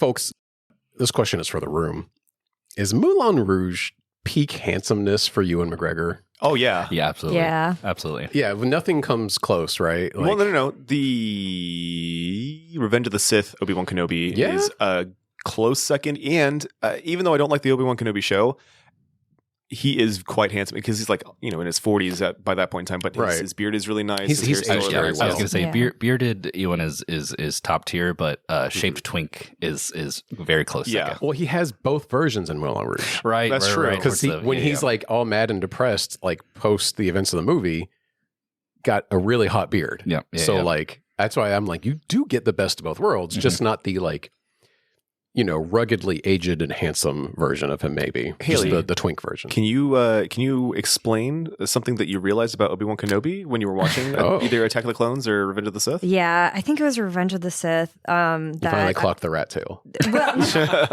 Folks, this question is for the room. Is Moulin Rouge peak handsomeness for Ewan McGregor? Oh, yeah. Yeah, absolutely. Yeah. Absolutely. Yeah, nothing comes close, right? Well, no. The Revenge of the Sith, Obi-Wan Kenobi, is a close second. And even though I don't like the Obi-Wan Kenobi show, he is quite handsome because he's like, in his 40s by that point in time. But his beard is really nice. He's I was going to say bearded Ewan is top tier, but shaped twink is very close. Yeah. Second. Well, he has both versions in Moulin Rouge. Right. That's true. Because when he's like all mad and depressed, like post the events of the movie, got a really hot beard. Yeah. Like, that's why I'm like, you do get the best of both worlds, just not the like, ruggedly aged and handsome version of him, maybe. Hayley, just the twink version. Can you explain something that you realized about Obi-Wan Kenobi when you were watching either Attack of the Clones or Revenge of the Sith? Yeah, I think it was Revenge of the Sith. You finally clocked the rat tail. Well,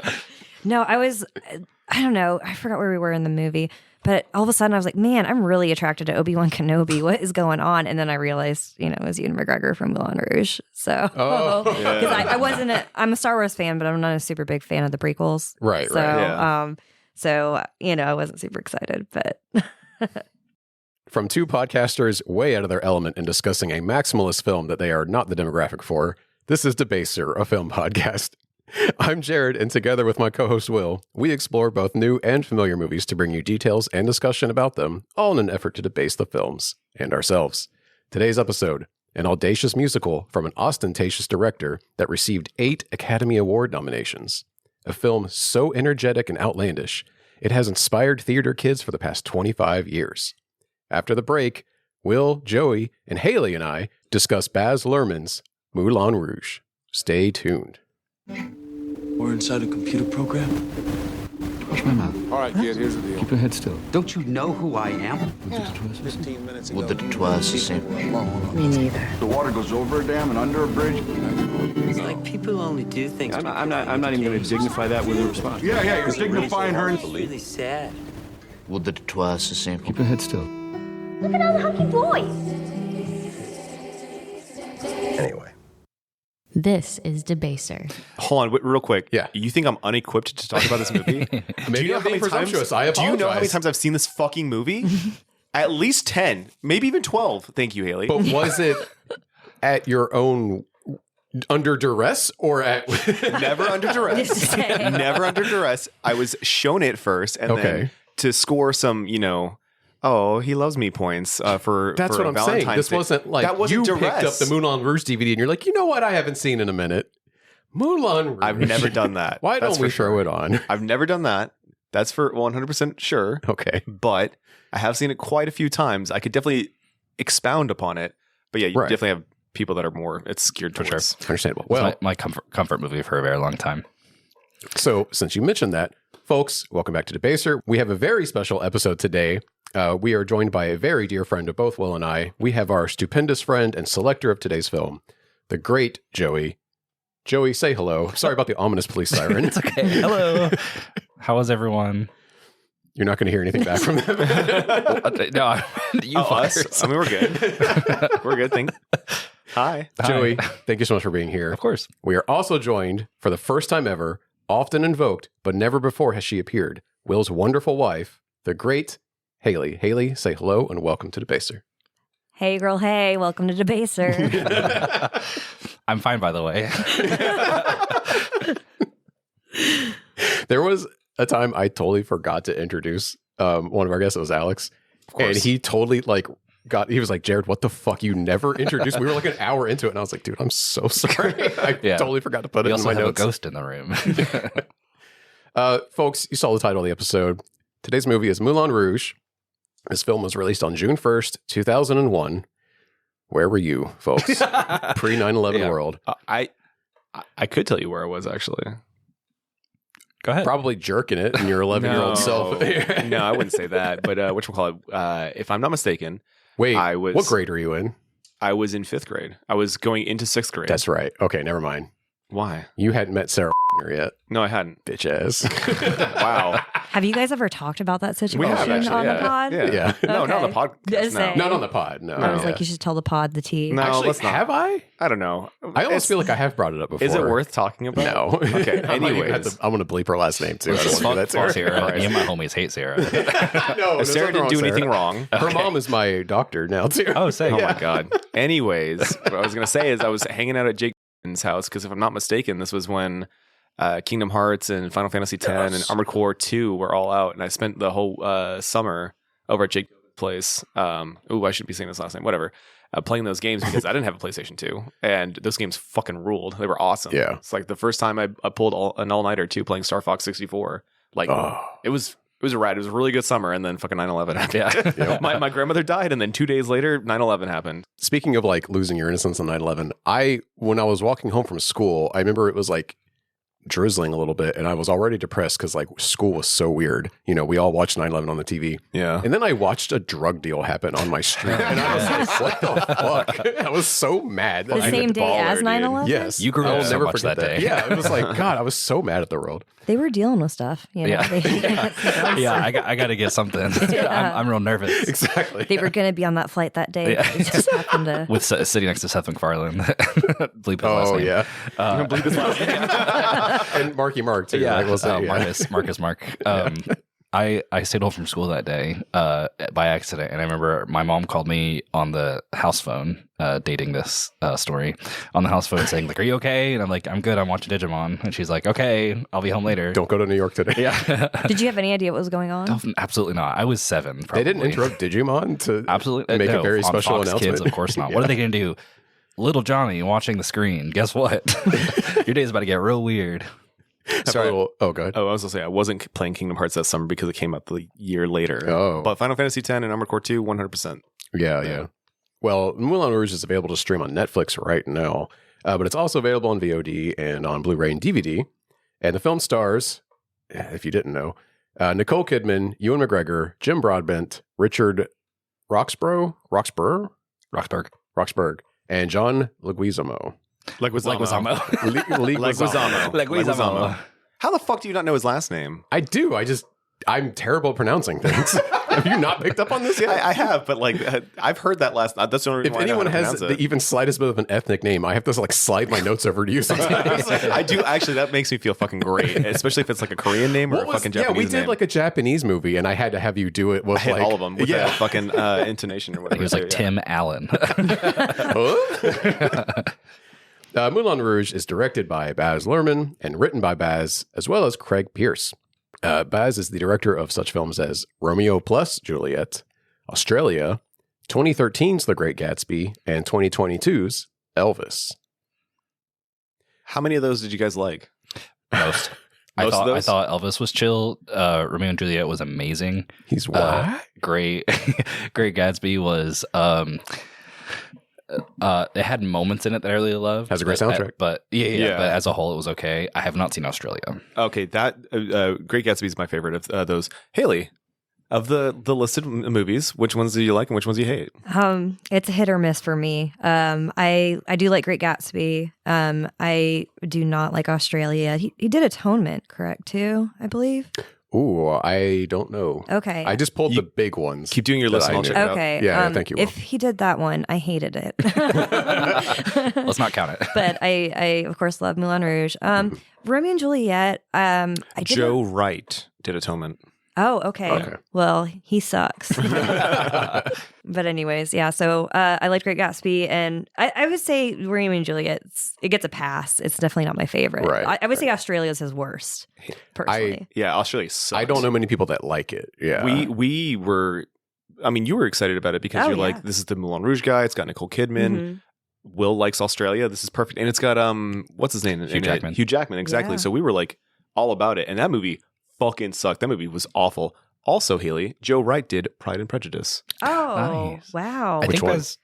no, I don't know. I forgot where we were in the movie. But all of a sudden I was like, man, I'm really attracted to Obi-Wan Kenobi. What is going on? And then I realized, it was Ewan McGregor from Moulin Rouge. So, because I'm a Star Wars fan, but I'm not a super big fan of the prequels. Right, so, right. So, I wasn't super excited, but. From two podcasters way out of their element in discussing a maximalist film that they are not the demographic for, this is Debaser, a film podcast. I'm Jared, and together with my co-host Will, we explore both new and familiar movies to bring you details and discussion about them, all in an effort to debase the films and ourselves. Today's episode, an audacious musical from an ostentatious director that received 8 Academy Award nominations. A film so energetic and outlandish, it has inspired theater kids for the past 25 years. After the break, Will, Joey, and Hayley and I discuss Baz Luhrmann's Moulin Rouge. Stay tuned. We're inside a computer program. Watch my mouth. All right, kid, here's the deal. Keep your head still. Don't you know who I am? 15 minutes ago. Well, the twas the same. Me neither. The water goes over a dam and under a bridge. It's like people only do things. I'm not even going to dignify that with a response. Yeah, you're dignifying her. It's really sad. Well, the twas the same. Keep your head still. Look at all the hunky boys. Anyway. This is Debaser. Hold on, real quick. Yeah. You think I'm unequipped to talk about this movie? Maybe I'm being presumptuous. I apologize. Do you know how many times I've seen this fucking movie? At least 10, maybe even 12. Thank you, Hayley. But was it at your own under duress or at Never under duress. Never under duress. I was shown it first, and then to score some, oh, he loves me points for That's for what I'm Valentine's saying. This Day. wasn't like That wasn't you duress. picked up the Moulin Rouge DVD and you're like, you know what? I haven't seen in a minute. Moulin Rouge. I've never done that. Why That's don't we for sure. throw it on? I've never done that. That's for 100% sure. Okay. But I have seen it quite a few times. I could definitely expound upon it. But yeah, you definitely have people that are more, it's geared towards. Understandable. Well, my comfort movie for a very long time. So since you mentioned that, folks, welcome back to Debaser. We have a very special episode today. We are joined by a very dear friend of both Will and I. We have our stupendous friend and selector of today's film, the great Joey. Joey, say hello. Sorry about the ominous police siren. It's okay. Hello. How was everyone? You're not going to hear anything back from them. No, you us. I mean, we're good. We're good. Hi. Joey, thank you so much for being here. Of course. We are also joined for the first time ever, often invoked, but never before has she appeared, Will's wonderful wife, the great Hayley. Hayley, say hello and welcome to Debaser. Hey, girl. Hey, welcome to Debaser. I'm fine, by the way. There was a time I totally forgot to introduce one of our guests. It was Alex. And he totally he was like, Jared, what the fuck? You never introduced me. We were like an hour into it. And I was like, dude, I'm so sorry. I totally forgot to put it in my notes. We also have a ghost in the room. Folks, you saw the title of the episode. Today's movie is Moulin Rouge. This film was released on June 1st, 2001. Where were you, folks? Pre 9/11 world. I could tell you where I was, actually. Go ahead. Probably jerking it in your 11-year-old self. No, I wouldn't say that. But whatchamacallit, if I'm not mistaken, wait, what grade are you in? I was in 5th grade. I was going into 6th grade. That's right. Okay, never mind. Why? You hadn't met Sarah yet. No, I hadn't. Bitch ass. Wow. Have you guys ever talked about that situation We have, actually, on yeah. the pod? Yeah. No, not on the pod. Just No. saying. Not on the pod. No. I was like, you should tell the pod the tea. No, Actually, let's not. have I? I don't know. I almost feel like I have brought it up before. Is it worth talking about? No. Okay. I might even have Anyways. to- I'm going to bleep her last name too. I Fuck don't want to do that to Sarah. her. Me and my homies hate Sarah. No, there's Sarah nothing wrong didn't do with anything Sarah. wrong. Her mom is my doctor now too. Oh, say. Oh my god. Anyways, what I was gonna say is I was hanging out at Jake's house because if I'm not mistaken, this was when Kingdom Hearts and Final Fantasy X and Armored Core 2 were all out, and I spent the whole summer over at Jake's place. I shouldn't be saying this last name. Whatever. Playing those games because I didn't have a PlayStation 2, and those games fucking ruled. They were awesome. Yeah. It's like the first time I pulled an all-nighter too playing Star Fox 64. Like it was a rad. It was a really good summer, and then fucking 9/11 happened. Yeah. my grandmother died, and then 2 days later, 9/11 happened. Speaking of like losing your innocence on 9/11, when I was walking home from school, I remember it was like drizzling a little bit, and I was already depressed because like school was so weird. You know, we all watched 9/11 on the TV. Yeah. And then I watched a drug deal happen on my street, and I was like, "What the fuck?" I was so mad. The same day as 9/11? Yes, You grew I up will so never much forget that day. Yeah, it was like God. I was so mad at the world. They were dealing with stuff. You know? Yeah. Yeah. I got to get something. Yeah. I'm real nervous. Exactly. They were going to be on that flight that day. Yeah. But it just happened to. With sitting next to Seth MacFarlane. Bleep his last Oh name. yeah, Bleep his last name. and Marky Mark too. Yeah, right? We'll say, yeah. Marcus Mark. I stayed home from school that day by accident, and I remember my mom called me on the house phone, dating this story, on the house phone saying like, "Are you okay?" And I'm like, "I'm good. I'm watching Digimon." And she's like, "Okay, I'll be home later." Don't go to New York today. Yeah. Did you have any idea what was going on? Absolutely not. I was 7. Probably. They didn't interrupt Digimon to Absolutely make no, a very on special Fox announcement. Kids, of course not. Yeah. What are they going to do? Little Johnny watching the screen. Guess what? Your day's about to get real weird. Sorry. Oh, go ahead. Oh, I was going to say, I wasn't playing Kingdom Hearts that summer because it came out the year later. Oh. But Final Fantasy X and Armored Core 2, 100%. Yeah. Well, Moulin Rouge is available to stream on Netflix right now, but it's also available on VOD and on Blu-ray and DVD. And the film stars, if you didn't know, Nicole Kidman, Ewan McGregor, Jim Broadbent, Richard Roxburgh, and John Leguizamo. Leguizamo. Leguizamo. How the fuck do you not know his last name? I do. I'm terrible at pronouncing things. Have you not picked up on this yet? I have, but like I've heard that last. That's the only reason If why anyone I know how to has pronounce the even slightest bit of an ethnic name, I have to like slide my notes over to you sometimes. I do actually. That makes me feel fucking great, especially if it's like a Korean name or a fucking Japanese name. we did like a Japanese movie, and I had to have you do it with I hate like all of them with that fucking intonation or whatever. He was like Tim Allen. Moulin Rouge is directed by Baz Luhrmann and written by Baz, as well as Craig Pierce. Baz is the director of such films as Romeo plus Juliet, Australia, 2013's The Great Gatsby, and 2022's Elvis. How many of those did you guys like? Most. I thought Elvis was chill. Romeo and Juliet was amazing. He's what? Great. Great Gatsby was. It had moments in it that I really loved. Has a great soundtrack. But yeah. But as a whole, it was okay. I have not seen Australia. Okay, that Great Gatsby is my favorite of those. Haley, of the listed movies, which ones do you like and which ones do you hate? It's a hit or miss for me. I do like Great Gatsby. I do not like Australia. He did Atonement, correct, too, I believe? Ooh, I don't know. Okay. I just pulled the big ones. Keep doing your list and I'll check it out. Okay. Yeah, thank you. If he did that one, I hated it. Let's not count it. But I of course love Moulin Rouge. Romeo and Juliet. Joe Wright did Atonement. Oh, okay. Well, he sucks. But anyways, yeah. So I liked Great Gatsby, and I would say Romeo and Juliet. It gets a pass. It's definitely not my favorite. Right. I would say Australia's his worst. Personally, Australia sucks. I don't know many people that like it. Yeah, we were. I mean, you were excited about it because you're like, this is the Moulin Rouge guy. It's got Nicole Kidman. Mm-hmm. Will likes Australia. This is perfect, and it's got what's his name? Hugh Jackman. Hugh Jackman, exactly. Yeah. So we were like all about it, and that movie fucking sucked. That movie was awful. Also, Haley, Joe Wright did Pride and Prejudice. Oh, Nice. wow. I think one? Baz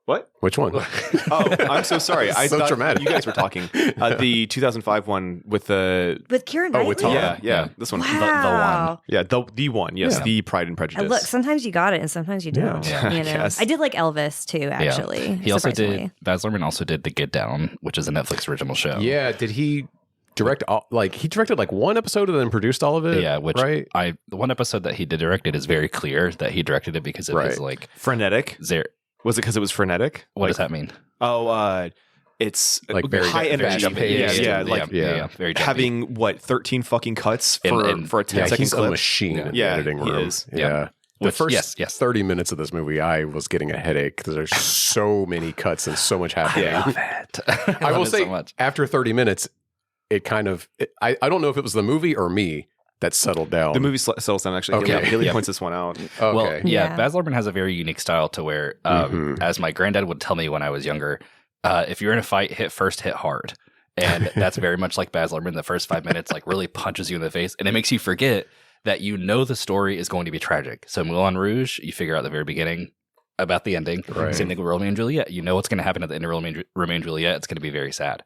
What? Which one? Oh, I'm so sorry. I So thought dramatic. you guys were talking. The 2005 one with the... With Keira Knightley. with Tom. Yeah. This one. Wow. Yeah, the one. Yes, Yeah. the Pride and Prejudice. Look, sometimes you got it and sometimes you don't. Yeah. You know? Yes. I did like Elvis too, actually. He also surprisingly. did. Baz Luhrmann also did The Get Down, which is a Netflix original show. Yeah, did he direct he directed like one episode and then produced all of it? Yeah, which right? the one episode that he did directed is very clear that he directed it because it was like Frenetic. Was it because it was frenetic? What does that mean? Oh, it's Like very high energy. fast-paced. Yeah, very jumpy. having 13 fucking cuts for And- for a 10-second he's clip. a machine in the Yeah, editing he room. is. Yeah. The Which- first yes. 30 minutes of this movie, I was getting a headache because there's so many cuts and so much happening. I love it. I will love it say, so much. after 30 minutes, it kind of, I don't know if it was the movie or me that settled down. The movie settles down actually. Okay. Haley Yeah. points this one out. Okay. Well, yeah, Yeah. Baz Luhrmann has a very unique style to where, as my granddad would tell me when I was younger, if you're in a fight, hit hard. And that's very much like Baz Luhrmann. The first 5 minutes like really punches you in the face, and it makes you forget that you know the story is going to be tragic. So Moulin Rouge, you figure out the very beginning about the ending. Right. Same thing with Romeo and Juliet. You know what's going to happen at the end of Romeo and Juliet. It's going to be very sad.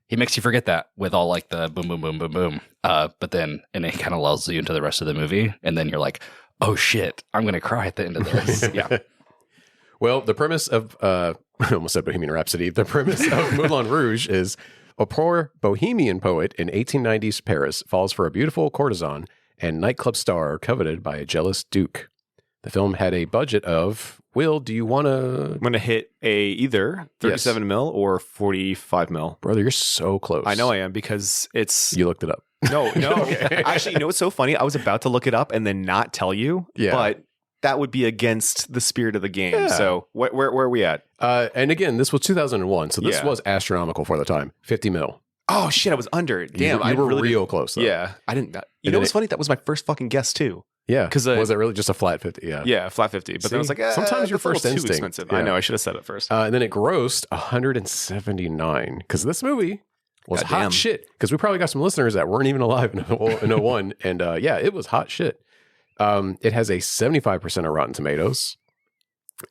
He makes you forget that with all like the boom, boom, boom, boom, boom. But then, and it kind of lulls you into the rest of the movie. And then you're like, oh shit, I'm going to cry at the end of this. Yeah. Well, the premise of, I almost said Bohemian Rhapsody. The premise of Moulin Rouge is a poor bohemian poet in 1890s Paris falls for a beautiful courtesan and nightclub star coveted by a jealous duke. The film had a budget of, Will, do you want to... I'm going to hit either 37 mil or 45 mil. Brother, you're so close. I know I am because it's... You looked it up. No. Okay. Actually, you know what's so funny? I was about to look it up and then not tell you. Yeah. But that would be against the spirit of the game. Yeah. So where are we at? And again, this was 2001, so this Yeah. was astronomical for the time. 50 mil. Oh, shit. I was under. Damn. You were really real close, though. Yeah. I didn't... You And know then what's funny? That was my first fucking guess, too. Yeah. 'Cause, was it really just a flat 50? Yeah. Yeah, flat 50. But then I was See? like, Sometimes your that's a little first too instinct. expensive. Yeah. I know. I should have said it first. And then it grossed 179 because this movie was Goddamn. hot shit. Because we probably got some listeners that weren't even alive in 01. And yeah, it was hot shit. It has a 75% of Rotten Tomatoes.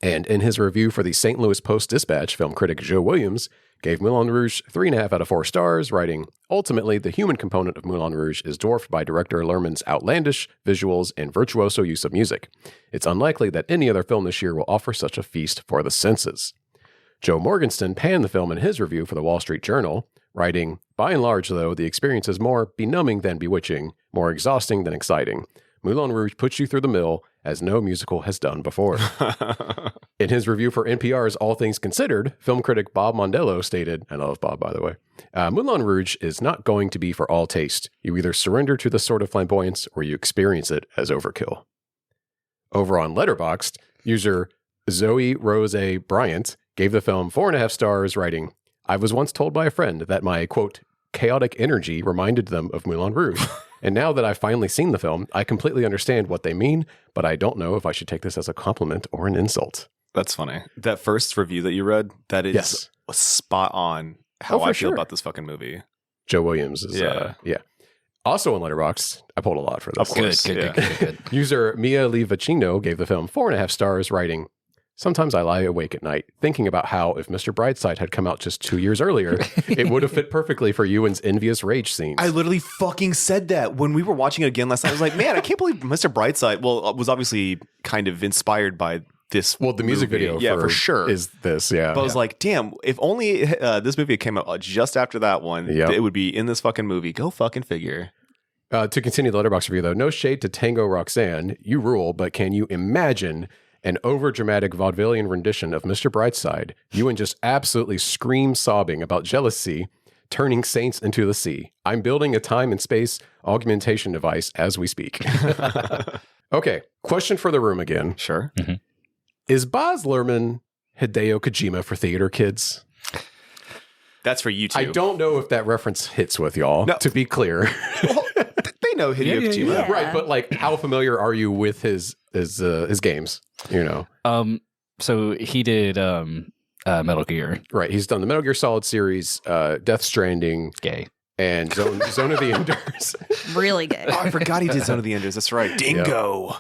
And in his review for the St. Louis Post-Dispatch, film critic Joe Williams gave Moulin Rouge 3.5 out of 4 stars, writing, ultimately, the human component of Moulin Rouge is dwarfed by director Luhrmann's outlandish visuals and virtuoso use of music. It's unlikely that any other film this year will offer such a feast for the senses. Joe Morgenstern panned the film in his review for the Wall Street Journal, writing, by and large, though, the experience is more benumbing than bewitching, more exhausting than exciting. Moulin Rouge puts you through the mill as no musical has done before. In his review for NPR's All Things Considered, film critic Bob Mondello stated, I love Bob, by the way, Moulin Rouge is not going to be for all taste. You either surrender to this sort of flamboyance or you experience it as overkill. Over on Letterboxd, user Zoe Rose Bryant gave the film 4.5 stars, writing, I was once told by a friend that my, quote, chaotic energy reminded them of Moulin Rouge. And now that I've finally seen the film, I completely understand what they mean, but I don't know if I should take this as a compliment or an insult. That's funny. That first review that you read, that is Yes. spot on how for I feel sure. about this fucking movie. Joe Williams is, yeah. Also on Letterboxd, I pulled a lot for this. Of course. Good. User Mia Livacino gave the film 4.5 stars, writing, sometimes I lie awake at night thinking about how if Mr. Brightside had come out just 2 years earlier, it would have fit perfectly for Ewan's envious rage scenes. I literally fucking said that when we were watching it again last night. I was like, man, I can't believe Mr. Brightside, was obviously kind of inspired by this. Well, the music movie. video yeah, for sure. is this, yeah. But I was like, damn, if only this movie came out just after that one, Yep. it would be in this fucking movie. Go fucking figure. To continue the Letterboxd review, though, no shade to Tango Roxanne. You rule, but can you imagine an over-dramatic vaudevillian rendition of Mr. Brightside? Ewan just absolutely screams sobbing about jealousy, turning saints into the sea. I'm building a time and space augmentation device as we speak. Okay, question for the room again. Sure. Mm-hmm. Is Baz Luhrmann Hideo Kojima for theater kids? That's for you two. I don't know if that reference hits with y'all, No. to be clear. Well, they know Hideo Kojima. yeah. Right, but like, how familiar are you with his games? You know, So he did Metal Gear. right? He's done the Metal Gear Solid series, Death Stranding, Gay. and Zone of the Enders. Really good. Oh, I forgot he did Zone of the Enders. That's right. Dingo.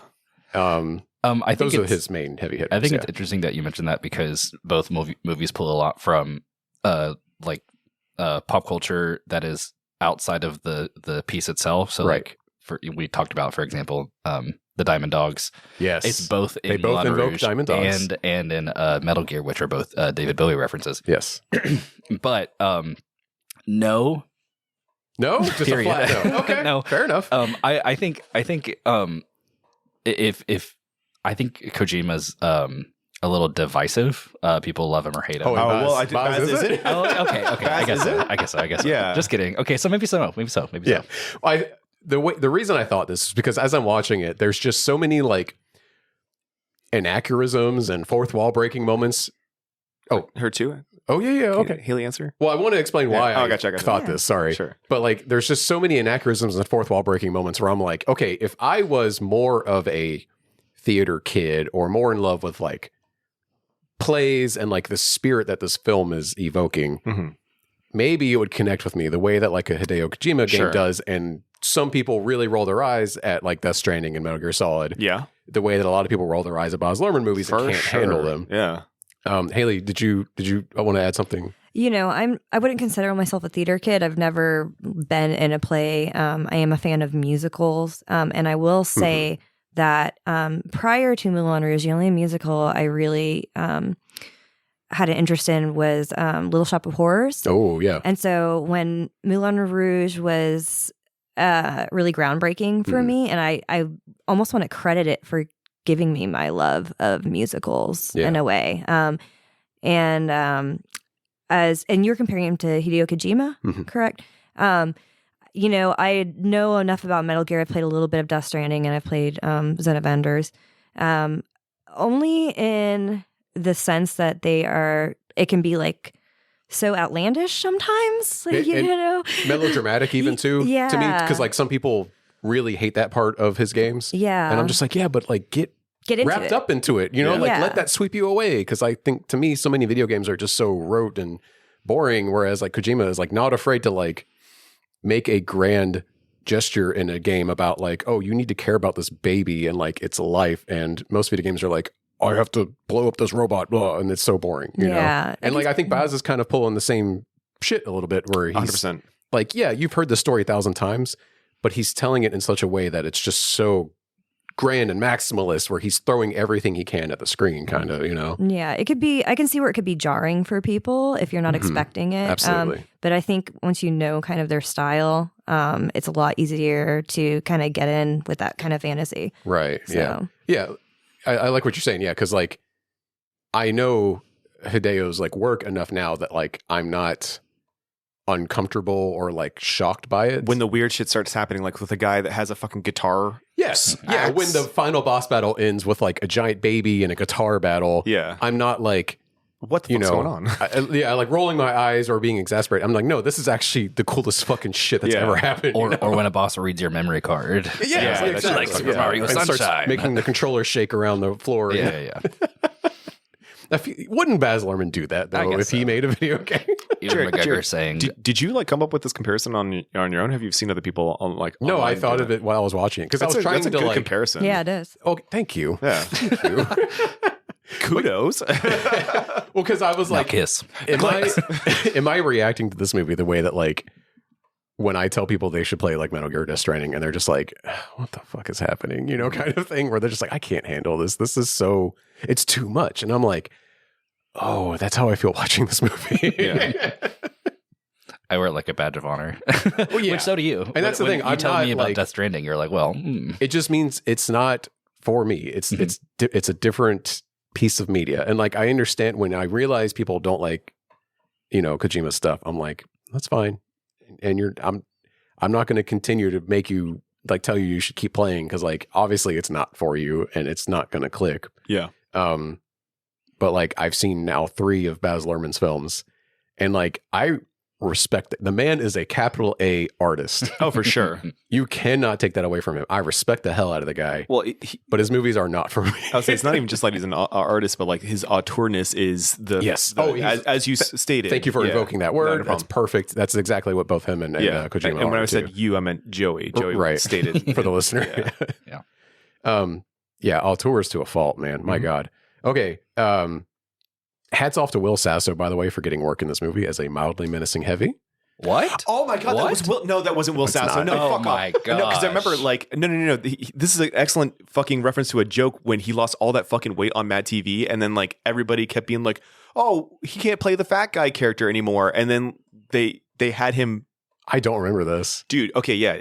I think those are his main heavy hitters. I think it's interesting that you mentioned that because both movies pull a lot from pop culture that is outside of the piece itself. So like we talked about, for example, the Diamond Dogs. Yes, it's both in they both Moulin invoke Rouge Diamond Dogs and in Metal Gear, which are both David Bowie references. Yes, but no, just period. a flat no. Okay, no, fair enough. I think if I think Kojima's a little divisive. People love him or hate him. Baz is it? Oh, okay. I guess so. Yeah. Just kidding. Okay, so maybe so. Yeah. The reason I thought this is because as I'm watching it, there's just so many like anachronisms and fourth wall breaking moments. Oh, her too? Oh, yeah. Okay. Hayley answer? Well, I want to explain why I gotcha. thought this. Sorry. Sure. But like, there's just so many anachronisms and fourth wall breaking moments where I'm like, okay, if I was more of a theater kid or more in love with like plays and like the spirit that this film is evoking, maybe it would connect with me the way that like a Hideo Kojima game does. And some people really roll their eyes at like Death Stranding and Metal Gear Solid. Yeah. The way that a lot of people roll their eyes at Baz Luhrmann movies and can't handle them. Yeah. Hayley, did you want to add something? You know, I wouldn't consider myself a theater kid. I've never been in a play. I am a fan of musicals. And I will say that prior to Moulin Rouge, the only musical I really had an interest in was Little Shop of Horrors. Oh, yeah. And so when Moulin Rouge was really groundbreaking for me, and I almost want to credit it for giving me my love of musicals in a way. And you're comparing him to Hideo Kojima, correct? You know, I know enough about Metal Gear. I played a little bit of Death Stranding, and I played Zone of Enders. Only in the sense that it can be like so outlandish sometimes, like, you know, melodramatic even too. To me, because like some people really hate that part of his games. Yeah, and I'm just like, but like get into wrapped up into it. You know, like let that sweep you away. Because I think to me, so many video games are just so rote and boring. Whereas like Kojima is like not afraid to like make a grand gesture in a game about like, oh, you need to care about this baby and like its life. And most video games are like, I have to blow up this robot, blah, and it's so boring, you know? And like, I think Baz is kind of pulling the same shit a little bit where he's 100%. Like, yeah, you've heard the story 1,000 times, but he's telling it in such a way that it's just so grand and maximalist where he's throwing everything he can at the screen, kind of, you know? Yeah, it could be, I can see where it could be jarring for people if you're not expecting it. Absolutely. But I think once you know kind of their style, it's a lot easier to kind of get in with that kind of fantasy. Right. So. Yeah. I like what you're saying. Yeah. Cause like, I know Hideo's like work enough now that like, I'm not uncomfortable or like shocked by it. When the weird shit starts happening, like with a guy that has a fucking guitar. Yes. Yeah. When the final boss battle ends with like a giant baby and a guitar battle. Yeah. I'm not like, what the fuck's going on? I like rolling my eyes or being exasperated. I'm like, no, this is actually the coolest fucking shit that's ever happened. Or when a boss reads your memory card. It's like Super Mario Sunshine. Starts making the controller shake around the floor. Yeah. Wouldn't Baz Luhrmann do that though if he made a video game? Ewan McGregor saying, did you like come up with this comparison on your own? Have you seen other people on like? No, I thought of it while I was watching it because I was trying to good like comparison. Yeah, it is. Oh, thank you. Yeah, thank you. Kudos. Well, because I was like, kiss. Am I reacting to this movie the way that like when I tell people they should play like Metal Gear Death Stranding and they're just like, what the fuck is happening? You know, kind of thing where they're just like, I can't handle this. This is so, it's too much. And I'm like, oh, that's how I feel watching this movie. Yeah. I wear it like a badge of honor. Well, yeah. Which so do you. And that's the thing. You tell me about Death Stranding, you're like, well, it just means it's not for me. It's a different piece of media. And like, I understand when I realize people don't like, you know, Kojima stuff, I'm like, that's fine. And I'm not going to continue to make you like, tell you should keep playing. Cause like, obviously it's not for you and it's not going to click. Yeah. But like, I've seen now 3 of Baz Luhrmann's films and like, I respect it. The man is a capital A artist. Oh, for sure. You cannot take that away from him. I respect the hell out of the guy. Well, but his movies are not for me. I would say it's not even just like he's an artist, but like his auteurness is the as you stated. Thank you for invoking that word. That's perfect. That's exactly what both him and Kojima and when I too. said you, I meant Joey. Joey right. stated for the listener. Yeah. Yeah, auteurs to a fault, man. My God. Okay. Hats off to Will Sasso, by the way, for getting work in this movie as a mildly menacing heavy. What? Oh my God, that was Will. No, that wasn't Will Sasso. not. No, Oh fuck my off. No, because I remember no. This is an excellent fucking reference to a joke when he lost all that fucking weight on Mad TV, and then like everybody kept being like, "Oh, he can't play the fat guy character anymore," and then they had him. I don't remember this. Dude, okay, yeah.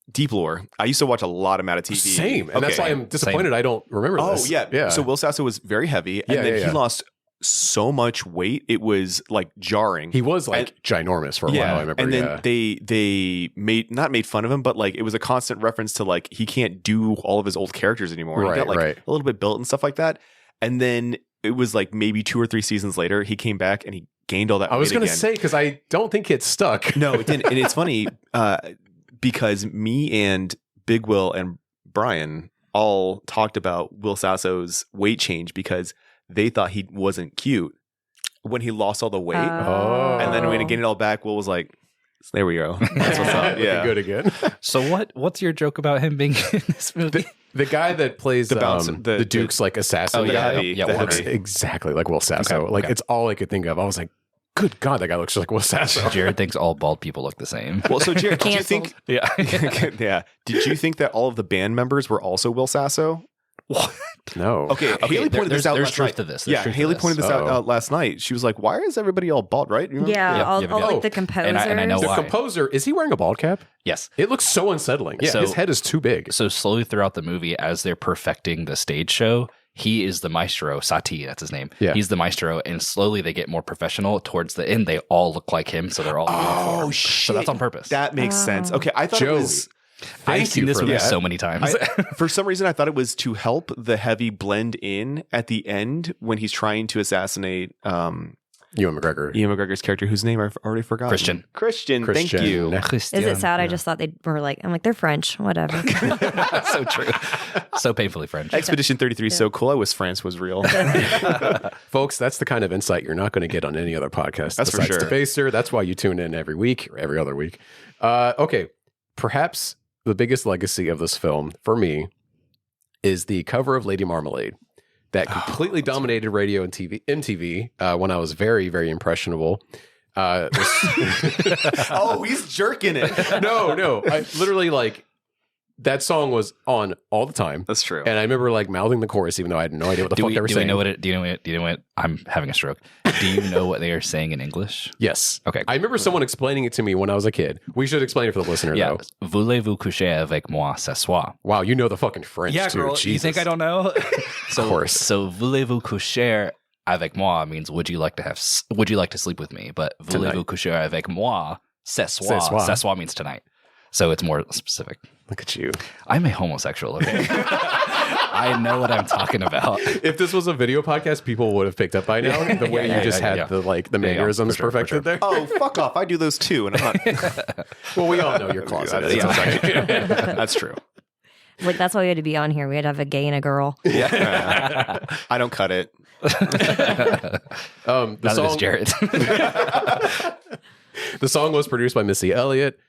Deep lore. I used to watch a lot of Mad TV. Same. And that's why I'm disappointed I don't remember this. Oh, yeah. So Will Sasso was very heavy, and then he lost so much weight, it was like jarring. He was like ginormous for a while, I remember. And then they not made fun of him, but like it was a constant reference to like he can't do all of his old characters anymore. Right, he got like right. a little bit built and stuff like that. And then it was like maybe 2 or 3 seasons later, he came back and he gained all that weight. I was going to again. say, because I don't think it stuck. No, it didn't. And it's funny because me and Big Will and Brian all talked about Will Sasso's weight change because they thought he wasn't cute when he lost all the weight. And then when he gained it all back, Will was like, there we go. That's what's up. Yeah. Good again. So what's your joke about him being in this movie? The guy that plays the Duke's like assassin. Oh, yeah. Looks exactly like Will Sasso. Okay. It's all I could think of. I was like, good God, that guy looks just like Will Sasso. Jared thinks all bald people look the same. Well, so Jared, did you think? Yeah. Yeah. Did you think that all of the band members were also Will Sasso? What? No. Okay. Haley pointed this out there's last truth night. to this. Yeah. Haley pointed this out last night. She was like, "Why is everybody all bald?" Right? You remember? Yeah, all yeah. like the composers. And I know The why. composer, is he wearing a bald cap? Yes. It looks so unsettling. Yeah, So- his head is too big. So slowly throughout the movie, as they're perfecting the stage show, he is the maestro. Sati, that's his name. Yeah. He's the maestro, and slowly they get more professional. Towards the end, they all look like him, so they're all uniform. shit. So that's on purpose. That makes sense. Okay, I thought Joey, it was. I've seen this movie that. so many times. For some reason, I thought it was to help the heavy blend in at the end when he's trying to assassinate Ewan McGregor. Ian McGregor's character, whose name I've already forgotten. Christian. Thank you. Is it sad? I just thought they were like, I'm like, they're French, whatever. So true. So painfully French. Expedition 33 is so cool. I wish France was real. Folks, that's the kind of insight you're not going to get on any other podcast. That's for besides sure. Debaser. That's why you tune in every week or every other week. Okay. Perhaps the biggest legacy of this film for me is the cover of Lady Marmalade that completely dominated radio and MTV when I was very, very impressionable. Oh, he's jerking it. No. I literally that song was on all the time. That's true. And I remember mouthing the chorus, even though I had no idea what the fuck they were saying. Do you know what? I'm having a stroke. Do you know what they are saying in English? Yes. Okay. I remember someone explaining it to me when I was a kid. We should explain it for the listener, Yeah. though. Voulez-vous coucher avec moi ce soir? Wow, you know the fucking French, too. You Jesus. think I don't know? Of course. So voulez-vous coucher avec moi means would you like to sleep with me? But voulez-vous coucher avec moi ce soir? Ce soir means tonight. So it's more specific. Look at you. I'm a homosexual, okay? I know what I'm talking about. If this was a video podcast, people would have picked up by now. The way you just had the mannerisms for sure, perfected there. Oh, fuck off. I do those too. And I'm not. Well, we all know your closet. That's true. Like, that's why we had to be on here. We had to have a gay and a girl. Yeah. I don't cut it. The Neither does Jared. The song was produced by Missy Elliott,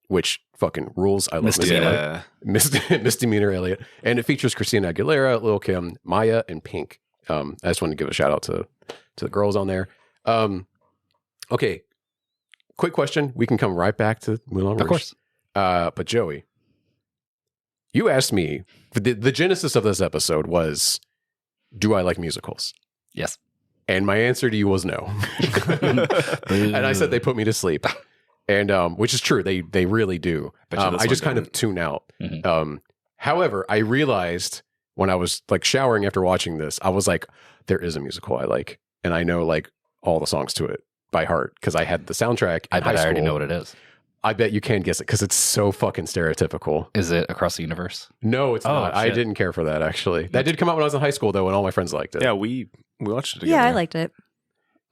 which fucking rules. I love Missy Elliott. Misdemeanor Elliott. And it features Christina Aguilera, Lil' Kim, Maya, and Pink. I just wanted to give a shout out to the girls on there. Okay. Quick question. We can come right back to Moulin Rouge. Of course. But Joey, you asked me, the genesis of this episode was, do I like musicals? Yes. And my answer to you was no. And I said they put me to sleep. And which is true. They really do. I just kind of tune out. Mm-hmm. However, I realized when I was showering after watching this, I was like, there is a musical I like. And I know all the songs to it by heart because I had the soundtrack. I bet I already know what it is. I bet you can guess it because it's so fucking stereotypical. Is it Across the Universe? No, it's not. Shit. I didn't care for that, actually. That did come out when I was in high school, though, and all my friends liked it. Yeah, we watched it together. Yeah, I liked it.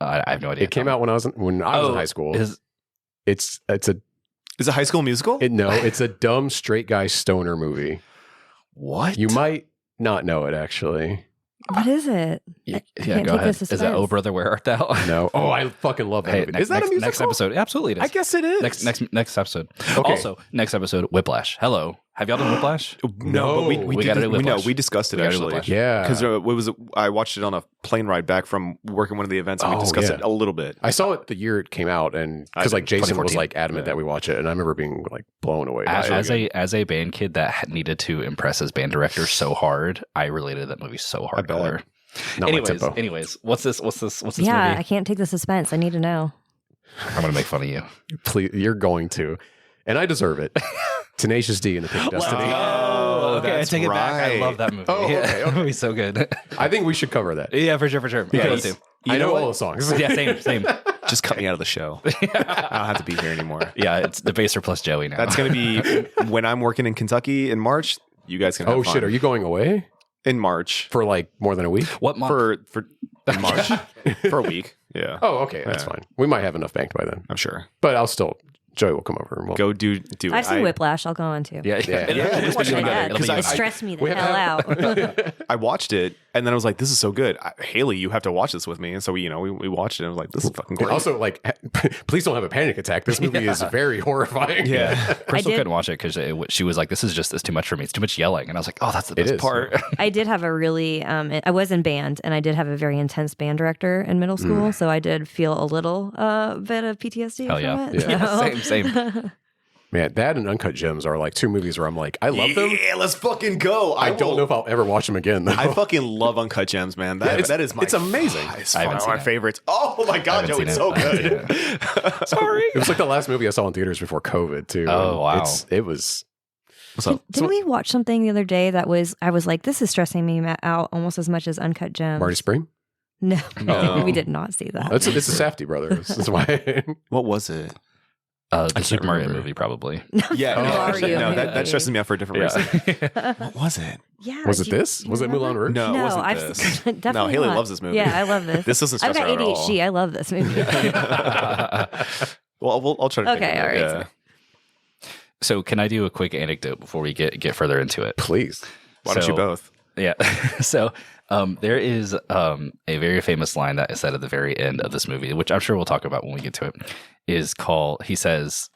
I have no idea. It came out when I was in high school. It's a High School Musical? No, it's a dumb straight guy stoner movie. What? You might not know it, actually. What is it? Yeah, can't go take ahead. this Is as that fast. Oh Brother Where Art Thou? No. Oh, I fucking love that Hey, movie. Is that a musical? Next episode. Absolutely it is. I guess it is. Next episode. Okay. Also, next episode, Whiplash. Hello. Have y'all done Whiplash? No, but we gotta do did. Whiplash. We discussed it We gotta do actually. Whiplash. Yeah. Because I watched it on a plane ride back from working one of the events, and we discussed it a little bit. I saw it the year it came out, and because like Jason was 2014. like adamant that we watch it, and I remember being like blown away. by it. As a band kid that needed to impress his band director so hard, I related to that movie so hardcore. Not my tempo. Anyways, what's this Yeah, movie? I can't take the suspense. I need to know. I'm gonna make fun of you. Please, you're going to, and I deserve it. Tenacious D and the Pink Destiny. Oh, okay, I that's take it back. I right. love that movie. Oh, okay, That okay. movie's so good. I think we should cover that. Yeah, for sure. Because I know all the songs. Yeah, same. Just cut me out of the show. I don't have to be here anymore. Yeah, it's Debaser plus Joey now. That's going to be when I'm working in Kentucky in March. You guys can have Oh fun. shit, are you going away in March for like more than a week? What month? for in March for a week? Yeah. Oh, okay, that's fine. We might have enough banked by then. I'm sure. But I'll still. Joey will come over and we'll Go do I've it. seen Whiplash. I'll go on too. Yeah. Yeah. Watch my dad. It'll be It good. stressed me the we have- hell out. I watched it and then I was like, "This is so good, Haley. You have to watch this with me." And so we watched it. And I was like, "This is fucking And great." also, like, please don't have a panic attack. This movie is very horrifying. yeah. Crystal did- couldn't watch it because she was like, "This is too much for me. It's too much yelling." And I was like, "Oh, that's the best is. part." I did have a really, I was in band and I did have a very intense band director in middle school. So I did feel a little bit of PTSD Hell from yeah. it. Yeah, So- same. Man, that and Uncut Gems are like two movies where I'm like, I love them. Yeah, let's fucking go. I don't know if I'll ever watch them again, though. I fucking love Uncut Gems, man. That is my. it's amazing. It's I haven't one of seen my it. favorites. Oh my god, Joe, haven't it's seen so it. I haven't good. Sorry. It was like the last movie I saw in theaters before COVID, too. Oh, And wow. It was. What's up? Didn't we watch something the other day that I was like, this is stressing me out almost as much as Uncut Gems? Marty Spring? No, No. we did not see that. It's a Safdie brothers. That's why. What was it? The Super Mario remember. movie, probably. Yeah, no, Mario actually, no, that movie. stresses me out for a different reason. What was it? Yeah. Was it do you- this? do you Was it remember? Moulin Rouge? No, it wasn't I've this. definitely No, Haley not. loves this movie. Yeah, I love this. This doesn't stress I've got her out at all. ADHD. I love this movie. Well, I'll try to. Okay, think of it. all right. Yeah. So, can I do a quick anecdote before we get further into it? Please. Why don't So- you both? Yeah. So there is a very famous line that is said at the very end of this movie, which I'm sure we'll talk about when we get to it, he says,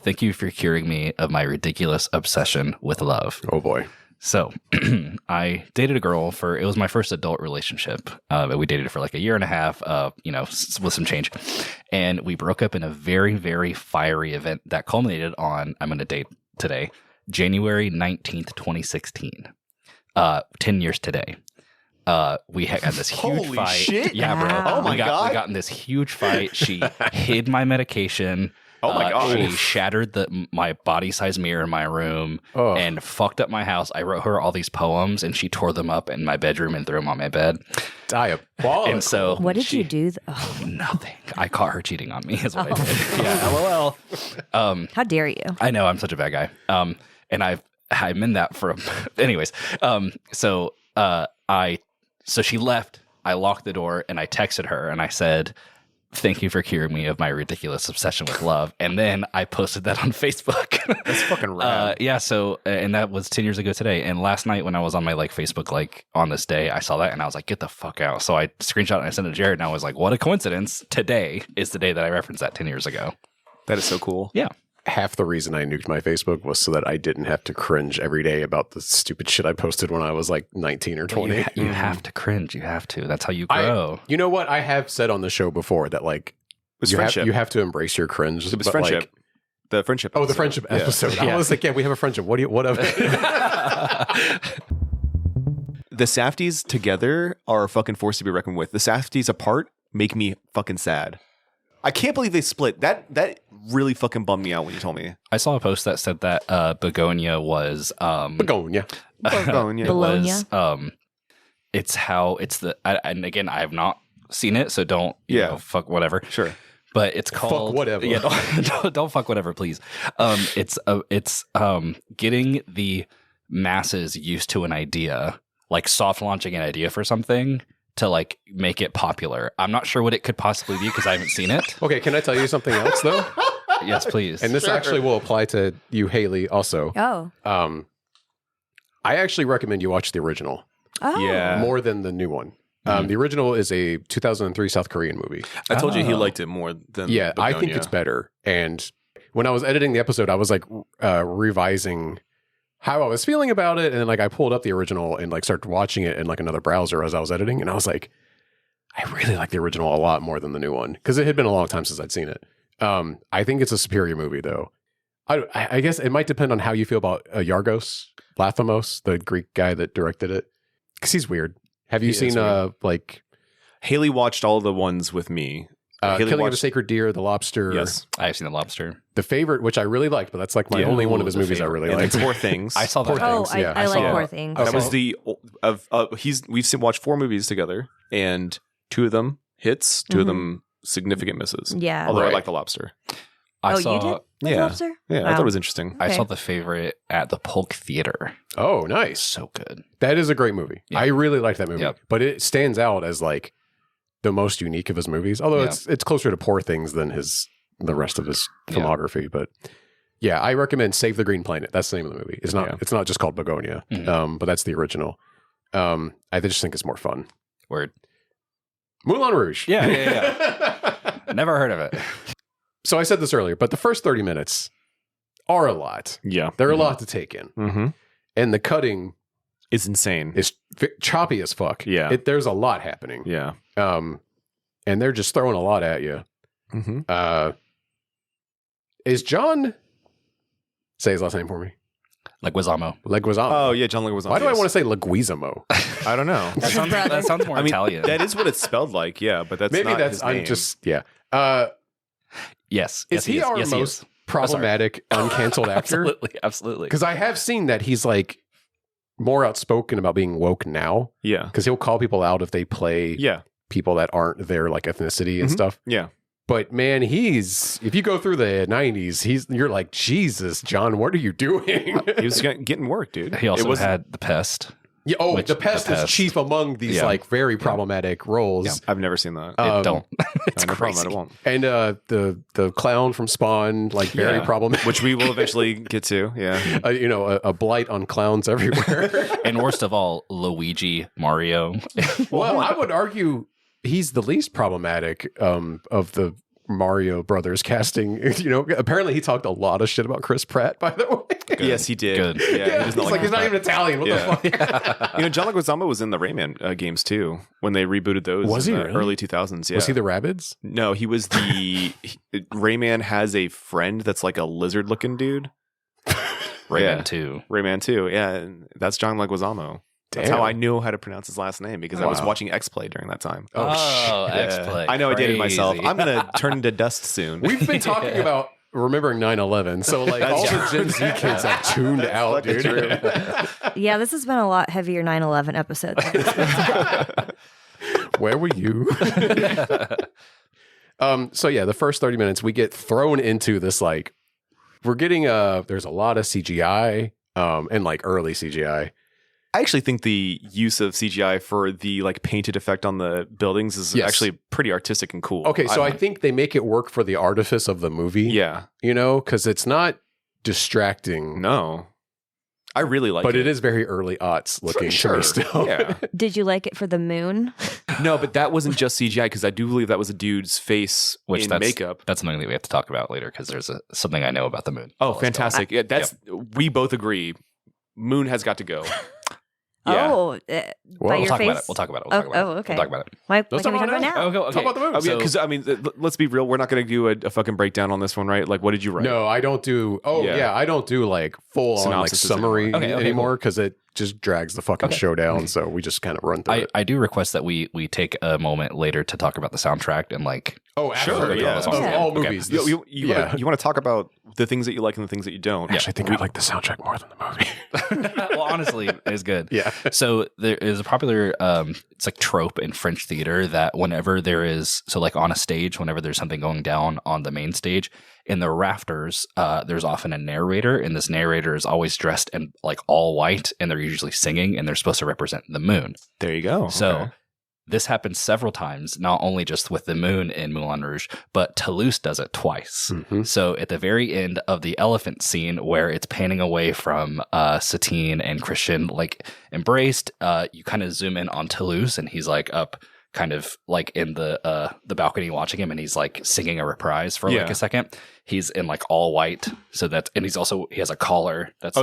"Thank you for curing me of my ridiculous obsession with love." Oh, boy. So I dated a girl it was my first adult relationship. We dated for like a year and a half, with some change. And we broke up in a very, very fiery event that culminated on, I'm going to date today, January 19th, 2016. 10 years today. We had this huge Holy fight. shit. Yeah, bro. Wow. Oh my God. We got in this huge fight. She hid my medication. Oh my God. She shattered my body size mirror in my room and fucked up my house. I wrote her all these poems and she tore them up in my bedroom and threw them on my bed. Diabolical. And so What did you do? Nothing. I caught her cheating on me is what I did. Yeah. LOL. How dare you? I know I'm such a bad guy. And I'm in that for anyways. So she left. I locked the door and I texted her and I said, "Thank you for curing me of my ridiculous obsession with love." And then I posted that on Facebook. That's fucking rad. Yeah. So, and that was 10 years ago today. And last night when I was on my Facebook, on this day, I saw that and I was like, get the fuck out. So I screenshot and I sent it to Jared and I was like, what a coincidence. Today is the day that I referenced that 10 years ago. That is so cool. Yeah. Half the reason I nuked my Facebook was so that I didn't have to cringe every day about the stupid shit I posted when I was like 19 or 20. You have to cringe. You have to. That's how you grow. You know what? I have said on the show before that like was you friendship. You have to embrace your cringe. It was friendship. The friendship. The episode. friendship Yeah. episode. Yeah. I was like, yeah, we have a friendship. What of it? The Safdies together are a fucking force to be reckoned with. The Safdies apart make me fucking sad. I can't believe they split. That really fucking bummed me out when you told me. I saw a post that said that Begonia was Begonia. Begonia. It was and again I have not seen it, so don't you know, fuck whatever. Sure. But it's called Fuck whatever. Yeah, don't fuck whatever, please. It's getting the masses used to an idea, like soft launching an idea for something to like make it popular. I'm not sure what it could possibly be because I haven't seen it. Okay, can I tell you something else though? Yes, please. And this actually will apply to you, Haley, also. Oh. I actually recommend you watch the original Oh. Yeah. more than the new one. The original is a 2003 South Korean movie. I told you he liked it more than Yeah, I think Begonia. it's better. And when I was editing the episode, I was like revising how I was feeling about it, and then like I pulled up the original and like started watching it in like another browser as I was editing, and I was like, I really like the original a lot more than the new one because it had been a long time since I'd seen it. I think it's a superior movie though. I guess it might depend on how you feel about Yorgos Lanthimos, the Greek guy that directed it, because he's weird. Have you seen like Hayley watched all the ones with me. Killing of a Sacred Deer, The Lobster? Yes, I've seen The Lobster. The Favorite, which I really liked, but that's like my only one of his movies I really liked. Poor Things. I saw that. I like Poor Things. That was we've watched 4 movies together, and 2 of them hits, 2 of them significant misses. Yeah. Although I like The Lobster. You did? The Lobster? Yeah, Wow. I thought it was interesting. I saw The Favorite at the Polk Theater. Oh, nice. So good. That is a great movie. Yeah. I really liked that movie. Yep. But it stands out as like the most unique of his movies. Although it's closer to Poor Things than the rest of his filmography. But yeah, I recommend Save the Green Planet. That's the name of the movie. It's not just called Begonia. But that's the original. I just think it's more fun. Word. Moulin Rouge. Yeah. Never heard of it. So I said this earlier, but the first 30 minutes are a lot. Yeah. They're a lot to take in. Mm-hmm. And the cutting is insane. It's choppy as fuck. Yeah. There's a lot happening. Yeah. And they're just throwing a lot at you. Mm-hmm. Is John... Say his last name for me. Leguizamo. Leguizamo. Oh, yeah, John Leguizamo. Why do I want to say Leguizamo? I don't know. That sounds more Italian. That is what it's spelled like, yeah, but that's Maybe not that's... his name. I'm just... Yeah. Yes. Is he our most problematic uncanceled actor? Absolutely. Because I have seen that he's like more outspoken about being woke now. Yeah. Because he'll call people out if they play people that aren't their like ethnicity and stuff. Yeah. But man, if you go through the 90s, you're like, Jesus, John, what are you doing? He was getting work, dude. He also had The Pest. Yeah, The Pest is chief among these like very problematic roles. Yeah. I've never seen that. It's no crazy. problem, I won't. And the clown from Spawn, like very problematic. Which we will eventually get to, yeah. A blight on clowns everywhere. And worst of all, Luigi Mario. Well, I would argue he's the least problematic of the Mario Brothers casting. Apparently he talked a lot of shit about Chris Pratt, by the way. Good. Yes, he did. Good. Yeah, he's not even Italian. What the fuck? John Leguizamo was in the Rayman games too when they rebooted those. Was he in the really? early 2000s? Yeah. Was he the Rabbids? No, he was the Rayman has a friend that's like a lizard-looking dude. Rayman 2. Rayman 2. Yeah, and that's John Leguizamo. That's how I knew how to pronounce his last name because I was watching X-Play during that time. Oh, X-Play. I know I dated myself. I'm going to turn into dust soon. We've been talking about remembering 9/11, so like all the Gen Z kids have tuned out, dude. Yeah, this has been a lot heavier 9/11 episode. Where were you? So yeah, the first 30 minutes we get thrown into this like we're getting there's a lot of CGI and like early CGI. I actually think the use of CGI for the like painted effect on the buildings is actually pretty artistic and cool. Okay, so I think they make it work for the artifice of the movie. Yeah. Because it's not distracting. No. I really like it. But it is very early aughts looking to me still. Yeah. Did you like it for the moon? No, but that wasn't just CGI because I do believe that was a dude's face in makeup. That's something that we have to talk about later because there's something I know about the moon. Oh, fantastic. Yeah, we both agree. Moon has got to go. Yeah. Oh, we'll talk about it. We'll talk about it. Okay. We'll talk about it. Why can we talk about it now? Okay. Talk about the movie. Because I mean, let's be real. We're not going to do a fucking breakdown on this one, right? Like, what did you write? No, I don't do. I don't do like full on like summary anymore because it just drags the fucking show down. So we just kind of run through it. I do request that we take a moment later to talk about the soundtrack and like. Oh, sure. Yeah. Of all movies. You want to talk about the things that you like and the things that you don't. Actually, I think I like the soundtrack more than the movie. Well, honestly, it's good. Yeah. So there is a popular, it's like trope in French theater that whenever there is, so like on a stage, whenever there's something going down on the main stage, in the rafters, there's often a narrator, and this narrator is always dressed in like all white, and they're usually singing, and they're supposed to represent the moon. There you go. So this happens several times, not only just with the moon in Moulin Rouge, but Toulouse does it twice. Mm-hmm. So at the very end of the elephant scene where it's panning away from Satine and Christian like embraced, you kind of zoom in on Toulouse and he's like up kind of like in the balcony watching him, and he's like singing a reprise for like a second. He's in like all white, so that's, and he has a collar that's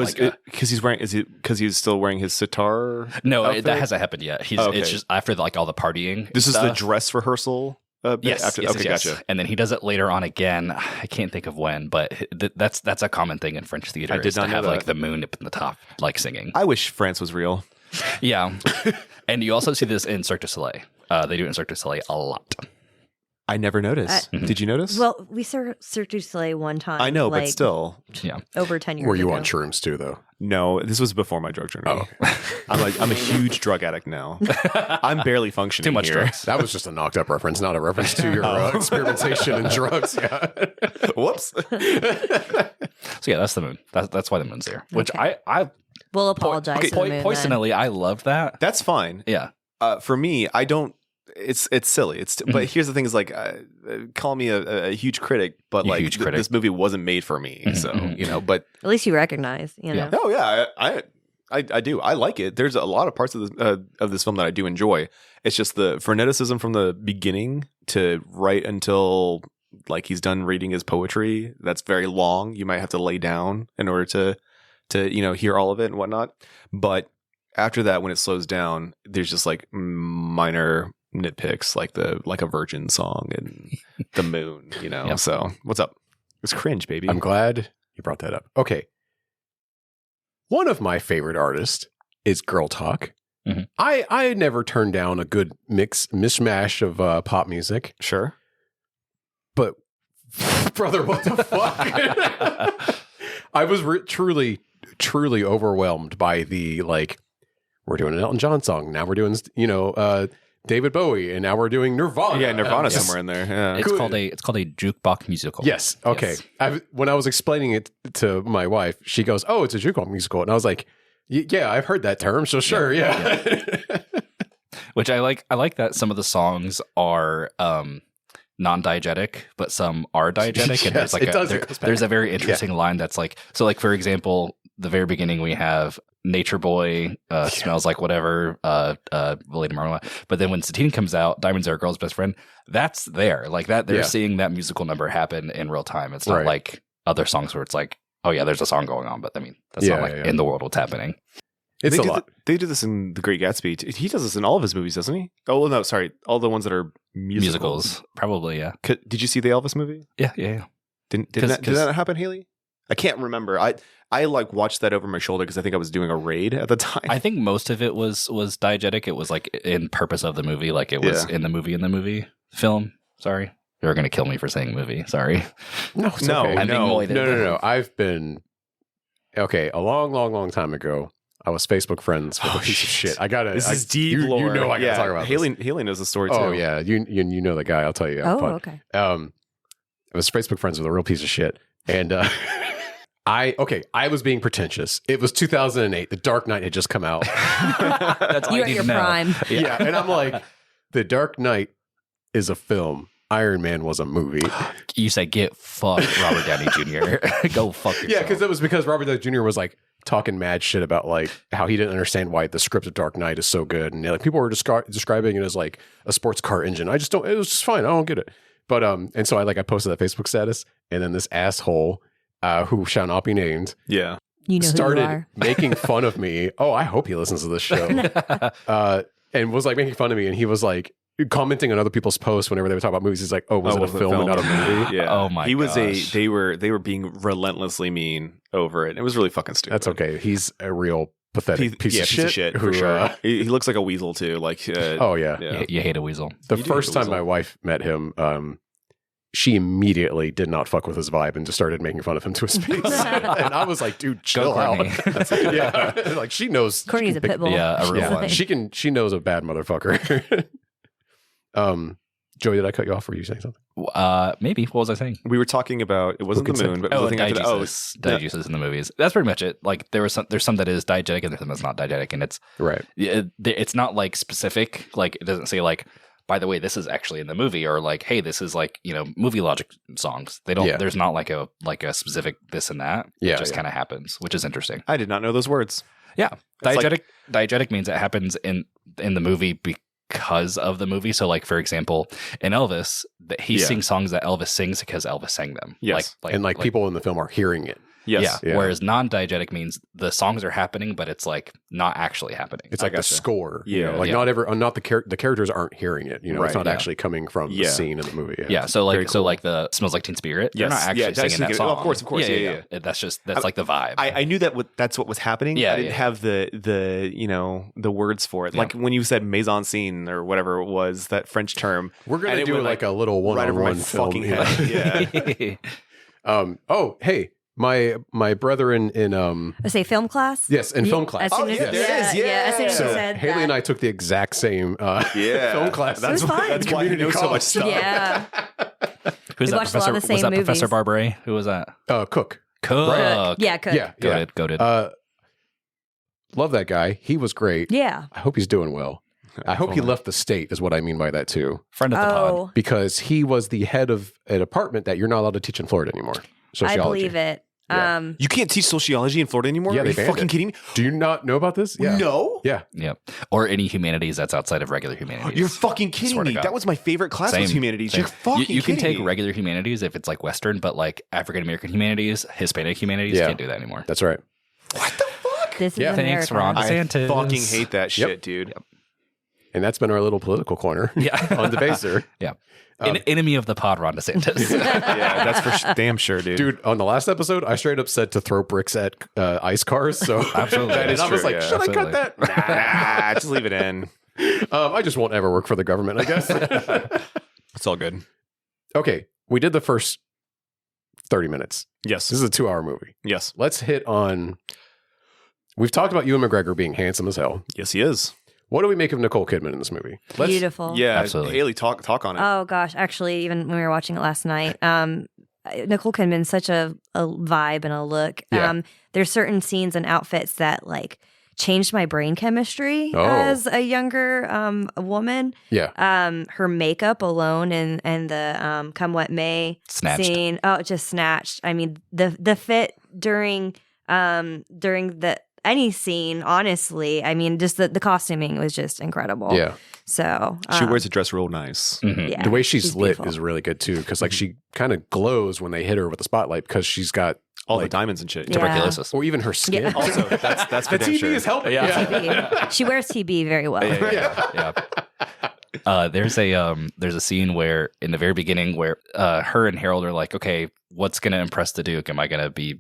because he's wearing, is it because he's still wearing his sitar? No, that hasn't happened yet. It's just after like all the partying. This is the dress rehearsal. Yes. Gotcha. And then he does it later on again. I can't think of when, but that's a common thing in French theater. I did not to have know like that. the moon up in the top, like singing. I wish France was real. Yeah, and you also see this in Cirque du Soleil. They do it in Cirque du Soleil a lot. I never noticed. Did you notice? Well, we saw Cirque du Soleil one time. I know, like, but still, over 10 years. Were you ago. on shrooms too, though? No, this was before my drug journey. Oh. I'm a huge drug addict now. I'm barely functioning. Too much here. drugs. That was just a knocked up reference, not a reference to your experimentation in drugs. Yeah. Whoops. So yeah, that's the moon. That's why the moon's there. Which I will apologize. To the moon, poisonally, I love that. That's fine. Yeah. For me, I don't. It's silly. But here's the thing: is like, call me a huge critic, but like this movie wasn't made for me. So but at least you recognize. You know. Oh yeah, I do. I like it. There's a lot of parts of this film that I do enjoy. It's just the freneticism from the beginning to right until like he's done reading his poetry. That's very long. You might have to lay down in order to hear all of it and whatnot. But after that, when it slows down, there's just like minor nitpicks, like a Virgin song and the moon. Yep. So what's up? It's cringe, baby. I'm glad you brought that up. Okay. One of my favorite artists is Girl Talk. Mm-hmm. I never turned down a good mishmash of pop music. Sure. But, brother, what the fuck? I was truly, truly overwhelmed by the, like, we're doing an Elton John song. Now we're doing, David Bowie, and now we're doing Nirvana. Yeah, Nirvana somewhere in there. Yeah. It's called a jukebox musical. Yes. Okay. Yes. When I was explaining it to my wife, she goes, "Oh, it's a jukebox musical," and I was like, "Yeah, I've heard that term, so sure, yeah." Which I like. I like that some of the songs are non-diegetic, but some are diegetic. And yes, there's a very interesting line that's like, so like, for example, the very beginning we have Nature Boy, Smells Like Whatever, Lady Marmalade. But then when Satine comes out, Diamonds Are a Girl's Best Friend, that's there. Like that, they're seeing that musical number happen in real time. It's not like other songs where it's like, oh yeah, there's a song going on, but I mean, that's not like in the world what's happening. It's a lot. They do this in The Great Gatsby. He does this in all of his movies, doesn't he? Oh, no, sorry. All the ones that are musicals. Probably, yeah. Did you see the Elvis movie? Yeah. Did that happen, Hayley? I can't remember. I like watched that over my shoulder because I think I was doing a raid at the time. I think most of it was diegetic. It was like in purpose of the movie, like it was in the movie film. Sorry, you're gonna kill me for saying movie. Sorry. No, okay. No. I've been a long time ago. I was Facebook friends with a piece of shit. I gotta. This is deep lore. You know I gotta talk about this. Haley knows the story too. Oh yeah, you know the guy. I'll tell you. Okay. I was Facebook friends with a real piece of shit, and I was being pretentious. It was 2008. The Dark Knight had just come out. That's all You're at your prime. Yeah, and I'm like, The Dark Knight is a film. Iron Man was a movie. You say get fucked, Robert Downey Jr. Go fuck yourself. Yeah, because Robert Downey Jr. was like talking mad shit about like how he didn't understand why the script of Dark Knight is so good, and like people were describing it as like a sports car engine. I just don't. It was just fine. I don't get it. But and so I posted that Facebook status, and then this asshole who shall not be named, started making fun of me. Oh, I hope he listens to this show. And was like making fun of me, and he was like commenting on other people's posts whenever they would talk about movies. He's like, "Oh, was it a film and not a movie?" Yeah. Oh my. He was gosh. They were being relentlessly mean over it. It was really fucking stupid. That's okay. He's a real pathetic piece of shit. For sure. He looks like a weasel too. Like, oh yeah. You hate a weasel. The first time my wife met him, she immediately did not fuck with his vibe and just started making fun of him to his face. And I was like, dude, chill out. Like she knows. Courtney's a pit bull. Yeah, a real one. She knows a bad motherfucker. Joey, did I cut you off? Were you saying something? Maybe. What was I saying? We were talking about it wasn't the moon, but diegesis in the movies. That's pretty much it. Like there's some that is diegetic and there's some that's not diegetic, and it's right. It's not like specific. Like it doesn't say like, by the way, this is actually in the movie, or like, hey, this is like movie logic songs. They don't. Yeah. There's not like a specific this and that. Yeah, it just kind of happens, which is interesting. I did not know those words. Yeah, diegetic means it happens in the movie because of the movie. So like, for example, in Elvis, he sings songs that Elvis sings because Elvis sang them. Yes. Like people in the film are hearing it. Yes. Yeah. Whereas non-diegetic means the songs are happening, but it's like not actually happening. It's like the score. Yeah. Like not the characters aren't hearing it. You know, it's not actually coming from the scene in the movie. Yeah. So like the Smells Like Teen Spirit. They're not actually singing that song. Oh, of course. Yeah. That's like the vibe. I knew that's what was happening. Yeah. I didn't have the words for it. Like when you said mise en scene or whatever it was, that French term. We're gonna do like a little one-on-one film. Fucking head. Yeah. Oh, hey. My brother in I say film class. Yes, in film class. As soon as, there it is. Yeah. As soon as you said Haley that. and I took the exact same film class. That's why you know so much stuff. Yeah. Who's We that watched a lot professor? of the same Was that movies. Professor Barbaret? Who was that? Cook. Cook. Yeah, Cook. Yeah. Goated. Love that guy. He was great. Yeah. I hope he's doing well. I hope he left the state is what I mean by that too. Friend of the pod. Because he was the head of an department that you're not allowed to teach in Florida anymore. Sociology. I believe it. Yeah. You can't teach sociology in Florida anymore? Yeah, Are they you banned fucking it. kidding me? Do you not know about this? Yeah. No. Yeah. Yeah. Or any humanities that's outside of regular humanities. You're fucking kidding Swear to me. God. That was my favorite class was humanities. Same. You're fucking You can kidding take me. regular humanities if it's like Western, but like African American humanities, Hispanic humanities can't do that anymore. That's right. What the fuck? This is Yeah. America. Thanks, Ron DeSantis. I fucking hate that shit, dude. Yep. And that's been our little political corner Yeah. on Debaser. Yeah. Enemy of the pod, Ron DeSantis. Yeah, that's for damn sure, dude. Dude, on the last episode, I straight up said to throw bricks at ice cars. So Absolutely. and I was true, like, yeah. should I cut that? Nah, just leave it in. I just won't ever work for the government, I guess. It's all good. Okay, we did the first 30 minutes. Yes. This is a 2-hour movie. Yes. Let's hit on... We've talked about Ewan McGregor being handsome as hell. Yes, he is. What do we make of Nicole Kidman in this movie? Beautiful. Yeah, Absolutely. Haley, talk on it. Oh gosh, actually, even when we were watching it last night, Nicole Kidman's such a vibe and a look. Yeah. There's certain scenes and outfits that like changed my brain chemistry Oh. as a younger woman. Yeah. Her makeup alone and the Come What May Snatched. scene. Oh, just snatched. I mean, the fit during the any scene, honestly. I mean, just the costuming was just incredible. Yeah. So She wears a dress real nice. Mhm. yeah, The way she's lit beautiful. is really good too, because like she kind of glows when they hit her with the spotlight because she's got All like, the diamonds and shit. Yeah. Tuberculosis. or even her skin. Yeah. Also, that's for the damn TV sure. is helping. Yeah. TB. She wears TB very well. Yeah. There's a scene where in the very beginning where her and Harold are like, okay, what's gonna impress the Duke? Am I gonna be,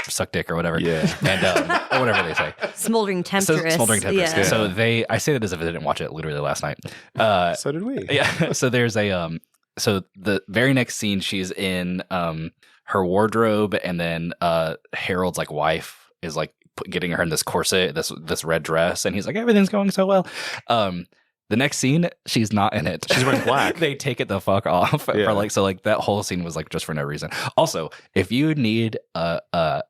suck dick or whatever? Yeah. And or whatever they say. Smoldering temptress. Smoldering temptress. Yeah. So I say that as if I didn't watch it literally last night. So did we. Yeah. So there's so the very next scene she's in her wardrobe, and then Harold's like wife is like getting her in this corset, this red dress, and he's like, everything's going so well. The next scene, she's not in it. She's wearing black. They take it the fuck off Yeah. for like that whole scene was like just for no reason. Also, if you need a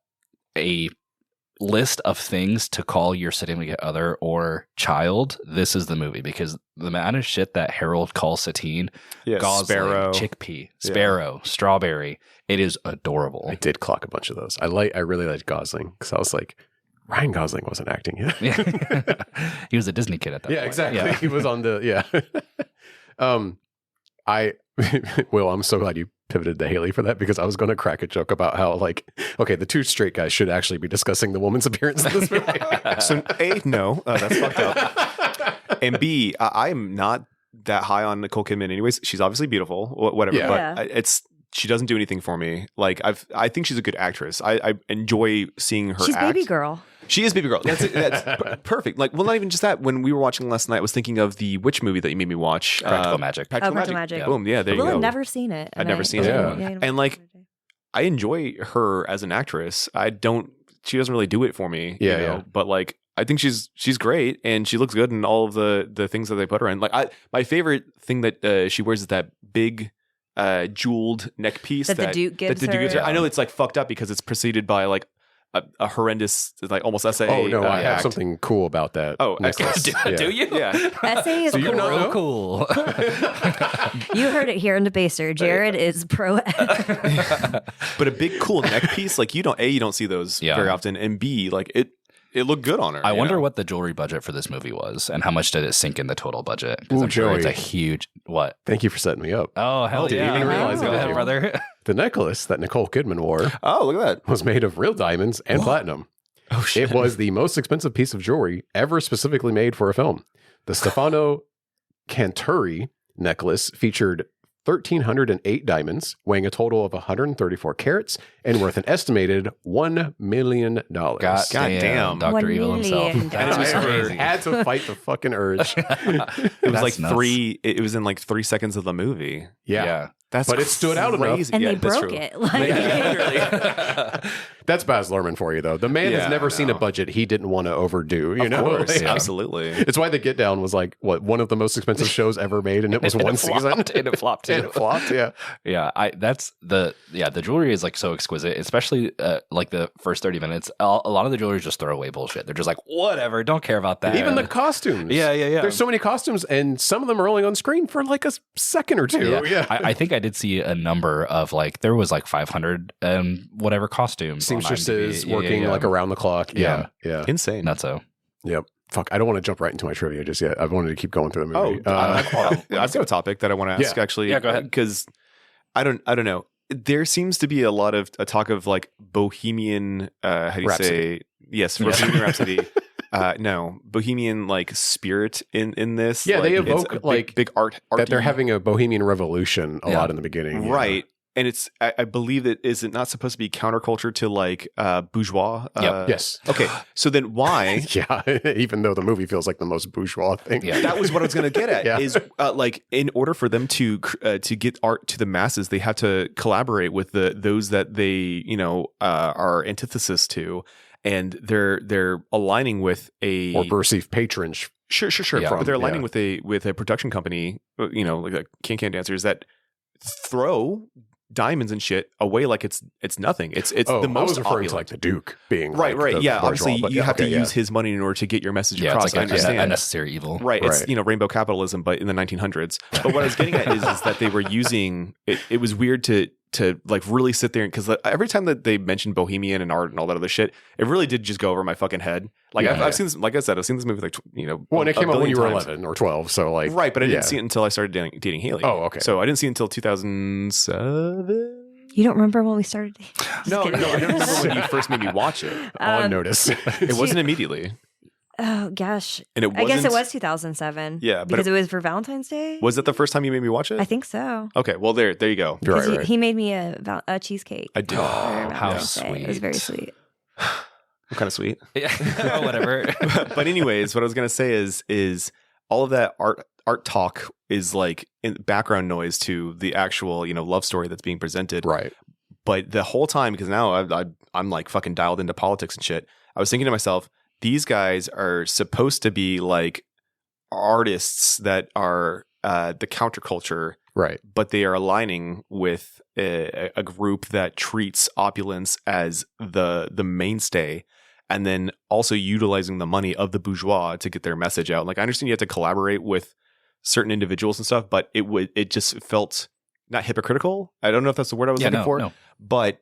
list of things to call your significant other or child, this is the movie, because the amount of shit that Harold calls Satine, Yeah, Gosling, Sparrow. chickpea, sparrow, strawberry, it is adorable. I did clock a bunch of those. I really liked Gosling because I was like, Ryan Gosling wasn't acting yet. Yeah. He was a Disney kid at that point. Yeah, exactly. Yeah. He was on the Will, I'm so glad you pivoted to Haley for that, because I was going to crack a joke about how like, okay, the two straight guys should actually be discussing the woman's appearance in this movie. So A, no, that's fucked up. And B, I'm not that high on Nicole Kidman anyways. She's obviously beautiful, whatever, Yeah. but she doesn't do anything for me. Like I think she's a good actress. I enjoy seeing her She's act. baby girl. She is baby girl. That's perfect. Like, well, not even just that. When we were watching last night, I was thinking of the witch movie that you made me watch. Practical Magic. Practical Magic. Yeah. Boom. Yeah, there you Will go. had never seen it. I'd never seen it. And, like, I enjoy her as an actress. She doesn't really do it for me. Yeah, you know? yeah. But like, I think she's great, and she looks good in all of the things that they put her in. Like, my favorite thing that she wears is that big jeweled neck piece That the Duke gives that the Duke gives her. her. I know it's like fucked up because it's preceded by like a horrendous, like almost essay. Oh no, I have act. something cool about that. Oh, necklace. excellent. Do you? Yeah. Essay is So you cool. not know? Cool. You heard it here in Debaser. Jared is pro. But a big cool neck piece, like you don't see those Yeah. very often, and B, like it it looked good on her. I wonder what the jewelry budget for this movie was, and how much did it sink in the total budget? Because Ooh, I'm sure it's a Joey. huge what? Thank you for setting me up. Oh hell Didn't yeah! even realize Go it. ahead, brother. The necklace that Nicole Kidman wore Oh, look at that. was made of real diamonds and platinum. Oh, shit. It was the most expensive piece of jewelry ever specifically made for a film. The Stefano Canturi necklace featured 1,308 diamonds, weighing a total of 134 carats and worth an estimated $1 million. God damn. damn, Dr. Evil himself. $1 million. That was I crazy. had to fight the fucking urge. It was That's like nuts. it was in like 3 seconds of the movie. Yeah. That's But it stood out enough. crazy. And Yeah, they that's broke true. it. Like, That's Baz Luhrmann for you, though. The man Yeah, has never I seen a know. budget he didn't want to overdo. You Of know, course, Yeah. absolutely. It's why The Get Down was like one of the most expensive shows ever made, and it was one season. And it flopped too. And it flopped. Yeah, Yeah, the jewelry is like so exquisite, especially like the first 30 minutes. A lot of the jewelry is just throwaway bullshit. They're just like, whatever, don't care about that. even the costumes. Yeah. There's so many costumes, and some of them are only on screen for like a second or two. Yeah, I think I did see a number of like there was like 500 whatever costumes. on seamstresses IMDb. Yeah, working yeah. like around the clock. Yeah. Insane. Not so. Yep. Fuck, I don't want to jump right into my trivia just yet. I wanted to keep going through the Oh, movie. I've got a topic that I want to ask. Yeah. Actually, Yeah, go ahead. Because I don't know. There seems to be a lot of a talk of like Bohemian. How do you Rhapsody. say? Yes, Bohemian Rhapsody. No, Bohemian like spirit in this. Yeah, they Like, it's evoke, a big, like, big art that they're arty- having a Bohemian Revolution a lot in the beginning. right. And it's, I believe that is it not supposed to be counterculture to like bourgeois? Yes. Okay. So then why? Yeah. Even though the movie feels like the most bourgeois thing. Yeah. That was what I was going to get at. Yeah. Is like in order for them to get art to the masses, they have to collaborate with those that they are antithesis to, and they're aligning with a Or perceived patronage. sure. Yeah. But they're aligning with a production company, like Can Dancers that throw diamonds and shit away like it's nothing. It's the most I was referring opulent. to like the Duke being Right. the Yeah. bourgeois, Obviously, but you have to okay, use his money in order to get your message Yeah, across. it's like I understand. a necessary evil. Right. It's, Right. rainbow capitalism, but in the 1900s. But what I was getting at is that they were using it. It was weird to like really sit there because every time that they mentioned Bohemian and art and all that other shit, it really did just go over my fucking head. Like Yeah. I've seen this, like I said, I've seen this movie like Well, and it came out when you were 11. 11 or 12. So like, Right, but I didn't yeah. see it until I started dating Hayley. Oh, okay. So I didn't see it until 2007. you don't remember when we started? No, I don't remember when you first made me watch it. on notice. It wasn't immediately, Oh gosh, and it I guess it wasn't- was 2007. Yeah, but because it was for Valentine's Day. Was that the first time you made me watch it? I think so. Okay, well there you go. You're Because right. he made me a cheesecake. I did. for how Valentine's Day. It was very sweet. Kind of sweet. Yeah. Whatever. But anyways, what I was gonna say is all of that art talk is like in background noise to the actual love story that's being presented. Right. But the whole time, because now I'm like fucking dialed into politics and shit, I was thinking to myself, these guys are supposed to be like artists that are the counterculture, Right. but they are aligning with a group that treats opulence as the mainstay, and then also utilizing the money of the bourgeois to get their message out. Like I understand you have to collaborate with certain individuals and stuff, but it just felt not hypocritical. I don't know if that's the word I was looking for, but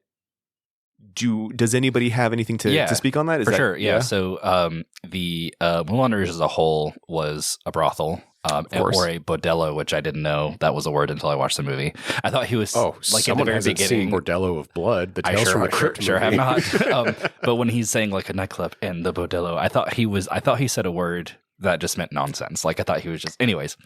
does anybody have anything to speak on that? Is for that, sure. Yeah. So the Moulin Rouge as a whole was a brothel. Or a bordello, which I didn't know that was a word until I watched the movie. I thought he was Oh, like someone at the very hasn't beginning. seen Bordello of Blood. The I Tales from the sure Crypt have movie. not. But when he's saying like a nightclub and the bordello, I thought he said a word that just meant nonsense. Like I thought he was just, anyways.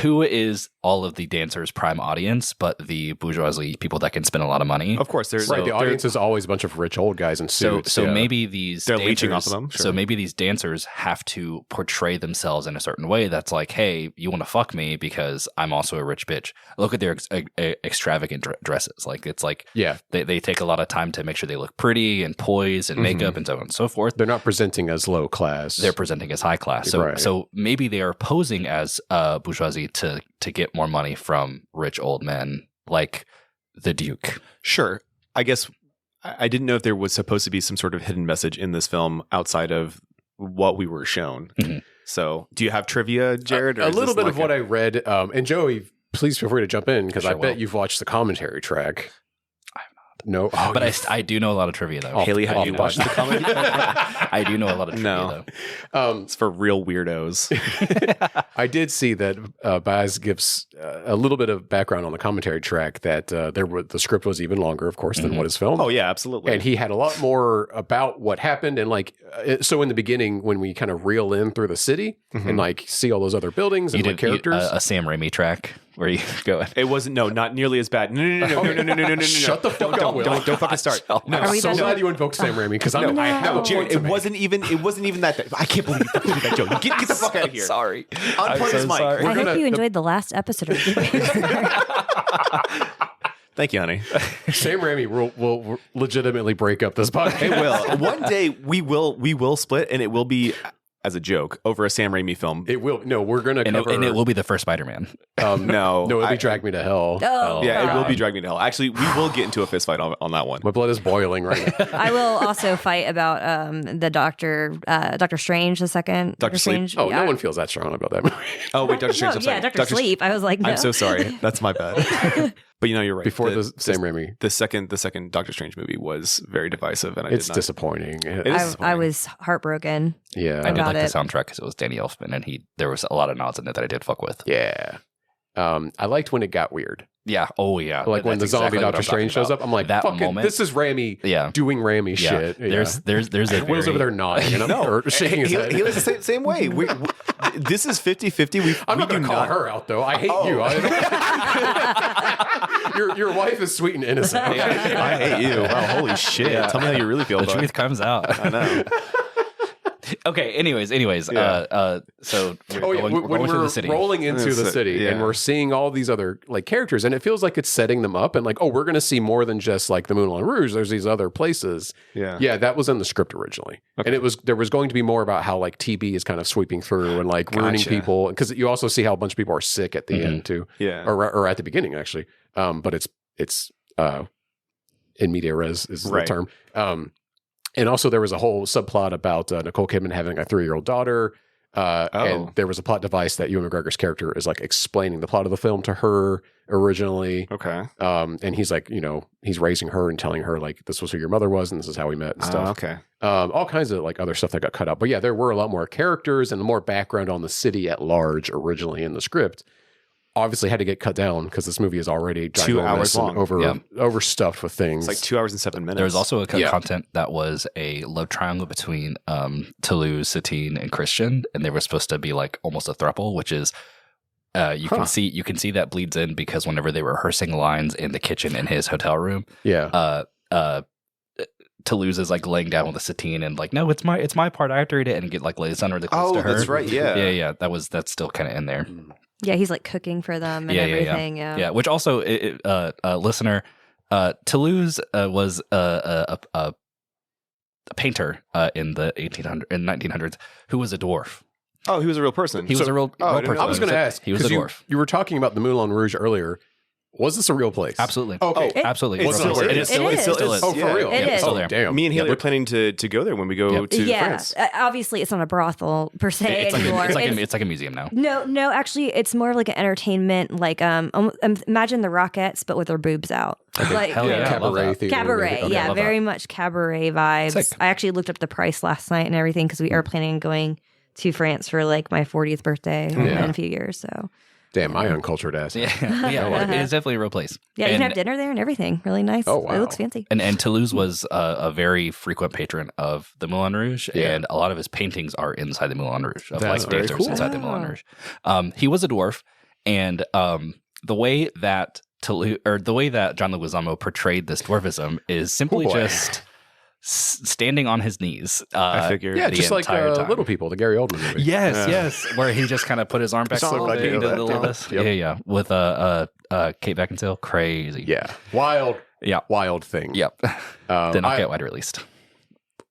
Who is all of the dancers' prime audience, but the bourgeoisie people that can spend a lot of money? Of course, there's Right. The audience is always a bunch of rich old guys in suits. So yeah. maybe these They're dancers, leeching off of them, sure. So maybe these dancers have to portray themselves in a certain way that's like, hey, you want to fuck me because I'm also a rich bitch. Look at their extravagant dresses. Like it's like they take a lot of time to make sure they look pretty and poised and makeup and so on and so forth. They're not presenting as low class. They're presenting as high class. So so maybe they are posing as bourgeoisie to get more money from rich old men like the Duke. Sure. I guess I didn't know if there was supposed to be some sort of hidden message in this film outside of what we were shown. Mm-hmm. So do you have trivia, Jared? A little bit of what I read. And Joey, please feel free to jump in because I bet you've watched the commentary track. I have not. No, I do know a lot of trivia though. Haley, have you watched the comedy? I do know a lot of trivia though. It's for real weirdos. I did see that Baz gives a little bit of background on the commentary track that the script was even longer, of course, than what is filmed. Oh yeah, absolutely. And he had a lot more about what happened, and like so in the beginning when we kind of reel in through the city and like see all those other buildings and characters, a Sam Raimi track where you go. It wasn't not nearly as bad. No. Shut the fuck up, Will. Don't fucking start. No, I'm so glad you invoked Sam Raimi because I have Jared, it wasn't even that. I can't believe you fucking did that, Joe. Get the fuck out of here. Sorry. Unplug his mic. I hope you enjoyed the last episode of Thank you, honey. Sam Raimi will legitimately break up this podcast. It will. One day we will split, and it will be as a joke over a Sam Raimi film. It will. No, we're gonna cover, and it will be the first Spider-Man. No, it'll be Drag Me to Hell. Yeah, it will be Drag Me to Hell. Actually, we will get into a fist fight on that one. My blood is boiling right now. I will also fight about the Doctor Strange, the second Dr. Sleep. Strange. Oh, no one feels that strong about that movie. Oh wait, Dr. Strange. I'm sorry. Dr. Sleep. I was like, no. I'm so sorry. That's my bad. But you're right. Before the Sam Raimi, the second Doctor Strange movie was very divisive, and it's disappointing. I was heartbroken. Yeah, I did like about the soundtrack because it was Danny Elfman, and there was a lot of nods in it that I did fuck with. Yeah, I liked when it got weird. Yeah. Oh yeah. Like when the zombie Doctor Strange shows up, I'm like, that fuck moment. This is Raimi doing Raimi shit. There's a Will's over there nodding, or shaking his head. He was the same way. This is 50-50. I'm not going to call her out, though. I hate you. Your wife is sweet and innocent. Okay? I hate you. Wow, holy shit. Yeah. Tell me how you really feel. The truth comes out. I know. Okay. Anyways. So we're going through the city, rolling into the city, and we're seeing all these other like characters, and it feels like it's setting them up, and like, oh, we're going to see more than just like the Moulin Rouge. There's these other places. Yeah. That was in the script originally, and there was going to be more about how like TB is kind of sweeping through and like ruining people, because you also see how a bunch of people are sick at the end too. Yeah, or at the beginning actually. But it's in media res is the term. And also there was a whole subplot about Nicole Kidman having a 3-year-old daughter. And there was a plot device that Ewan McGregor's character is like explaining the plot of the film to her originally. Okay. And he's like, he's raising her and telling her like, this was who your mother was and this is how we met and stuff. Okay. All kinds of like other stuff that got cut out. But yeah, there were a lot more characters and more background on the city at large originally in the script. Obviously had to get cut down because this movie is already 2 hours long, overstuffed with things. It's like 2 hours and 7 minutes. There was also a content that was a love triangle between Toulouse, Satine, and Christian, and they were supposed to be like almost a throuple, which is you can see that bleeds in because whenever they were rehearsing lines in the kitchen in his hotel room, Toulouse is like laying down with a Satine and like, no, it's my part. I have to read it, and get like lays under the close to her. Oh, that's right. Yeah. That's still kind of in there. Yeah, he's like cooking for them and everything. Yeah. Which also, listener, Toulouse was a painter in the 1900s who was a dwarf. Oh, he was a real person. He was a real person. I was going to ask. He was a dwarf. You were talking about the Moulin Rouge earlier. Was this a real place? Absolutely. Okay. Absolutely. It still is. It still is. Oh, for real? It is. Still there. Damn. Me and Haley are planning to go there when we go to France. Obviously, it's not a brothel per se anymore. It's like a museum now. No, actually, it's more like an entertainment. Like, imagine the Rockettes, but with their boobs out. Like hell yeah, cabaret theater. Cabaret, Okay, very much cabaret vibes. Sick. I actually looked up the price last night and everything because we are planning on going to France for like my 40th birthday in a few years. So. Damn, my uncultured ass. Yeah, it is definitely a real place. Yeah, you can have dinner there and everything. Really nice. Oh, wow. It looks fancy. And Toulouse was a very frequent patron of the Moulin Rouge, and a lot of his paintings are inside the Moulin Rouge, of That's like very dancers cool. inside the Moulin Rouge. He was a dwarf, and the way that John Leguizamo portrayed this dwarfism is simply just standing on his knees. I figured. Yeah, just like Little People, the Gary Oldman movie. Yes, where he just kind of put his arm back a little bit. Yeah, with Kate Beckinsale, crazy. Yeah, wild thing. Yep. Did not get wide released.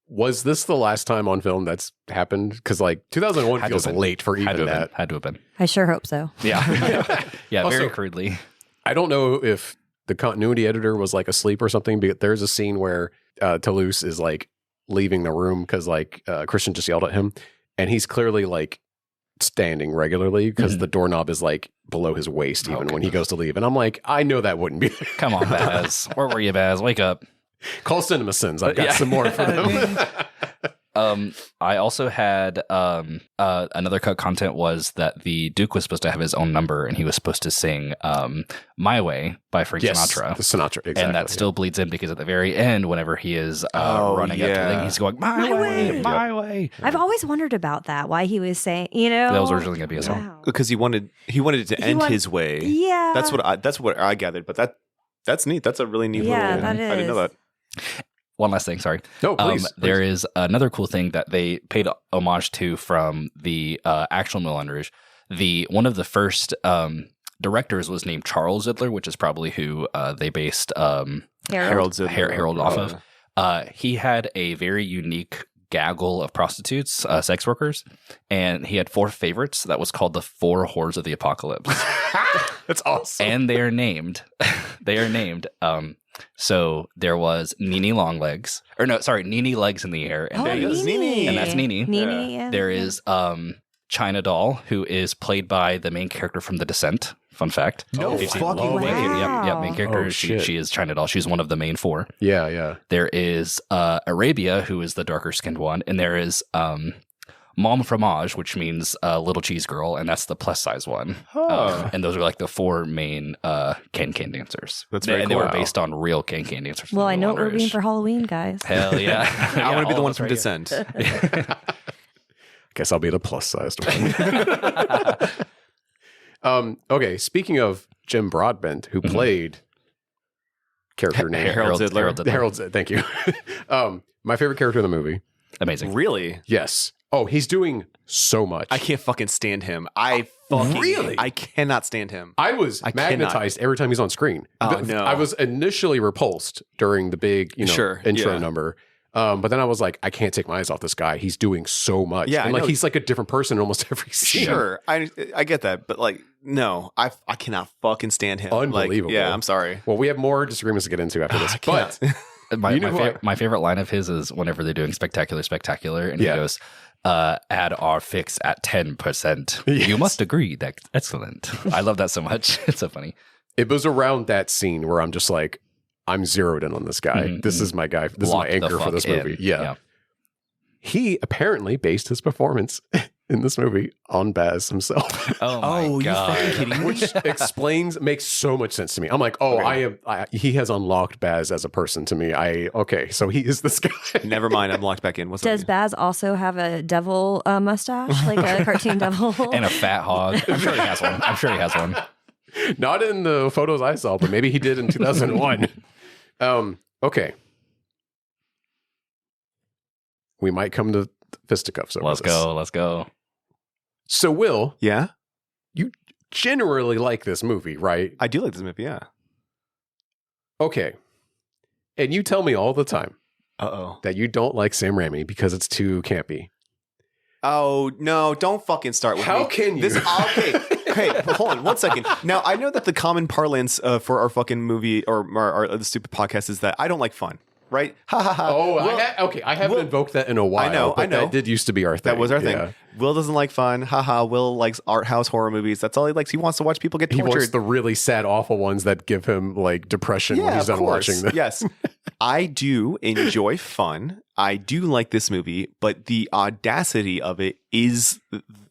Was this the last time on film that's happened? Because like 2001 feels late for even that. Had to have been. I sure hope so. Yeah, yeah, Also, very crudely. I don't know if the continuity editor was like asleep or something, but there's a scene where Toulouse is like leaving the room because like Christian just yelled at him, and he's clearly like standing regularly because the doorknob is like below his waist even when he goes to leave. And I'm like, I know that wouldn't be. Come on, Baz. Where were you, Baz? Wake up. Call Cinema Sins. I've got some more for them. I also had another cut content was that the Duke was supposed to have his own number and he was supposed to sing My Way by Frank Sinatra. The Sinatra, exactly. And that still bleeds in because at the very end, whenever he is running up to the thing, he's going, My way, my way. I've always wondered about that, why he was saying, you know. That was originally going to be a song. Because he wanted it to end his way. Yeah. That's what I gathered, but that's neat. That's a really neat little that I didn't know that. One last thing, sorry. No, please. There is another cool thing that they paid homage to from the actual Moulin Rouge. One of the first directors was named Charles Zidler, which is probably who they based Harold Zidler. Harold off of. He had a very unique gaggle of prostitutes, sex workers, and he had 4 favorites that was called the 4 Whores of the Apocalypse. That's awesome. And they are named. So there was Nene Longlegs, or no, sorry, Nene Legs in the Air, and Nene. And that's Nene. Nene. Yeah. There is China Doll, who is played by the main character from The Descent. Fun fact. No fucking way. Yep, main character. Oh, she is China Doll. She's one of the main 4. Yeah. There is Arabia, who is the darker skinned one, and there is Mom Fromage, which means little cheese girl, and that's the plus size one. And those are like the 4 main can dancers. That's very and cool. they were based on real can dancers. Well, I know what we're being for Halloween, guys. Hell yeah. I want to be the one all from of us right Descent. Guess I'll be the plus sized one. Okay, speaking of Jim Broadbent, who played character name Harold Zidler. Harold Zidler, thank you. My favorite character in the movie. Amazing. Really? Yes. Oh, he's doing so much. I can't fucking stand him. I cannot stand him. I was magnetized every time he's on screen. Oh, no. I was initially repulsed during the big, intro number. But then I was like, I can't take my eyes off this guy. He's doing so much. Yeah, and he's like a different person in almost every scene. Sure, I get that, but like, no, I cannot fucking stand him. Unbelievable. Like, I'm sorry. Well, we have more disagreements to get into after this. But my favorite line of his is whenever they're doing Spectacular, and he goes, add our fix at 10%. Yes. You must agree. That's excellent. I love that so much. It's so funny. It was around that scene where I'm just like, I'm zeroed in on this guy. Mm-hmm. This is my guy. This is my anchor for this movie. Yeah. He apparently based his performance in this movie on Baz himself. Oh my God. You fucking kidding me? Which makes so much sense to me. I'm like, he has unlocked Baz as a person to me. So he is this guy. Never mind, I'm locked back in. Does Baz also have a devil mustache, like a cartoon devil? And a fat hog. I'm sure he has one. Not in the photos I saw, but maybe he did in 2001. Okay. We might come to fisticuffs over Let's go. So, Will. Yeah? You generally like this movie, right? I do like this movie, yeah. Okay. And you tell me all the time that you don't like Sam Raimi because it's too campy. Oh, no, don't fucking start with me. How can you? Okay, hold on 1 second. Now, I know that the common parlance for our fucking movie or our the stupid podcast is that I don't like fun, right? Ha ha ha. Oh, I haven't invoked that in a while. I know. That did used to be our thing. That was our thing. Will doesn't like fun. Haha. Will likes art house horror movies. That's all he likes. He wants to watch people get tortured. He wants the really sad, awful ones that give him like depression when he's done watching them. Yes. I do enjoy fun. I do like this movie, but the audacity of it is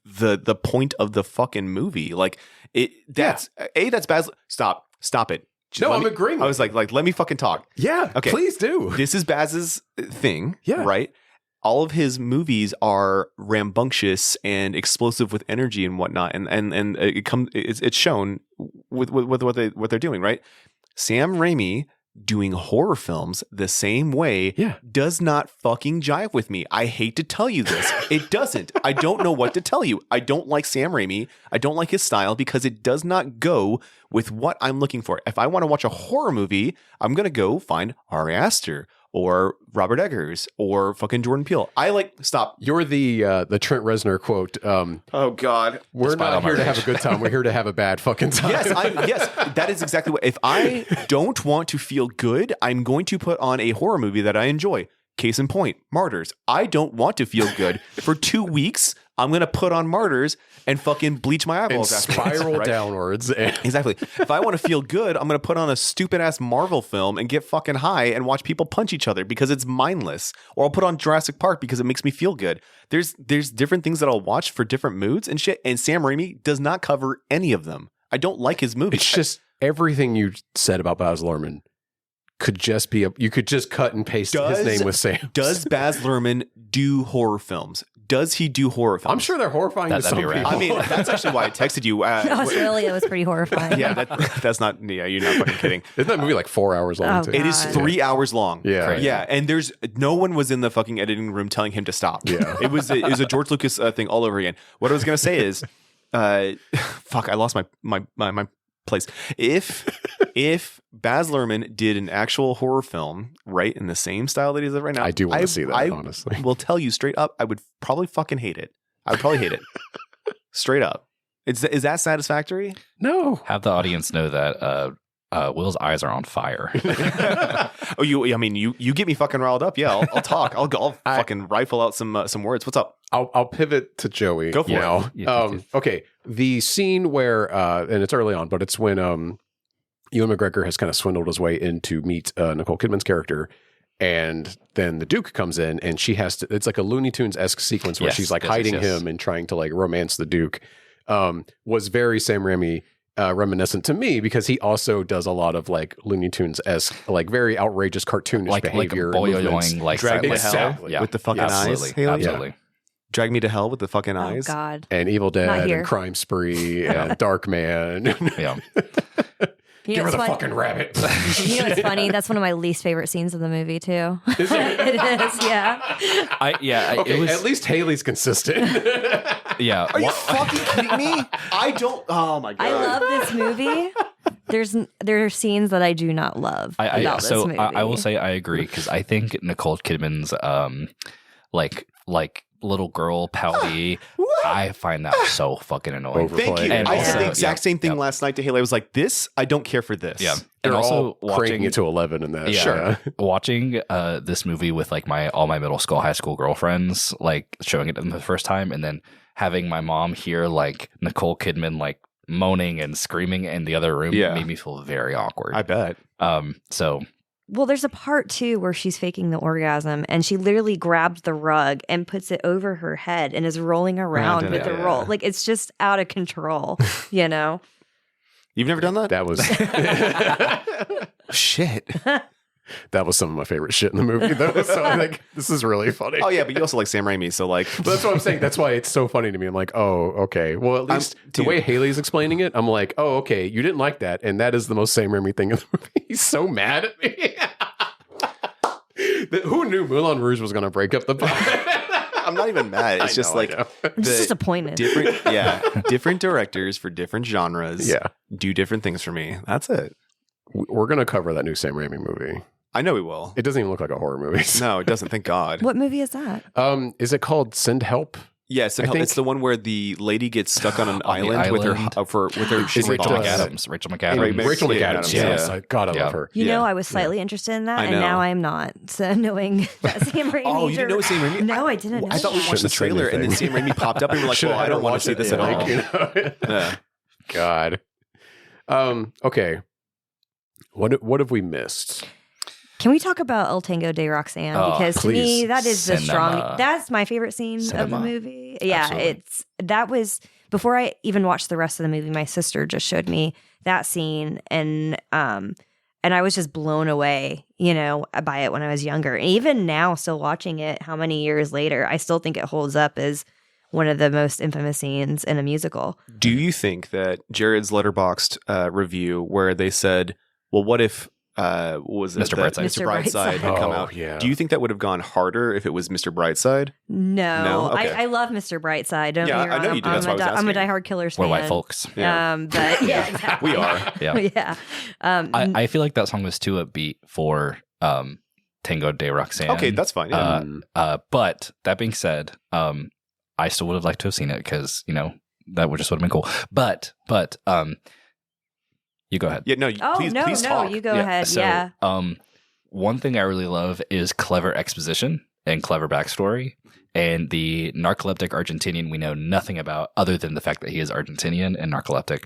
the point of the fucking movie. Like that's Baz. Stop it. I'm agreeing. I was like, let me fucking talk. Yeah. Okay. Please do. This is Baz's thing. Yeah. Right. All of his movies are rambunctious and explosive with energy and whatnot, and it's shown with what they're doing. Right. Sam Raimi doing horror films the same way does not fucking jive with me. I hate to tell you this. It doesn't. I don't know what to tell you. I don't like Sam Raimi. I don't like his style because it does not go with what I'm looking for. If I want to watch a horror movie, I'm going to go find Ari Aster or Robert Eggers or fucking Jordan Peele. Stop. You're the Trent Reznor quote. Oh God. We're not here to have a good time. We're here to have a bad fucking time. Yes, that is exactly what. If I don't want to feel good, I'm going to put on a horror movie that I enjoy. Case in point, Martyrs. I don't want to feel good for 2 weeks. I'm going to put on Martyrs and fucking bleach my And eyeballs afterwards, spiral right? downwards. Exactly. If I want to feel good, I'm going to put on a stupid ass Marvel film and get fucking high and watch people punch each other because it's mindless. Or I'll put on Jurassic Park because it makes me feel good. There's different things that I'll watch for different moods and shit. And Sam Raimi does not cover any of them. I don't like his movies. It's just everything you said about Baz Luhrmann could just be you could just cut and paste his name with Sam. Does Baz Luhrmann do horror films? Does he do horror films? I'm sure they're horrifying to some people. I mean, that's actually why I texted you. Australia was pretty horrifying. Yeah, that's not. Yeah, you're not fucking kidding. Isn't that movie like 4 hours long? Oh, too? It is 3 hours long. Yeah. Crazy. Yeah. And there's no one was in the fucking editing room telling him to stop. Yeah. It was a George Lucas thing all over again. What I was gonna say is, fuck, I lost my place. If Baz Luhrmann did an actual horror film, right, in the same style that he's in right now, I do want to see that, honestly. I will tell you straight up, I would probably fucking hate it. I would probably hate it. Straight up. Is that satisfactory? No. Have the audience know that Will's eyes are on fire. Oh, you get me fucking riled up. Yeah, I'll talk. I'll fucking rifle out some words. What's up? I'll pivot to Joey. Go for it. now. Okay, the scene where and it's early on, but it's when Ewan McGregor has kind of swindled his way in to meet Nicole Kidman's character, and then the Duke comes in, and she has to. It's like a Looney Tunes-esque sequence where she's like hiding him and trying to like romance the Duke. Was very Sam Raimi reminiscent to me because he also does a lot of like Looney Tunes-esque, like very outrageous cartoonish behavior. Like boyoing, like Drag Me to exactly. Hell with the fucking absolutely. eyes. Haley? Absolutely. Drag Me to Hell with the fucking eyes. Oh God. And Evil Not Dead here. and Crime Spree and Dark Man. Yeah. You Give know her the what's fucking rabbit. You know what's funny? That's one of my least favorite scenes of the movie too. Is it? It is, yeah. Okay, it was, at least Haley's consistent. yeah. Are you fucking kidding me? I don't. Oh my god. I love this movie. There are scenes that I do not love about this movie. I will say I agree because I think Nicole Kidman's like little girl pouty. I find that so fucking annoying. Thank you. And I also, said the exact same thing last night to Haley. I was like, "This, I don't care for this." Yeah, They're and also all cranking it to 11 in that. Yeah, Sure. watching this movie with like all my middle school, high school girlfriends, like showing it to them the first time, and then having my mom hear like Nicole Kidman like moaning and screaming in the other room made me feel very awkward. I bet. Well, there's a part too where she's faking the orgasm and she literally grabs the rug and puts it over her head and is rolling around with the roll. Like it's just out of control, you know? You've never done that? That was shit. That was some of my favorite shit in the movie, though. So I think this is really funny. Oh yeah, but you also like Sam Raimi, so like But that's what I'm saying. That's why it's so funny to me. I'm like, oh, okay. Well, at least the way Haley's explaining it, I'm like, oh, okay. You didn't like that, and that is the most Sam Raimi thing in the movie. He's so mad at me. Who knew Moulin Rouge was going to break up the I'm not even mad. It's just like I'm just disappointed. Different directors for different genres. Do different things for me. That's it. We're going to cover that new Sam Raimi movie. I know we will. It doesn't even look like a horror movie. No, it doesn't. Thank God. What movie is that? Is it called Send Help? Yes, it's the one where the lady gets stuck on an island with her Rachel McAdams. Rachel McAdams. Yes, God, I love her. You know, I was slightly interested in that, and now I am not. So knowing that Sam Raimi. Oh, you didn't know Sam Raimi? No, I didn't. I thought we watched the trailer, and then Sam Raimi popped up, and we're like, "Well, I don't want to see this at all." Yeah. God. Okay. What have we missed? Can we talk about El Tango de Roxanne? Because to me, that is the strong. That's my favorite scene of the movie. Yeah, Absolutely. that was before I even watched the rest of the movie. My sister just showed me that scene, and I was just blown away, by it when I was younger. And even now, still watching it, how many years later, I still think it holds up as one of the most infamous scenes in a musical. Do you think that Jared's Letterboxd review, where they said, "Well, what if was it Mr. Brightside. Mr. Brightside had come out?" Yeah. Do you think that would have gone harder if it was Mr. Brightside? No, Okay. I love Mr. Brightside. Don't Yeah, get me wrong. I know you do. That's why I was I'm a asking. diehard Killers fan. We're white folks. Yeah. But yeah, exactly. We are. Yeah. Yeah. I feel like that song was too upbeat for Tango de Roxanne. Okay, that's fine. Yeah. But that being said, I still would have liked to have seen it because that would have been cool. But you go ahead. Yeah, no. Oh please, no, please talk. you go ahead. So, yeah. One thing I really love is clever exposition. and clever backstory. And the narcoleptic Argentinian we know nothing about other than the fact that he is Argentinian and narcoleptic.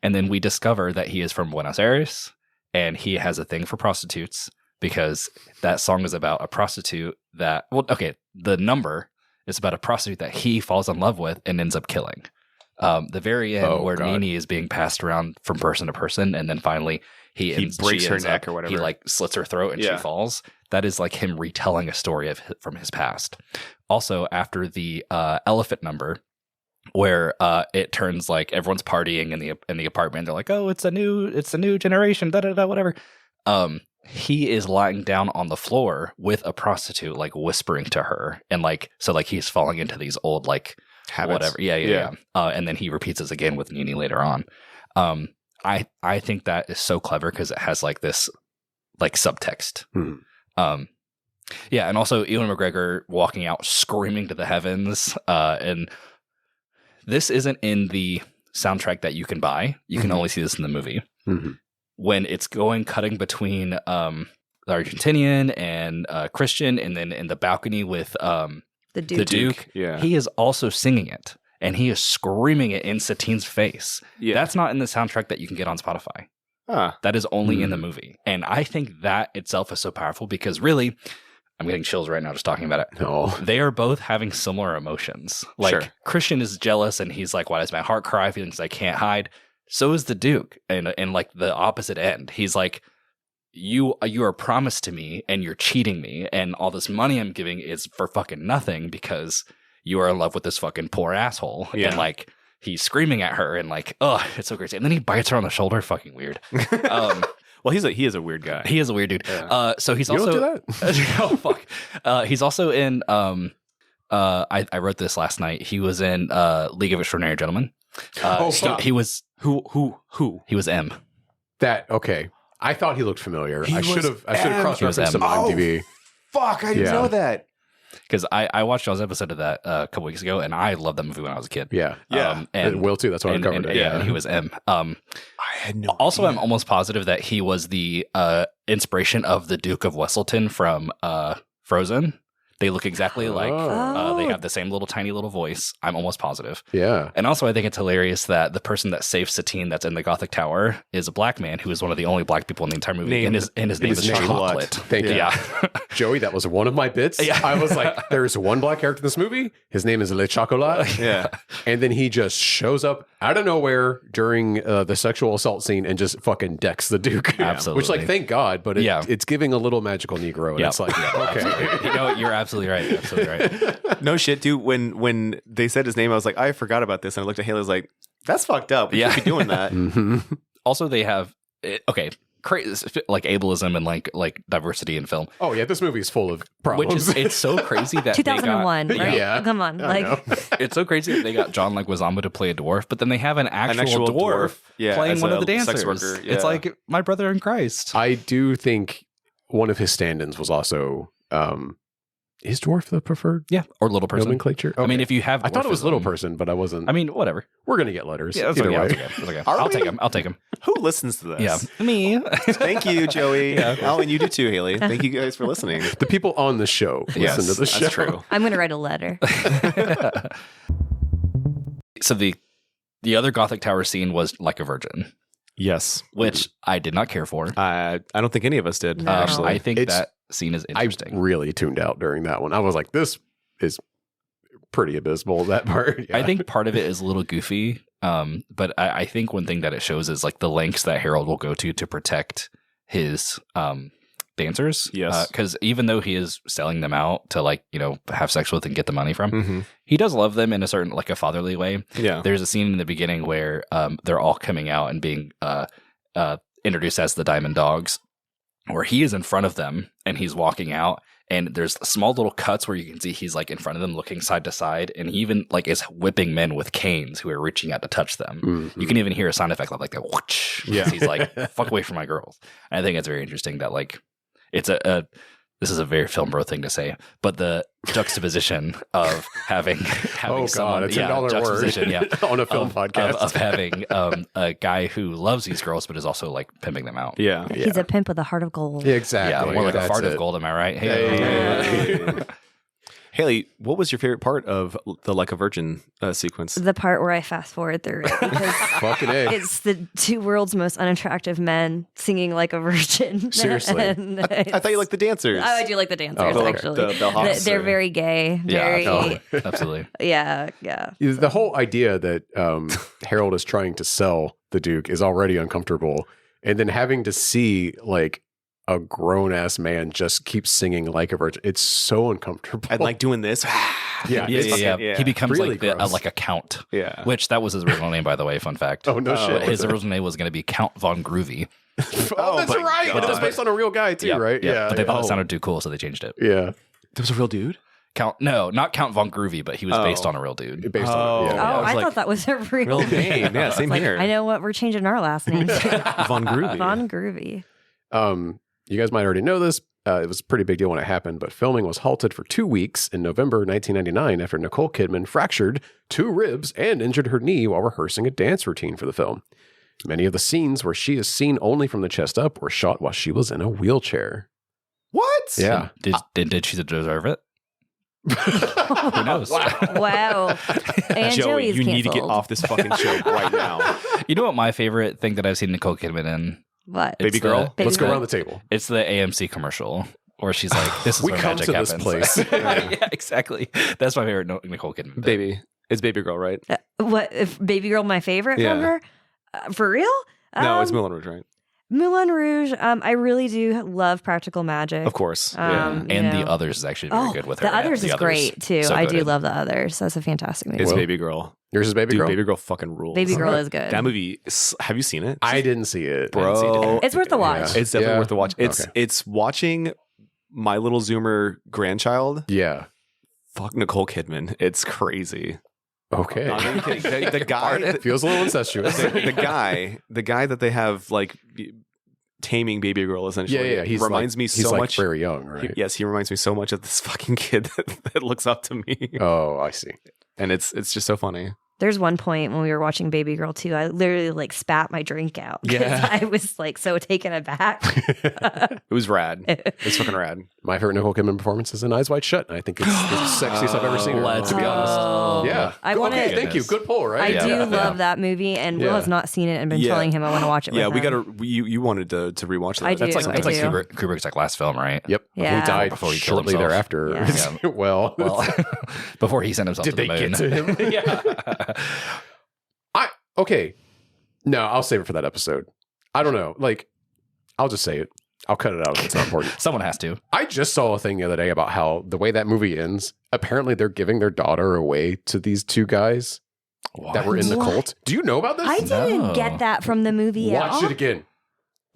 And then we discover that he is from Buenos Aires and he has a thing for prostitutes because that song is about a prostitute that, the number is about a prostitute that he falls in love with and ends up killing. The very end where Nini is being passed around from person to person and then finally he breaks her neck or whatever. He like slits her throat and she falls. That is like him retelling a story from his past. Also, after the elephant number, where it turns like everyone's partying in the apartment, they're like, "Oh, it's a new generation." Da da da. Whatever. He is lying down on the floor with a prostitute, like whispering to her, and like he's falling into these old like habits. Whatever. Yeah. And then he repeats this again with Nini later on. I think that is so clever because it has like this like subtext. And also Ewan McGregor walking out screaming to the heavens. And this isn't in the soundtrack that you can buy. You can only see this in the movie. When it's cutting between the Argentinian and Christian, and then in the balcony with the Duke. Yeah. He is also singing it. And he is screaming it in Satine's face. Yeah. That's not in the soundtrack that you can get on Spotify. That is only in the movie. And I think that itself is so powerful because really, I'm getting chills right now just talking about it. Oh. They are both having similar emotions. Like Christian is jealous and he's like, why does my heart cry? Feelings I can't hide. So is the Duke. And like the opposite end. He's like, you are promised to me and you're cheating me. And all this money I'm giving is for fucking nothing because you are in love with this fucking poor asshole. Yeah. And like, he's screaming at her and like, oh, it's so crazy. And then he bites her on the shoulder. Fucking weird. Well, he is a weird guy. He is a weird dude. Yeah. So he's you also don't do that? oh fuck. He's also in. I wrote this last night. He was in League of Extraordinary Gentlemen. Stop. He was who? He was M. That okay. I thought he looked familiar. I should have cross-referenced him M. on TV. Fuck! I didn't know that. Because I watched y'all's episode of that a couple weeks ago, and I loved that movie when I was a kid. Yeah. And Will too. That's why I covered it. Yeah, and he was M. I had no Also, idea. I'm almost positive that he was the inspiration of the Duke of Wesselton from Frozen. They look exactly like. They have the same little tiny little voice. I'm almost positive. Yeah. And also, I think it's hilarious that the person that saves Satine that's in the Gothic Tower is a black man who is one of the only black people in the entire movie. And his name is Chocolate. Thank you. Yeah. Joey, that was one of my bits. Yeah. I was like, there's one black character in this movie. His name is Le Chocolat. Yeah. And then he just shows up out of nowhere during the sexual assault scene and just fucking decks the Duke. Absolutely. Which, like, thank God, but it's giving a little magical Negro. And it's like, okay. You know, you're absolutely right. Absolutely right. No shit, dude. When they said his name, I was like, I forgot about this. And I looked at Hayley, I was like, that's fucked up. We can't be doing that. Also, they have, crazy, like ableism and like diversity in film. Oh, yeah. This movie is full of problems. Which is, it's so crazy that 2001, they got, right? Yeah. Come on. It's so crazy that they got John Leguizamo to play a dwarf, but then they have an actual dwarf playing one of the dancers. Sex worker. Yeah. It's like my brother in Christ. I do think one of his stand-ins was also... is dwarf the preferred or little person nomenclature? Okay. I mean, if you have I thought it was little person, but I wasn't. I mean, whatever. We're going to get letters. Yeah, that's either okay. way. That's okay. I'll take him. Who listens to this? Yeah. Me. Thank you, Joey. Oh, and you do too, Hayley. Thank you guys for listening. The people on the show listen to the show. That's true. I'm going to write a letter. So the other Gothic Tower scene was Like a Virgin. Yes. Which I did not care for. I don't think any of us did, No. actually. I think that scene is interesting. I really tuned out during that one. I was like, this is pretty abysmal, that part. Yeah. I think part of it is a little goofy. But I think one thing that it shows is like the lengths that Harold will go to protect his dancers. Yes. Because even though he is selling them out to like, have sex with and get the money from, he does love them in a certain, like a fatherly way. Yeah. There's a scene in the beginning where they're all coming out and being introduced as the Diamond Dogs, where he is in front of them and he's walking out. And there's small little cuts where you can see he's like in front of them looking side to side. And he even like is whipping men with canes who are reaching out to touch them. Mm-hmm. You can even hear a sound effect like that. Whoosh, yeah. He's like, fuck away from my girls. And I think it's very interesting that like, it's this is a very film bro thing to say, but the juxtaposition of having someone, it's $1 juxtaposition, on a film podcast of having a guy who loves these girls, but is also like pimping them out. Yeah. He's a pimp with a heart of gold. Yeah, exactly. Yeah, more like a fart of gold. Am I right? Hey. Haley, what was your favorite part of the Like a Virgin sequence? The part where I fast forward through it because Fucking A. it's the two world's most unattractive men singing like a virgin. Seriously. I thought you liked the dancers. Oh, I do like the dancers, okay. actually. The hops They're are- very gay. Very, Absolutely. yeah. The whole idea that Harold is trying to sell the Duke is already uncomfortable. And then having to see like a grown ass man just keep singing like a virgin, it's so uncomfortable. And like doing this. Yeah. Yeah. He becomes Really like gross. like a count. Yeah. Which that was his original name, by the way. Fun fact. Oh, no shit. His original name was going to be Count Von Groovy. Oh, that's my right. God. But that's based on a real guy too, right? Yeah. But they thought Oh. it sounded too cool, so they changed it. Yeah. There was a real dude? No, not Count Von Groovy, but he was based Oh. on a real dude. Based on it. Oh, Yeah. was I like, thought that was a real Real name. Yeah, same here. I know what we're changing our last name to. Von Groovy. Von Groovy. You guys might already know this. It was a pretty big deal when it happened, but filming was halted for 2 weeks in November 1999 after Nicole Kidman fractured 2 ribs and injured her knee while rehearsing a dance routine for the film. Many of the scenes where she is seen only from the chest up were shot while she was in a wheelchair. What? Yeah. Did she deserve it? Who knows? Wow. And Joey, Joey's you need to get canceled. off this fucking show right now. You know what my favorite thing that I've seen Nicole Kidman in? What? Baby It's girl? Baby Let's go girl. around the table. It's the AMC commercial where she's like, "This is We where come magic to this happens." place. Yeah, exactly. That's my favorite Nicole Kidman. bit. Baby. It's Baby Girl, right? What? If Baby Girl my favorite Yeah. from her? For real? No, it's Moulin Rouge, right? Moulin Rouge. I really do love practical magic. Of course. You And know. The Others is actually very good with her. The Others is great too. So I good. do love The Others. That's a fantastic movie. It's Well, Baby Girl. Yours is Baby Dude, Girl? Baby Girl fucking rules. Baby Girl is good. That movie, have you seen it? I didn't see it. Bro. It's worth the watch. It's definitely Yeah. worth the watch. Okay. It's watching my little Zoomer grandchild. Yeah. Fuck Nicole Kidman. It's crazy. Okay. Not even kidding. The guy, It feels a little incestuous. the guy that they have like taming Baby Girl essentially. Yeah. He's reminds like, me he's so like much. very young, right? Yes, he reminds me so much of this fucking kid that looks up to me, Oh, I see. and it's just so funny. There's one point when we were watching Baby Girl 2, I literally like spat my drink out because Yeah. I was like so taken aback. It was rad. It's fucking rad. My favorite Nicole Kidman performance is in Eyes Wide Shut. And I think it's the sexiest I've ever seen her. Let's to be honest. Oh. Yeah. I wanna- Okay, thank you. Good pull, I right? do Yeah. love that movie, and Will Yeah. has not seen it and been Yeah. telling him I want to watch it Yeah, with we him. gotta. You wanted to rewatch that. I do. That's like I do. Kubrick's like last film, right? Yep. Yeah. He died Before he killed shortly himself. thereafter. Yeah. well, Well, before he sent himself did to the they moon. get to him? Yeah. Okay. No, I'll save it for that episode. I don't know. Like, I'll just say it. I'll cut it out if it's not important. Someone has to. I just saw a thing the other day about how the way that movie ends, apparently they're giving their daughter away to these 2 guys that were in the What? cult. Do you know about this? I didn't No. get that from the movie at Watch all. it again.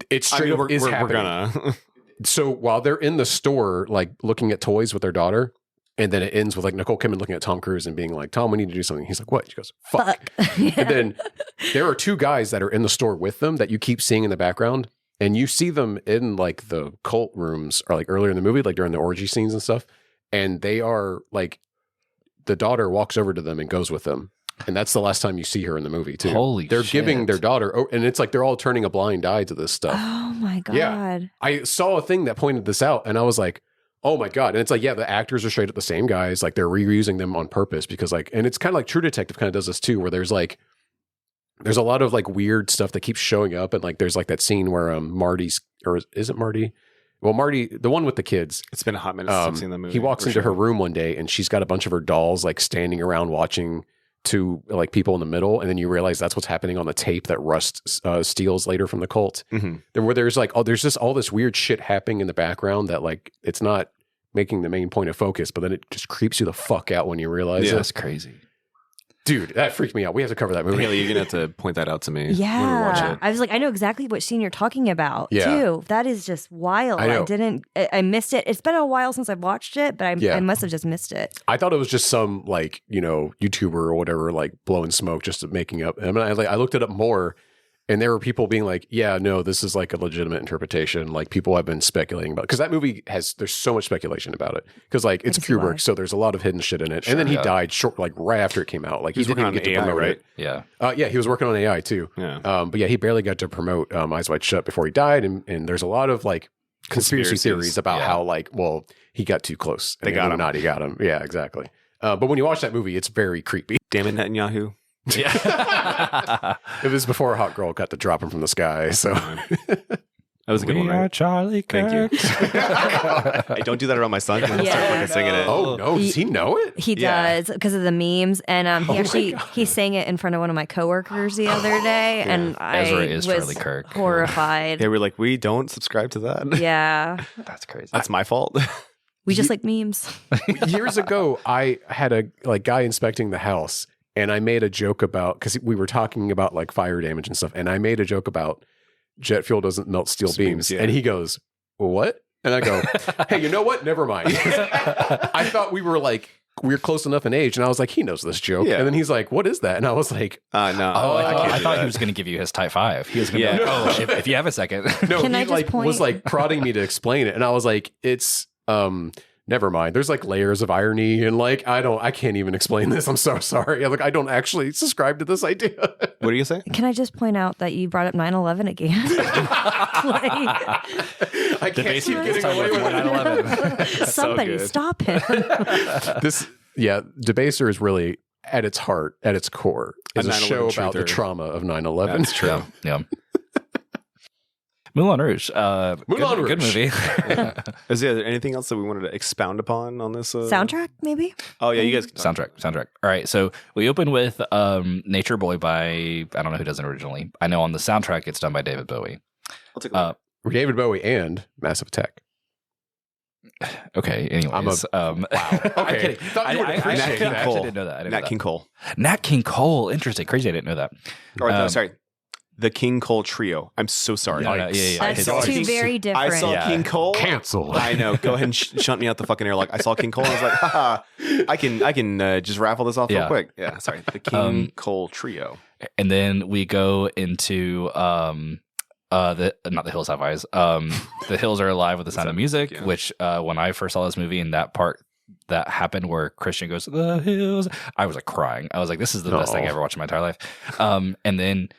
It I straight mean, up is we're happening. gonna. So while they're in the store, like looking at toys with their daughter, and then it ends with like Nicole Kidman looking at Tom Cruise and being like, "Tom, we need to do something." He's like, "What?" She goes, "Fuck." Yeah. And then there are 2 guys that are in the store with them that you keep seeing in the background, and you see them in like the cult rooms or like earlier in the movie, like during the orgy scenes and stuff. And they are like, the daughter walks over to them and goes with them. And that's the last time you see her in the movie too. Holy They're shit. giving their daughter, and it's like they're all turning a blind eye to this stuff. Oh my god. Yeah. I saw a thing that pointed this out, and I was like, "Oh my god!" And it's like, yeah, the actors are straight up the same guys. Like they're reusing them on purpose because, like, and it's kind of like True Detective kind of does this too, where there's a lot of like weird stuff that keeps showing up, and like there's like that scene where Marty's, or is it Marty? Well, Marty, the one with the kids. It's been a hot minute since I've seen that movie. He walks for into her sure. room one day, and she's got a bunch of her dolls like standing around watching to like people in the middle, and then you realize that's what's happening on the tape that Rust steals later from the cult. Mhm. Where there's like, oh, there's just all this weird shit happening in the background that like it's not making the main point of focus, but then it just creeps you the fuck out when you realize Yeah. it. That's crazy. Dude, that freaked me out. We have to cover that movie. Haley, you're gonna have to point that out to me when we watch Yeah. it. I was like, I know exactly what scene you're talking about Yeah. too. That is just wild. I know. I missed it. It's been a while since I've watched it, but Yeah. I must have just missed it. I thought it was just some like, you know, YouTuber or whatever, like blowing smoke, just making up. And I looked it up more, and there were people being like, yeah, no, this is like a legitimate interpretation. Like people have been speculating about it. Because that movie there's so much speculation about it. Because like it's can see why. Kubrick, so there's a lot of hidden shit in it. And then he died like right after it came out. Like he He's working didn't on get to AI, promote right? it. Yeah. Yeah, he was working on AI too. Yeah. But yeah, he barely got to promote Eyes Wide Shut before he died. And there's a lot of like conspiracy Conspiracies. theories about Yeah. how like, well, he got too close. They got him. Illuminati got him. Yeah, exactly. But when you watch that movie, it's very creepy. Damn it, Netanyahu. Yeah. It was before a hot girl got to drop him from the sky. So That was a good one, right? Charlie Thank you. Hey, don't do that around my son. I'm gonna start fucking singing it. oh no, does he know it? He Yeah. does because of the memes, and he sang it in front of one of my coworkers the other day, and Ezra I is was Charlie Kirk. horrified. Yeah, we're like, we don't subscribe to that. Yeah, That's crazy. That's my fault. we just like memes. Years ago, I had a guy inspecting the house, and I made a joke about, because we were talking about like fire damage and stuff, and I made a joke about jet fuel doesn't melt steel beams, yeah. and he goes, "What?" And I go, "Hey, you know what? Never mind." I thought we were close enough in age, and I was like, "He knows this joke." Yeah. And then he's like, "What is that?" And I was like, No. Oh, I can't do thought that. he was going to give you his type 5. He was going to be Yeah. like, if you have a second. "No." Can he I just like point- was like prodding me to explain it, and I was like, "It's never mind. There's like layers of irony, and like I can't even explain this. I'm so sorry. Like I don't actually subscribe to this idea." What do you say? Can I just point out that you brought up 9/11 again? I can't keep getting away with it. Somebody good. stop him. Debaser is really at its heart, at its core, is A a 9/11 show about the truther. trauma of 9/11. That's true. Yeah. Moulin Rouge. Moulin Good Rouge. movie. Is there anything else that we wanted to expound upon on this? Soundtrack, maybe? Oh, yeah, you guys can talk. Soundtrack. All right, so we open with Nature Boy by, I don't know who does it originally. I know on the soundtrack it's done by David Bowie. I'll take a look. David Bowie and Massive Attack. Okay, anyways. Wow. Okay. I'm kidding. Thought you would I appreciate actually that. didn't know that. Nat King Cole. Nat King Cole. Interesting. Crazy. I didn't know that. Or, no, sorry. The King Cole Trio. I'm so sorry. Yeah. That's saw two King- very different. I saw King Cole. Canceled. I know. Go ahead and shunt me out the fucking airlock. I saw King Cole. And I was like, haha, I can just raffle this off real Yeah. quick. Yeah, sorry. The King Cole Trio. And then we go into not the Hills Have Eyes. The Hills Are Alive with the Sound of Music, yeah. which when I first saw this movie and that part that happened where Christian goes, "The hills," I was like crying. I was like, this is the best thing I ever watched in my entire life. And then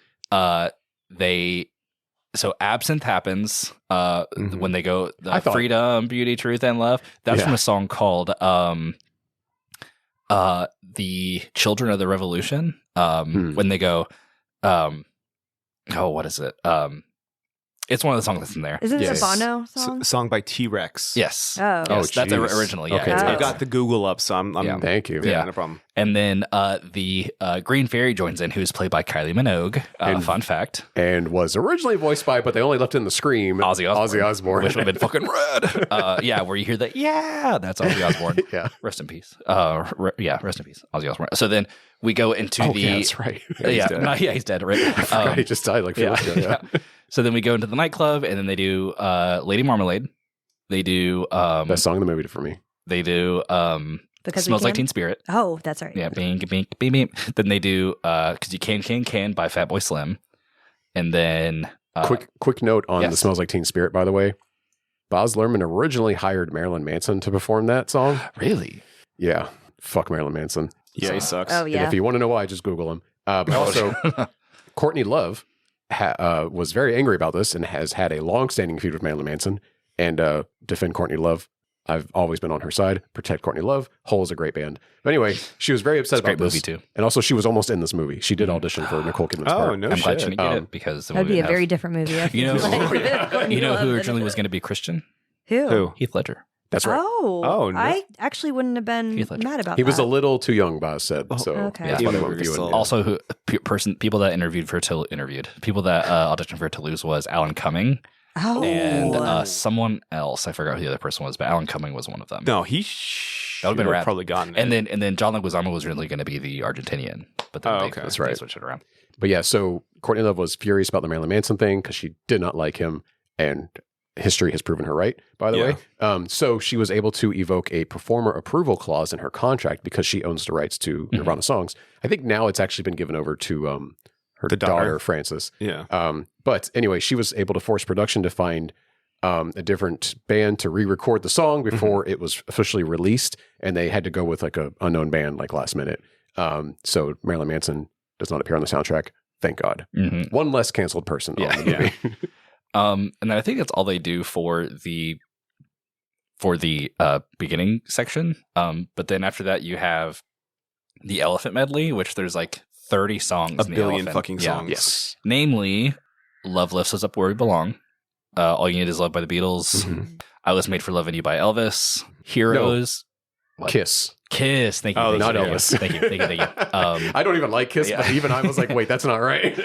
so Absinthe happens when they go freedom, beauty, truth, and love. That's from a song called The Children of the Revolution. When they go what is it? It's one of the songs that's in there. Isn't Yes. it a Bono song? Song by T-Rex. Yes. Oh. Yes, that's geez. originally. Yeah. Okay. It's- I've got the Google up, so I'm Yeah. Thank you. yeah, no problem. And then the Green Fairy joins in, who's played by Kylie Minogue. Fun fact. And was originally voiced by, but they only left in the scream, Ozzy Osbourne. Osbourne. Which would have been fucking rad. Yeah, where you hear that, that's Ozzy Osbourne. Yeah. Rest in peace. Rest in peace, Ozzy Osbourne. So then we go into Oh, the... yeah, that's right. he's dead, right? I forgot he just died like 4 years ago. Yeah. So then we go into the nightclub, and then they do Lady Marmalade. They do... Best song in the movie for me. they do... Because Smells we Like can? Teen Spirit. Oh, that's right. Yeah, bing, bing, bing, bing. Then they do Cause You Can by Fatboy Slim. And then Quick note on yes. the Smells Like Teen Spirit, by the way. Baz Luhrmann originally hired Marilyn Manson to perform that song. really? Yeah. Fuck Marilyn Manson. Yeah, he sucks. Oh, And yeah. if you want to know why, just Google him. But also, Courtney Love was very angry about this and has had a long-standing feud with Marilyn Manson. And defend Courtney Love. I've always been on her side. Protect Courtney Love. Hole is a great band. But anyway, she was very upset It's a about great this. movie, too. And also, she was almost in this movie. She did audition for Nicole Kidman's part. Oh, no I'm glad you shit. didn't get it because the That'd movie be a would very have- different movie. I You know, feel like. Courtney you know Love who in originally it. was going to be Christian? Who? Heath Ledger. That's right. Oh, no. I actually wouldn't have been Heath Ledger. mad about He was that. a little too young, Baz said. So okay. that's Yeah. why they Even won't though view it. we're Also, people that people that auditioned for Toulouse was Alan Cumming Oh. and someone else. I forgot who the other person was, but Alan Cumming was one of them. No, he That would've been rad. probably gotten it. And then John Leguizamo was really going to be the Argentinian, but then okay. That's they right. switched it around. But yeah, so Courtney Love was furious about the Marilyn Manson thing because she did not like him, and history has proven her right, by the way. So she was able to evoke a performer approval clause in her contract because she owns the rights to Nirvana songs. I think now it's actually been given over to her The daughter. Frances. yeah. But anyway, she was able to force production to find a different band to re-record the song before it was officially released, and they had to go with like a unknown band like last minute. So Marilyn Manson does not appear on the soundtrack. Thank God. Mm-hmm. One less canceled person on the movie. And I think that's all they do for the for the beginning section. But then after that, you have the Elephant Medley, which there's like 30 songs. A billion fucking songs. Yes. Namely, Love Lifts Us Up Where We Belong. All You Need Is Love by the Beatles. Mm-hmm. I Was Made for Loving You by Elvis. Heroes. Kiss. Kiss. Thank you. Oh, not thank you. Elvis. Thank you. Thank you. I don't even like Kiss, yeah. but even I was like, wait, that's not right.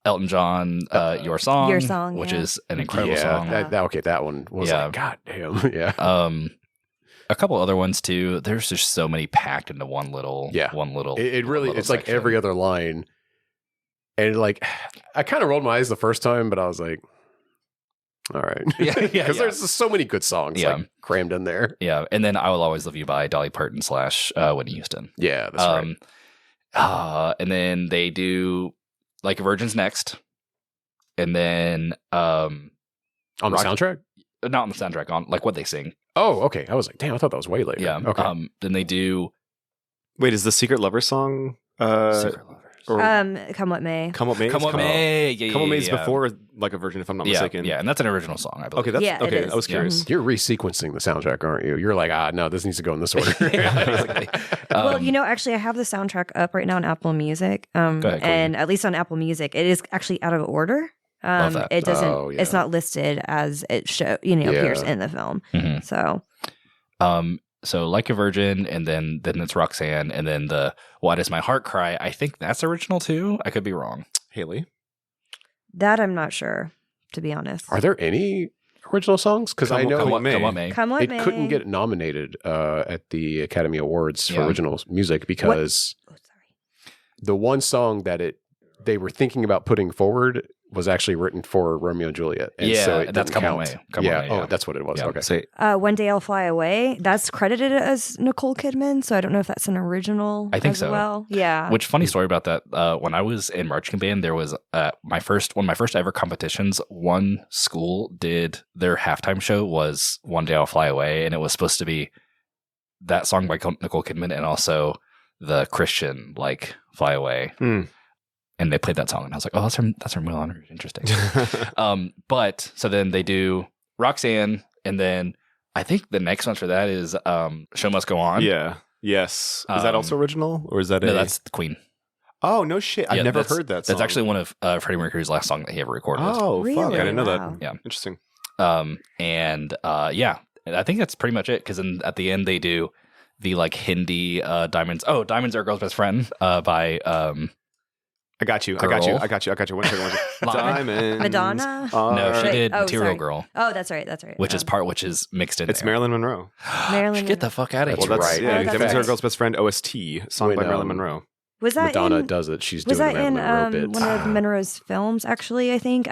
Elton John, Your Song. Your Song, which yeah. is an incredible yeah, song. that one was Yeah. like, God damn. Yeah. A couple other ones too. There's just so many packed into one little. It really, it's like section. every other line. And like, I kind of rolled my eyes the first time, but I was like, all right. Yeah, Because there's just so many good songs like crammed in there. Yeah, and then I Will Always Love You by Dolly Parton / Whitney Houston. Yeah, that's right. And then they do Like a Virgin's next, and then On the soundtrack? not on the soundtrack, on like what they sing. Oh, okay. I was like, damn, I thought that was way later. Yeah. Okay. Then they do Wait, is the Secret Lover song? Secret Lovers. Or Come What May. Come What May? Come What May. Yeah, Come What May is yeah. before Like a Virgin, if I'm not mistaken. Yeah, and that's an original song, I believe. Okay, that's Yeah, it okay. is. I was curious. You're resequencing the soundtrack, aren't you? You're like, no, this needs to go in this order. Basically. Well, actually, I have the soundtrack up right now on Apple Music. Go ahead, Courtney. And at least on Apple Music, it is actually out of order. Love that. It doesn't. Oh, yeah. It's not listed as it appears in the film. Mhm. So, Like a Virgin, and then it's Roxanne, and then the Why Does My Heart Cry? I think that's original too. I could be wrong. Haley. that I'm not sure, to be honest. Are there any original songs? Because I know Come What May. Come What May. Come What it May. couldn't get nominated at the Academy Awards for Yeah. original music because Oh, sorry. the one song that they were thinking about putting forward was actually written for Romeo and Juliet. And Yeah, so it that's didn't Come What count. May. Come What yeah. May, Oh, yeah. that's what it was. Yeah. Okay. Say One Day I'll Fly Away. That's credited as Nicole Kidman, so I don't know if that's an original. I think as so. Well, yeah. Which funny story about that? When I was in marching band, there was one of my first ever competitions. One school did their halftime show was One Day I'll Fly Away, and it was supposed to be that song by Nicole Kidman and also the Christian like Fly Away. And they played that song, and I was like, "Oh, that's from Will Honor. Interesting." But so then they do Roxanne, and then I think the next one for that is Show Must Go On. Yeah. Yes. Is that also original, or is that No, that's the Queen. Oh no shit! Yeah, I've never that's- heard that song. That's actually one of Freddie Mercury's last song that he ever recorded. Oh fuck! I Really? didn't know Wow. that. Yeah. Interesting. And I think that's pretty much it. Because at the end they do the like Hindi Diamonds. Oh, Diamonds Are a Girl's Best Friend by I got you. Girl. One second. One second. Diamonds. Madonna? no, she Wait, did oh, Material sorry. Girl, Oh, that's right. That's right. which is mixed in. It's there. Marilyn Monroe. Marilyn Get the fuck out of That's here! Well, that's right. yeah. Oh, that's Diamonds Are a right. Girl's Best Friend OST song When, by Marilyn Monroe. Was that Madonna in, does it. She's Was doing that a in Marilyn Monroe bit. one of Monroe's films? Actually, I think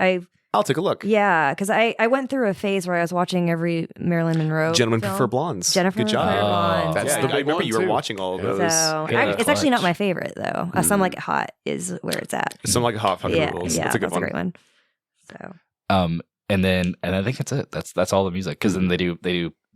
I'll take a look. because I went through a phase where I was watching every Marilyn Monroe. Gentlemen film. Prefer Blondes. Jennifer Good job. Prefer Blondes. That's yeah, the I big remember one, you were too. watching all of Yeah. those. So Good it's actually not clutch. my favorite though. Some Like It Hot is where it's at. Some like hot fucking Yeah, rules. yeah, That's a good one. great one. So And I think that's it. That's all the music. Because then they do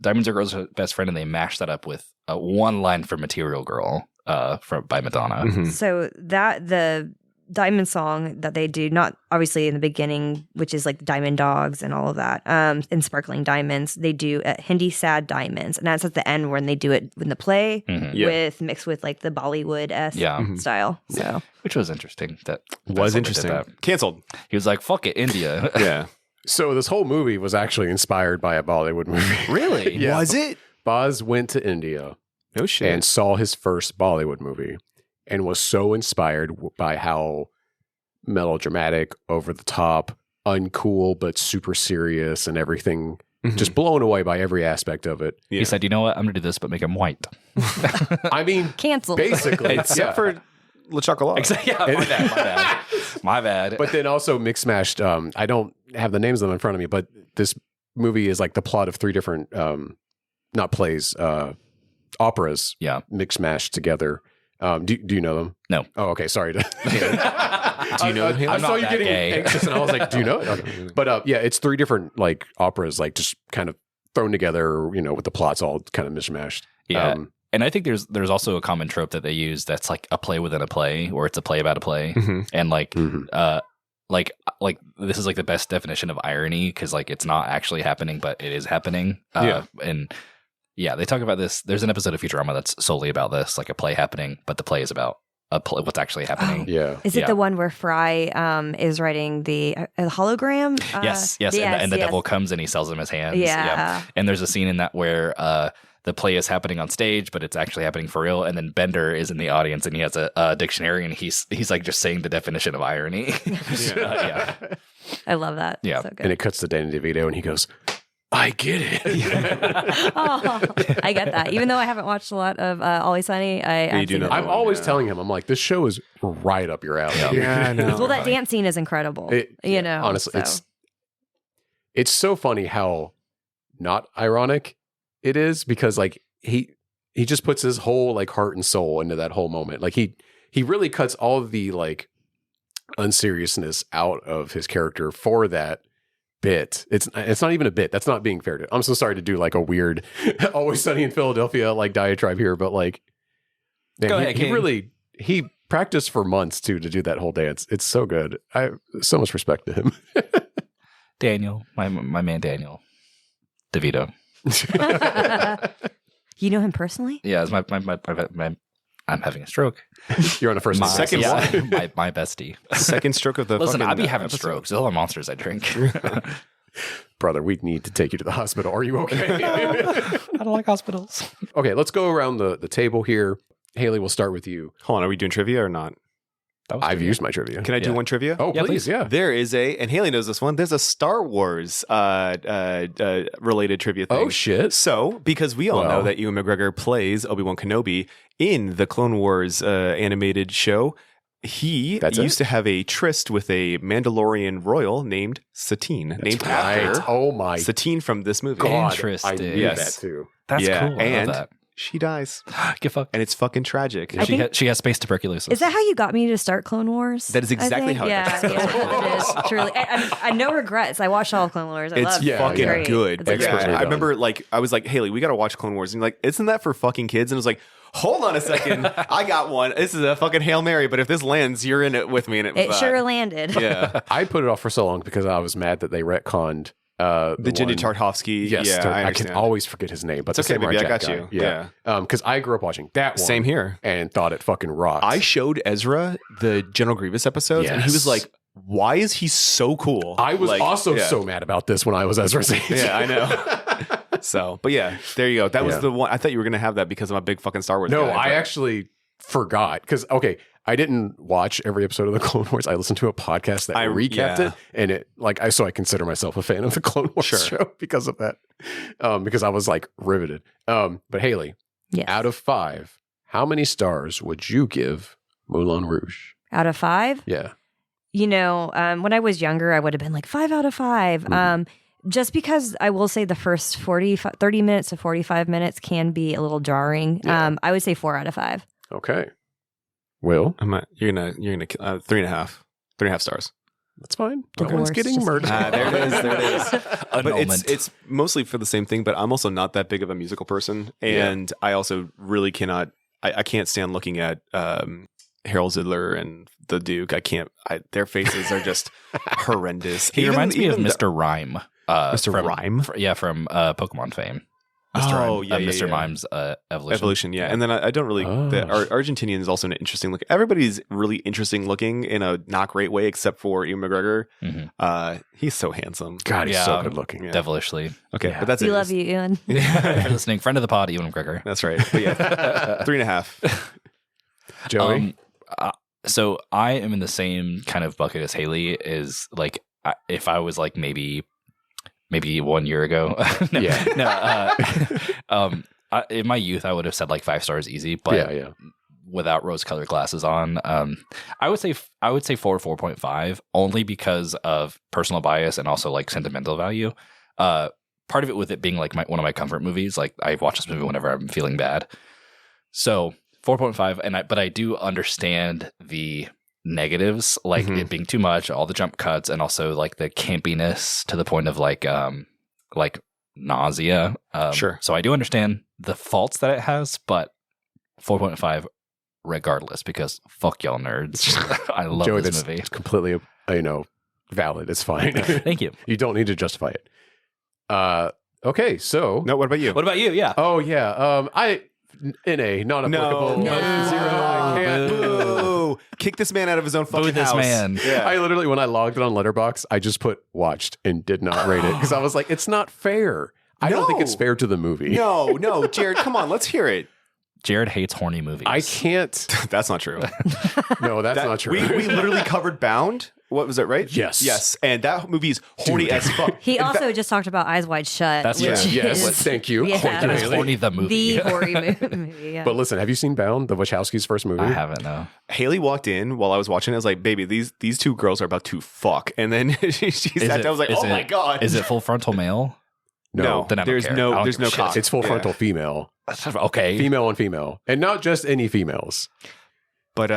Diamonds Are a Girl's Best Friend, and they mash that up with one line for Material Girl by Madonna. Mhm. So the Diamond song that they do, not obviously in the beginning, which is like Diamond Dogs and all of that, and Sparkling Diamonds, they do Hindi Sad Diamonds, and that's at the end when they do it in the play Mhm. Yeah. with mixed with like the Bollywood style. So Which was interesting. That Was Baz Luhrmann did interesting. that. Canceled. He was like, "Fuck it, India." Yeah. So this whole movie was actually inspired by a Bollywood movie. Really? Yeah. Was it? Baz went to India No shit. and saw his first Bollywood movie and was so inspired by how melodramatic, over the top, uncool, but super serious and everything. Mhm. Just blown away by every aspect of it. Yeah. He said, "You know what? I'm gonna do this, but make him white." I mean, canceled. basically. Except for Le Chocolat. Exactly. Yeah, my bad. My bad. But then also mix mashed. I don't have the names of them in front of me, but this movie is like the plot of three different, not plays, operas. Yeah. Mix mashed together. Do you know them? No. Oh, okay. Sorry. Do you know him? I I'm saw not you that getting gay. anxious, and I was like, "Do you know it?" Okay. But yeah, it's three different like operas, like just kind of thrown together. With the plots all kind of mishmashed. Yeah. And I think there's also a common trope that they use that's like a play within a play, or it's a play about a play, Mhm. and like Mhm. like this is like the best definition of irony because like it's not actually happening, but it is happening. And yeah, they talk about this. There's an episode of Futurama that's solely about this, like a play happening, but the play is about what's actually happening. Is it the one where Fry is writing the hologram? Yes. And the devil comes and he sells him his hands. Yeah. And there's a scene in that where the play is happening on stage, but it's actually happening for real. And then Bender is in the audience and he has a dictionary and he's like just saying the definition of irony. I love that. Yeah. So good. And it cuts to Danny DeVito and he goes, I get it. Oh, I get that. Even though I haven't watched a lot of Always Sunny, I'm always telling him, I'm like, this show is right up your alley. Yeah, I know. Well, that dance scene is incredible. Honestly, so. it's so funny how not ironic it is because like he just puts his whole like heart and soul into that whole moment. Like he really cuts all of the like unseriousness out of his character for that bit. It's not even a bit. That's not being fair to. I'm so sorry to do like a weird Always Sunny in Philadelphia like diatribe here, but like man, he practiced for months too to do that whole dance. It's so good. I have so much respect to him. Daniel, my man Daniel DeVito. You know him personally? Yeah, it's my I'm having a stroke. You're on a first and second one. my bestie. Second stroke of the Listen, fucking I be having episode. strokes. All the monsters I drink. Brother, we need to take you to the hospital. Are you okay? I don't like hospitals. Okay, let's go around the table here. Hayley, we'll start with you. Hold on, are we doing trivia or not? I've used my trivia. Can I do one trivia? Oh, please, yeah. There is and Hayley knows this one, there's a Star Wars related trivia thing. Oh, shit. So, because we all know that Ewan McGregor plays Obi-Wan Kenobi in the Clone Wars animated show, he used to have a tryst with a Mandalorian royal named Satine. Named after Satine from this movie. God, Interesting. I knew that too. That's cool. I love that. She dies. Get fucked. And it's fucking tragic. She has space tuberculosis. Is that how you got me to start Clone Wars? That is exactly how it got me. Yeah, it is. Truly. I no regrets. I watched all of Clone Wars. I love it. It's fucking good. I remember I was like, Hayley, we got to watch Clone Wars. And you're like, isn't that for fucking kids? And I was like, hold on a second. I got one. This is a fucking Hail Mary, but if this lands, you're in it with me. And it sure landed. Yeah. I put it off for so long because I was mad that they retconned the Jenny Tartovsky. Yes, yeah, I can always forget his name, but it's the okay, Samurai baby, I Jack got guy. you. Yeah, because I grew up watching that one. Same here, and thought it fucking rocked. I showed Ezra the General Grievous episodes, and he was like, "Why is he so cool?" I was also so mad about this when I was Ezra's age. Yeah, I know. So, but yeah, there you go. That was the one. I thought you were gonna have that because I'm a big fucking Star Wars guy. No, I actually forgot because I didn't watch every episode of the Clone Wars. I listened to a podcast that recapped it, and it so I consider myself a fan of the Clone Wars show because of that. Because I was like riveted. But Hayley, out of 5, how many stars would you give Moulin Rouge? Out of 5? Yeah. You know, when I was younger, I would have been like 5 out of 5. Just because I will say the first 30 minutes to 45 minutes can be a little jarring. Yeah. I would say 4 out of 5. Okay. Will? You're gonna 3.5 stars. That's fine. Divorce, No one's getting murdered. There it is. But it's mostly for the same thing, but I'm also not that big of a musical person. And I also really cannot, I can't stand looking at Harold Zidler and the Duke. Their faces are just horrendous. He reminds me of Mr. Rhyme. Mr. Rhyme? From Pokemon fame. Mr. Mime's Evolution. Yeah. And then I don't really. Our Argentinian is also an interesting look. Everybody's really interesting looking in a not great way, except for Ewan McGregor. Mm-hmm. He's so handsome. God, he's so good looking. Yeah. Devilishly. Okay, but that's it. We love you, Ewan. If you're listening, friend of the pod, Ewan McGregor. That's right. But yeah, 3.5. Joey? So I am in the same kind of bucket as Hayley. Is like if I was like maybe 1 year ago. In my youth, I would have said like 5 stars easy, but without rose-colored glasses on, I would say 4.5, only because of personal bias and also like sentimental value. Part of it with it being like one of my comfort movies. Like I watch this movie whenever I'm feeling bad. So 4.5, but I do understand the negatives, like it being too much, all the jump cuts, and also like the campiness to the point of like nausea. Sure. So I do understand the faults that it has, but 4.5 regardless, because fuck y'all nerds. I love Joey, this that's movie. completely, valid. It's fine. Thank you. You don't need to justify it. Okay, so No, what about you? What about you? Yeah. oh yeah, NA not applicable. No. Zero. I can't. Boo. Kick this man out of his own fucking Boo this house. man. Yeah. I literally, when I logged it on Letterboxd, I just put watched and did not rate it because I was like, it's not fair. I don't think it's fair to the movie. No, Jared, come on, let's hear it. Jared hates horny movies. I can't. That's not true. No, that's not true. We literally covered Bound. What was it, right? Yes. Yes. And that movie is horny as fuck. He also just talked about Eyes Wide Shut. That's which true. Yes. is- Thank you. Yeah. Thank you, That is Hayley. horny the movie. The hoary movie. Yeah. But listen, have you seen Bound, the Wachowskis' first movie? I haven't, no. Haley walked in while I was watching it. I was like, baby, these two girls are about to fuck. And then she sat down. I was like, oh my God. Is it full frontal male? No. Then I don't there's care. I no don't there's give a no shit. cock. It's full frontal female. Okay. Female on female. And not just any females. But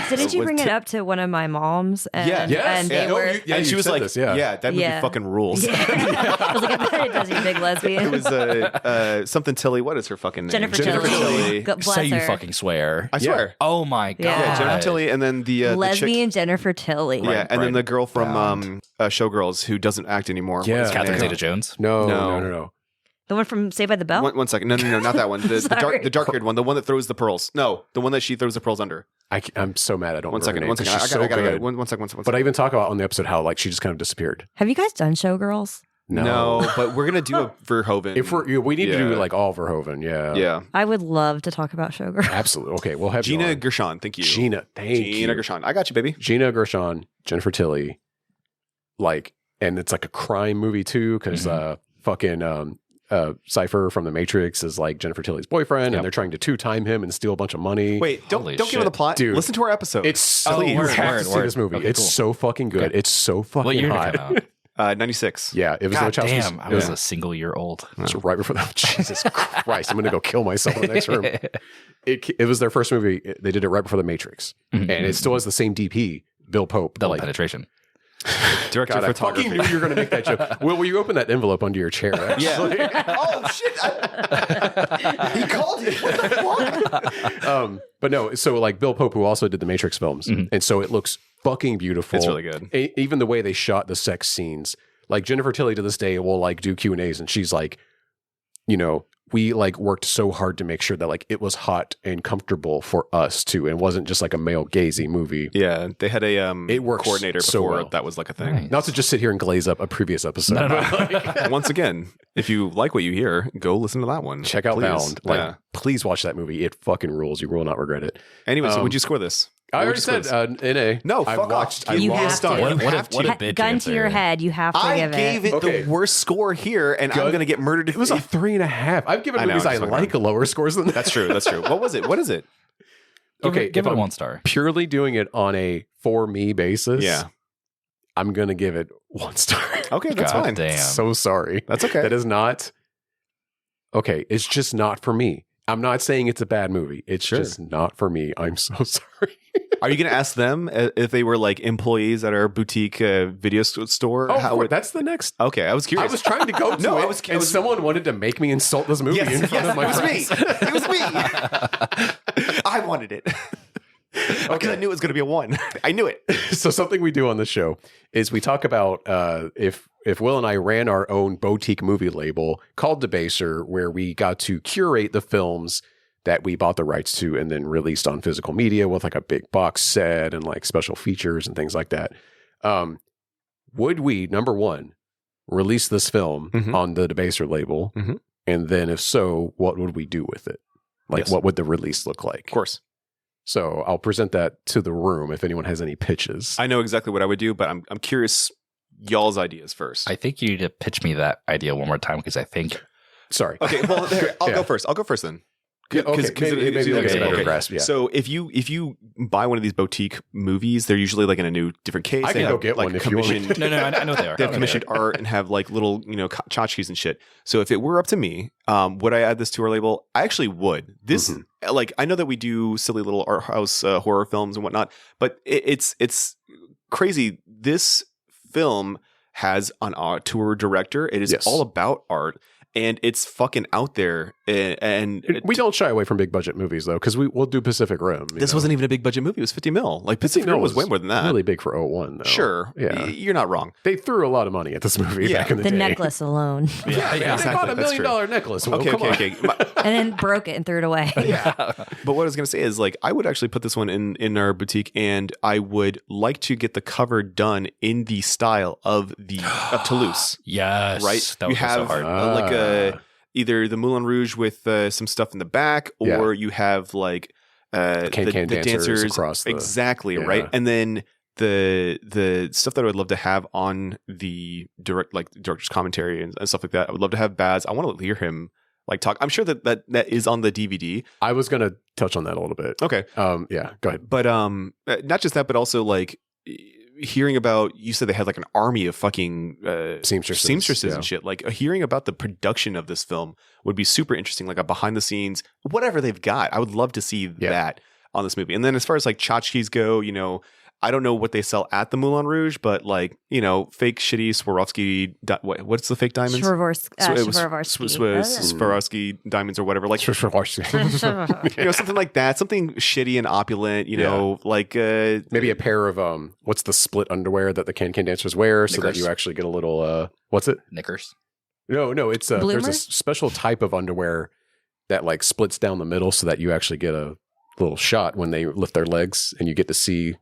Didn't you bring it up to one of my moms? And, Yeah. Yes. And they Yeah. were. Oh, yeah, and she you was said like, this, yeah. that movie Yeah. fucking rules. Yeah. I was like, I bet it does, you big lesbian. It was something Tilly. What is her fucking name? Jennifer Tilly. Bless Say you her. fucking swear. I swear. Oh my God. Yeah. Yeah, Jennifer Tilly, and then the Lesbian chick, Jennifer Tilly. yeah, and then right. the girl from Showgirls who doesn't act anymore. Yeah. What is her Catherine name? Zeta-Jones. No. The one from Saved by the Bell? One second. No, not that one. The Sorry. dark-haired one. The one that throws the pearls. No, the one that she throws the pearls under. I'm so mad I don't One remember second. her name, One 'cause second. she's I got so it. good. One second. But I even talk about on the episode how like she just kind of disappeared. Have you guys done Showgirls? No, but we're gonna do a Verhoeven. If we need to do Yeah. like all Verhoeven, yeah. Yeah. I would love to talk about Showgirls. Absolutely. Okay, we'll have you Gina on. Gershon. Thank you. Gina, thank you. Gina Gershon. I got you, baby. Gina Gershon, Jennifer Tilly, like, and it's like a crime movie too, because fucking Cypher from The Matrix is like Jennifer Tilly's boyfriend, and they're trying to two-time him and steal a bunch of money. Wait, don't Holy give her the shit. plot. Dude. Listen to our episode. It's so Please. you Word, have word, to see word. this movie. Okay, it's cool. so fucking good. Okay. It's so fucking What year did hot. it come out? 96. Yeah, it was God the Wachowskis. damn. I was a single year old. It's right before that. Jesus Christ, I'm gonna go kill myself in the next room. It was their first movie. They did it right before The Matrix, and it still has the same DP, Bill Pope. Double like, penetration. Director God, of I photography. fucking knew you were going to make that joke. Will you open that envelope under your chair? Actually? Oh shit! He called it. What the fuck? But no, so like Bill Pope, who also did the Matrix films, and so it looks fucking beautiful. It's really good. Even the way they shot the sex scenes. Like Jennifer Tilly to this day will like do Q&As, and she's like, you know, we like worked so hard to make sure that like it was hot and comfortable for us too, and wasn't just like a male gazy movie. Yeah, they had a It works coordinator so before well. that was like a thing. Nice. Not to just sit here and glaze up a previous episode. No, no. but, like, Once again, if you like what you hear, go listen to that one. check out Please. Bound. Like, Yeah. please watch that movie. It fucking rules. You will not regret it. Anyway, so would you score this? I What'd already you score said this? NA. No, I fuck watched. off. I You lost have on to. it. What a Ha- bitch gun answer. to your head. You have to I give gave it Okay. the worst score here, and I'm Gun- going to get murdered. It was a 3.5. I've given I know, movies I just fucking like lower scores than that. That's true. That's true. What was it? What is it? Okay, Give if it a I'm 1 star. Purely doing it on a for me basis. Yeah. I'm gonna give it 1 star. Okay, that's God fine. damn. So sorry. That's okay. That is not. Okay, it's just not for me. I'm not saying it's a bad movie. It's Sure. just not for me. I'm so sorry. Are you going to ask them if they were like employees at our boutique video store? Oh, How would- that's the next. Okay, I was I curious. was trying to go to No, it, I was- and someone wanted to make me insult this movie in front of my it was friends. me. It was me. I wanted it. Because I knew it was going to be a 1. I knew it. So something we do on the show is we talk about if Will and I ran our own boutique movie label called Debaser, where we got to curate the films that we bought the rights to and then released on physical media with like a big box set and like special features and things like that. Would we, number one, release this film on the Debaser label? Mhm. And then if so, what would we do with it? Like, Yes. what would the release look like? Of course. So I'll present that to the room if anyone has any pitches. I know exactly what I would do, but I'm curious y'all's ideas first. I think you need to pitch me that idea one more time because I think Sorry. Okay, well, there, I'll Yeah. go first. I'll go first then. Yeah, okay, maybe like a better grasp, yeah. So if you buy one of these boutique movies, they're usually like in a new different case. I They can go have, get like one if you want me commissioned. no, I know they are. They have commissioned art and have like little, tchotchkes and shit. So if it were up to me, would I add this to our label? I actually would. This, like, I know that we do silly little art house horror films and whatnot, but it's crazy. This film has an auteur director. It is Yes. all about art. and it's fucking out there. And we don't shy away from big budget movies though, because we'll do Pacific Rim. This wasn't even a big budget movie. It was 50 mil. Like Pacific Rim was way more than that. Really big for 01 though. Sure. Yeah. You're not wrong. They threw a lot of money at this movie back in the day. The necklace alone. Yeah, exactly. They bought $1 million necklace. Well, Okay. And then broke it and threw it away. But what I was going to say is, like, I would actually put this one in our boutique, and I would like to get the cover done in the style of Toulouse. Yes. Right? That You was so have hard. either the Moulin Rouge with some stuff in the back, or you have like can dancers across the, exactly, right? And then the stuff that I would love to have on the director's commentary and stuff like that. I would love to have Baz. I want to hear him like talk. I'm sure that is on the DVD. I was going to touch on that a little bit. Okay. Yeah, go ahead. But not just that, but also like hearing about, you said they had like an army of fucking seamstresses and shit. Like hearing about the production of this film would be super interesting. Like a behind the scenes, whatever they've got. I would love to see that on this movie. And then as far as like tchotchkes go, you know, I don't know what they sell at the Moulin Rouge, but like, you know, fake shitty Swarovski, what's the fake diamonds? Swarovski diamonds or whatever. Like, you know, something like that. Something shitty and opulent, you know, like. Maybe a pair of, what's the split underwear that the can dancers wear so that you actually get a little, what's it? Knickers. No, it's there's a special type of underwear that like splits down the middle so that you actually get a little shot when they lift their legs and you get to see.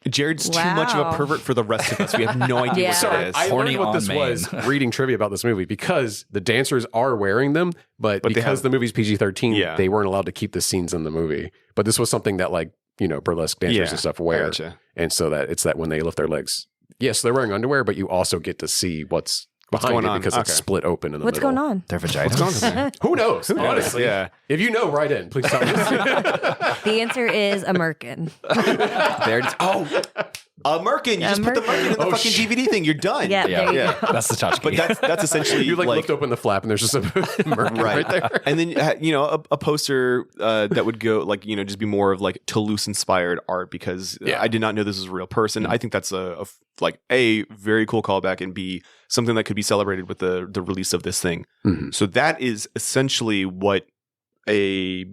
Jared's too much of a pervert for the rest of us. We have no idea what that is. I learned what this was reading trivia about this movie because the dancers are wearing them, but because the movie's PG-13, they weren't allowed to keep the scenes in the movie. But this was something that like, you know, burlesque dancers and stuff wear. And so that it's that when they lift their legs. Yes, they're wearing underwear, but you also get to see what's behind it because it's split open in the middle. Going on? Their vaginas. What's going on? Who knows? Honestly, if you know, write in. Please tell me. The answer is a merkin. A merkin. You just put the merkin in the fucking DVD thing. You're done. Yeah. That's the tchotchke. But that's essentially you like lift open the flap and there's just a merkin right there. And then you know a poster that would go like, you know, just be more of like Toulouse inspired art because I did not know this was a real person. I think that's a very cool callback, and B, something that could be celebrated with the release of this thing. So that is essentially what a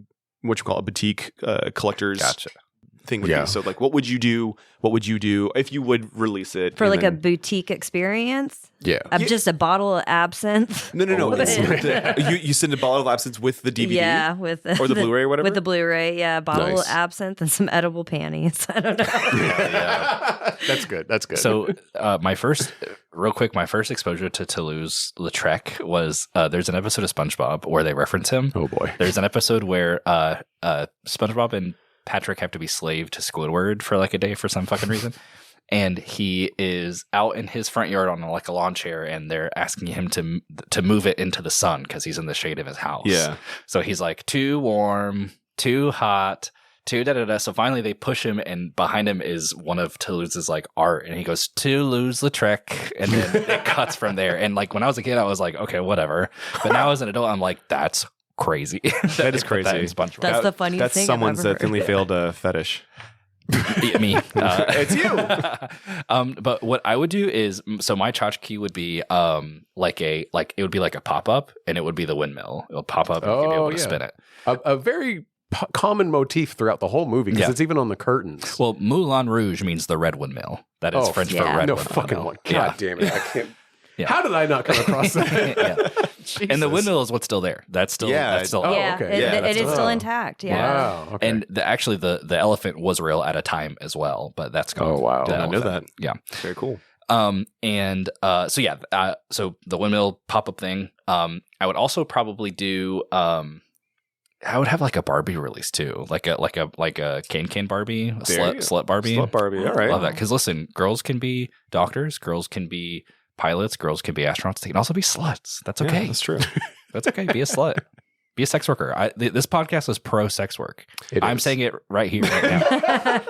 boutique collector's thing would be. So like, what would you do if you would release it for like a boutique experience? Just a bottle of absinthe. No. You send a bottle of absinthe with the DVD, or the Blu-ray, or whatever. With the Blu-ray, bottle of absinthe and some edible panties. I don't know. That's good. So my first exposure to Toulouse-Lautrec was there's an episode of SpongeBob where they reference him. Oh boy. There's an episode where SpongeBob and Patrick have to be slave to Squidward for like a day for some fucking reason. And he is out in his front yard on like a lawn chair, and they're asking him to move it into the sun because he's in the shade of his house. Yeah. So he's like, too warm, too hot, too da-da-da. So finally they push him, and behind him is one of Toulouse's like art. And he goes, Toulouse-Lautrec. And then it cuts from there. And like when I was a kid, I was like, okay, whatever. But now as an adult, I'm like, that's crazy. That is crazy. That's the funniest thing. That's someone's thinly failed fetish. Me. It's you. But what I would do is, so my tchotchke would be it would be like a pop-up, and it would be the windmill. It would pop up and you'd be able to spin it. A very common motif throughout the whole movie because it's even on the curtains. Well, Moulin Rouge means the red windmill. That is French for red windmill. Fucking one. God damn it. I can't. How did I not come across that? And the windmill is what's still there. That's still it is still intact. Yeah. Wow. Okay. And the elephant was real at a time as well, but that's gone. Oh wow. Did not know that. Yeah. Very cool. So the windmill pop-up thing. I would also probably do I would have like a Barbie release too, like a can Barbie, slut Barbie. Slut Barbie. All right. Love that, because listen, girls can be doctors, girls can be pilots, girls can be astronauts. They can also be sluts. That's okay. Yeah, that's true. That's okay. Be a slut. Be a sex worker. This podcast is pro sex work. I'm saying it right here, right now.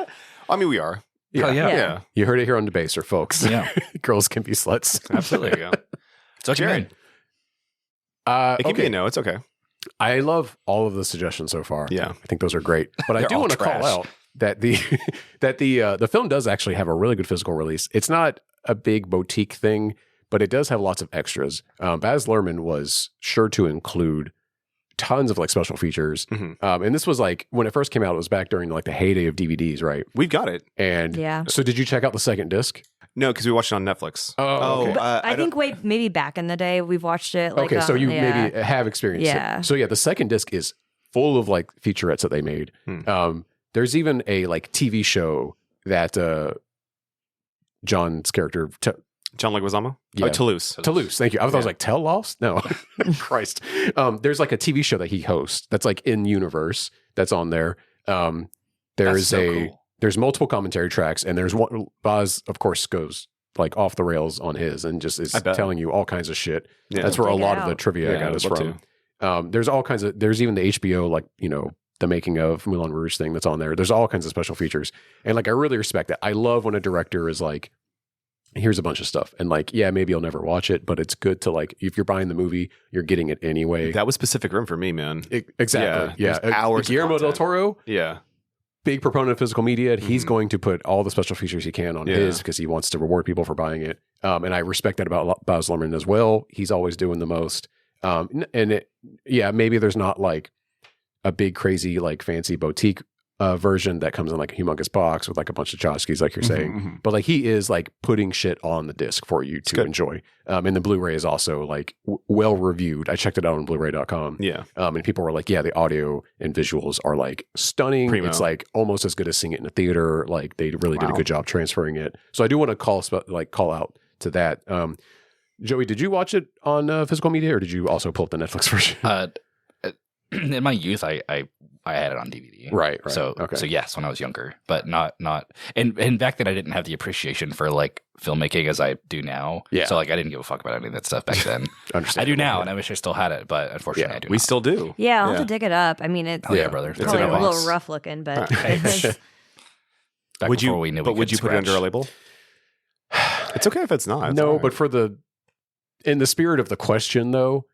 I mean, we are. Yeah. You heard it here on Debaser, folks. Yeah. Girls can be sluts. Absolutely. There you go. It's okay. Jared. It can be a no. It's okay. I love all of the suggestions so far. Yeah. I think those are great. But I do want to call out that the film does actually have a really good physical release. It's not a big boutique thing, but it does have lots of extras. Baz Luhrmann was sure to include tons of like special features. And this was like when it first came out, it was back during like the heyday of DVDs, right? We've got it. And so did you check out the second disc? No, because we watched it on Netflix. Oh, okay. I think maybe back in the day we've watched it. Like, okay, so you maybe have experienced it. So yeah, the second disc is full of like featurettes that they made. There's even a like TV show that John's character John Leguizamo? Yeah. Oh, Toulouse. Toulouse, thank you. I thought it was like Tell Lost? No. Christ. There's like a TV show that he hosts that's like in universe that's on there. There's cool. There's multiple commentary tracks, and there's one. Baz, of course, goes like off the rails on his and just is telling you all kinds of shit. Yeah. That's where a lot of the trivia I got is from. There's all kinds of, there's even the HBO, like, you know, the making of Moulin Rouge thing that's on there. There's all kinds of special features. And like, I really respect that. I love when a director is like, here's a bunch of stuff. And like, yeah, maybe you'll never watch it, but it's good to like, if you're buying the movie, you're getting it anyway. That was Pacific Rim for me, man. Exactly. Yeah. Hours Guillermo del Toro. Yeah. Big proponent of physical media. He's going to put all the special features he can on his because he wants to reward people for buying it. And I respect that about Baz Luhrmann as well. He's always doing the most. Maybe there's not like a big, crazy, like fancy boutique version that comes in like a humongous box with like a bunch of tchotchkes, like you're saying. But like he is like putting shit on the disc for you to enjoy. And the Blu-ray is also like well reviewed. I checked it out on Blu-ray.com. Yeah. And people were like, yeah, the audio and visuals are like stunning. Primo. It's like almost as good as seeing it in a theater. Like they really did a good job transferring it. So I do want to call out to that. Joey, did you watch it on physical media, or did you also pull up the Netflix version? In my youth, I had it on DVD. Right. So yes, when I was younger, but not. And back then, I didn't have the appreciation for like filmmaking as I do now. Yeah. So like, I didn't give a fuck about any of that stuff back then. I do now, and I wish I still had it, but unfortunately, I do. We still do. Yeah, I'll have to dig it up. I mean, it's brother. It's probably a little rough looking, but would you put it under a label? It's okay if it's not. It's no, but in the spirit of the question, though,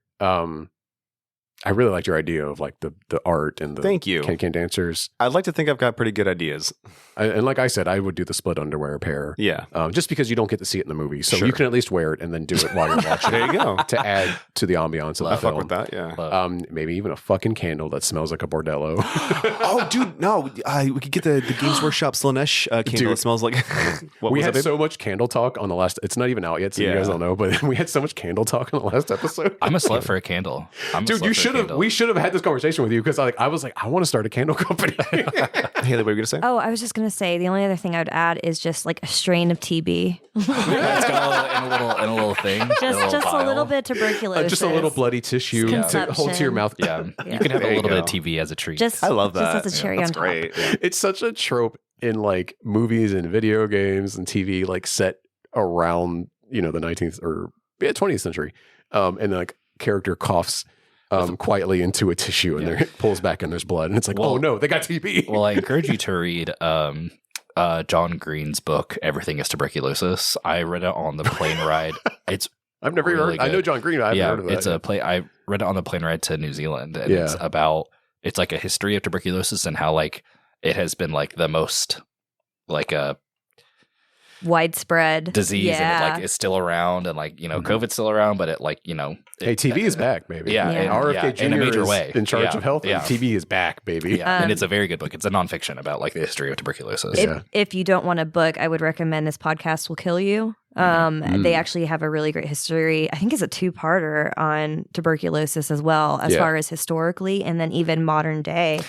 I really liked your idea of like the art and the Thank you. can dancers. I'd like to think I've got pretty good ideas. And like I said, I would do the split underwear pair. Yeah. Just because you don't get to see it in the movie. So you can at least wear it and then do it while you're watching. There you go. To add to the ambiance of the film. Fuck with that, yeah. Maybe even a fucking candle that smells like a bordello. Oh, dude, no. We could get the Games Workshop Slanesh candle that smells like... we had so much candle talk on the last... It's not even out yet, so you guys don't know, but we had so much candle talk on the last episode. I'm a slut for a candle. Dude, we should have had this conversation with you because I was like, I want to start a candle company. Hayley, what were you going to say? Oh, I was just going to say the only other thing I would add is just like a strain of TB. It's got in a little thing. Just a little bit of tuberculosis. Just a little bloody tissue to hold to your mouth. Yeah. You can have a little bit of TB as a treat. I love that. Just as a cherry on top. Great. Yeah. It's such a trope in like movies and video games and TV, like set around, the 19th or 20th century. And like character coughs quietly into a tissue and it pulls back and there's blood. And it's like, oh no, they got TB. Well, I encourage you to read John Green's book, Everything is Tuberculosis. I read it on the plane ride. I've never heard. I know John Green. But I haven't heard of that. It's a play. I read it on the plane ride to New Zealand, and it's like a history of tuberculosis and how like it has been like the most like a widespread disease, and it like is still around, and like COVID's still around, but it like hey, TB is back, baby. And RFK Jr. in a major way in charge of health. And TB is back, baby. And it's a very good book. It's a nonfiction about like the history of tuberculosis. If you don't want a book, I would recommend This Podcast Will Kill You. They actually have a really great history. I think it's a 2-parter on tuberculosis as well, as far as historically and then even modern day.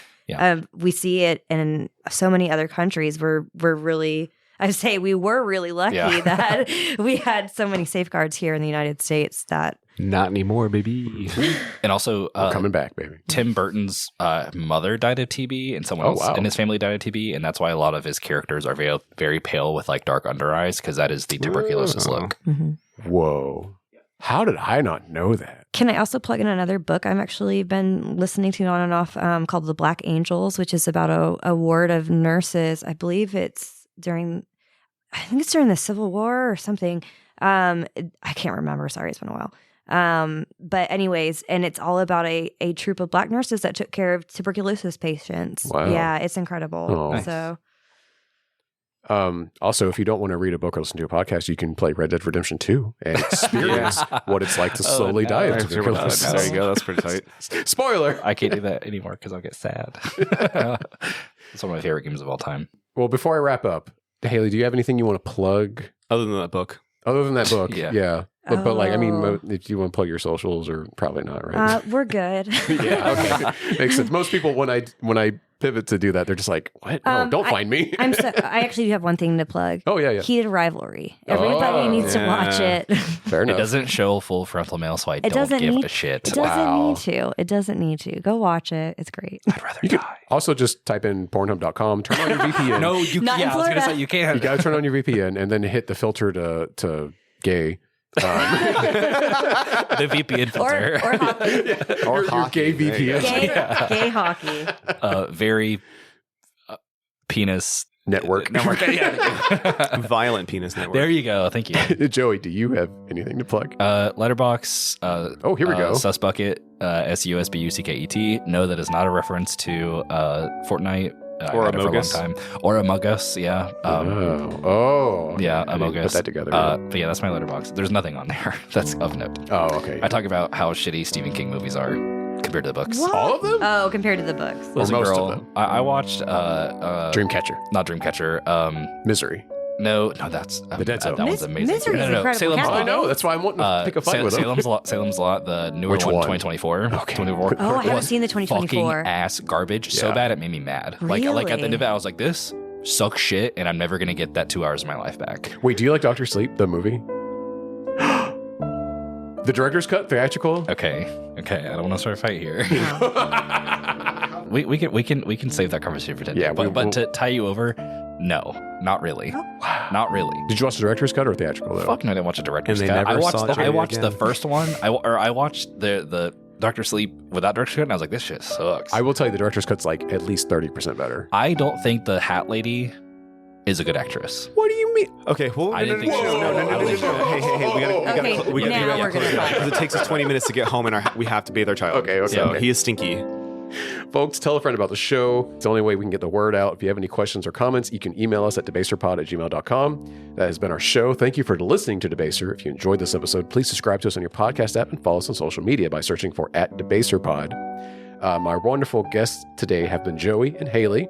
We see it in so many other countries. We're really, I would say we were really lucky that we had so many safeguards here in the United States that. Not anymore, baby. And also, coming back, baby. Tim Burton's mother died of TB, and someone else in his family died of TB, and that's why a lot of his characters are very, very pale with like dark under eyes, because that is the tuberculosis look. Whoa. How did I not know that? Can I also plug in another book I've actually been listening to on and off called The Black Angels, which is about a ward of nurses. I believe it's during the Civil War or something. I can't remember. Sorry, it's been a while. But anyways, and it's all about a troop of Black nurses that took care of tuberculosis patients. Wow. Yeah, it's incredible. Oh. So Also, if you don't want to read a book or listen to a podcast, you can play Red Dead Redemption 2 and experience what it's like to slowly die into the killer. There you go. That's pretty tight. Spoiler. I can't do that anymore because I'll get sad. It's one of my favorite games of all time. Well, before I wrap up, Hayley, do you have anything you want to plug? Other than that book. Other than that book? Yeah. But like, I mean, if you want to plug your socials, or probably not, right? We're good. Yeah, okay. Makes sense. Most people, when I pivot to do that, they're just like, what? No, don't find me. I actually do have one thing to plug. Oh, yeah. Heated Rivalry. Everybody needs to watch it. Fair enough. It doesn't show full frontal male, so I don't give a shit. It doesn't need to. It doesn't need to. Go watch it. It's great. I'd rather you die. could also just type in Pornhub.com, turn on your VPN. No, you Not in can't. I was going to Florida. say you can't. You got to turn on your VPN and then hit the filter to gay. The VPN filter. Or hockey. Or your gay VPN. Gay hockey. Very penis Network. Violent penis network. There you go. Thank you. Joey, do you have anything to plug? Letterbox. Oh, here we go. Susbucket. SUSBUCKET. No, that is not a reference to Fortnite. Or I've had it for a long time. Or Among Us, yeah. Yeah, Among Us. Put that together. But yeah, that's my letterbox. There's nothing on there that's of note. Oh, okay. I talk about how shitty Stephen King movies are compared to the books. What? All of them? Oh, compared to the books. Listen, most girl, of them. I watched Dreamcatcher. not Dreamcatcher. Misery. No, that's The Dead Zone. That one's amazing. Misery's no, incredible Salem's casting. I Lot. know. That's why I'm wanting to pick a fight with him. Salem's Lot, the newer Which one, one? 2024. Okay. 24. Oh, I haven't was seen the 2024. Fucking ass garbage. So Yeah. bad it made me mad. Like at the end of it, I was like, this sucks shit, and I'm never gonna get that 2 hours of my life back. Wait, do you like Dr. Sleep, the movie? The director's cut, theatrical? Okay. I don't want to start a fight here. we can save that conversation for 10 Yeah, minutes. But to tie you over, no, not really. Not really. Did you watch the director's cut or theatrical, though? Fuck no, I didn't watch a director's And they cut. never I watched saw the, Joey I watched the again. first one. I watched the Dr. Sleep without director's cut, and I was like, this shit sucks. I will tell you the director's cut's like at least 30% better. I don't think the Hat Lady is a good actress. What do you mean? Okay, well, I didn't think she was no. Hey, Okay, we now gotta we're gonna fight. because it takes us 20 minutes to get home, and we have to bathe our child. Okay, So he is stinky. Folks, tell a friend about the show. It's the only way we can get the word out. If you have any questions or comments, you can email us at debaserpod@gmail.com. That has been our show. Thank you for listening to Debaser. If you enjoyed this episode, please subscribe to us on your podcast app and follow us on social media by searching for @debaserpod. My wonderful guests today have been Joey and Hayley,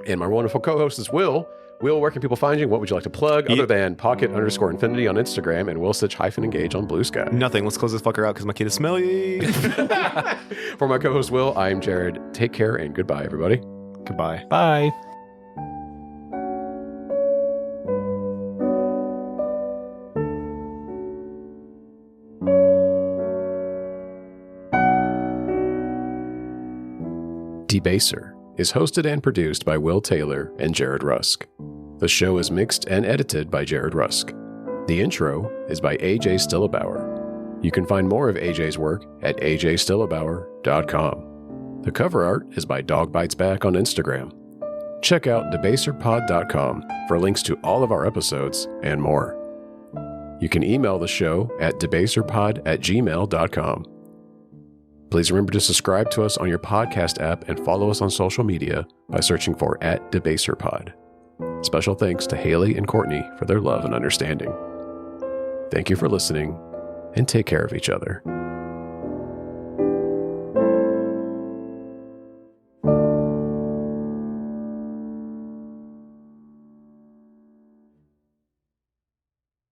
and my wonderful co-host is Will. Will, where can people find you? What would you like to plug other than pocket_infinity on Instagram and willstitch-engage on Blue Sky? Nothing. Let's close this fucker out because my kid is smelly. For my co-host Will, I am Jared. Take care and goodbye, everybody. Goodbye. Bye. Debaser is hosted and produced by Will Taylor and Jared Rusk. The show is mixed and edited by Jared Rusk. The intro is by AJ Stillebauer. You can find more of AJ's work at ajstillebauer.com. The cover art is by Dog Bites Back on Instagram. Check out debaserpod.com for links to all of our episodes and more. You can email the show at debaserpod@gmail.com. Please remember to subscribe to us on your podcast app and follow us on social media by searching for @debaserpod. Special thanks to Hayley and Courtney for their love and understanding. Thank you for listening, and take care of each other.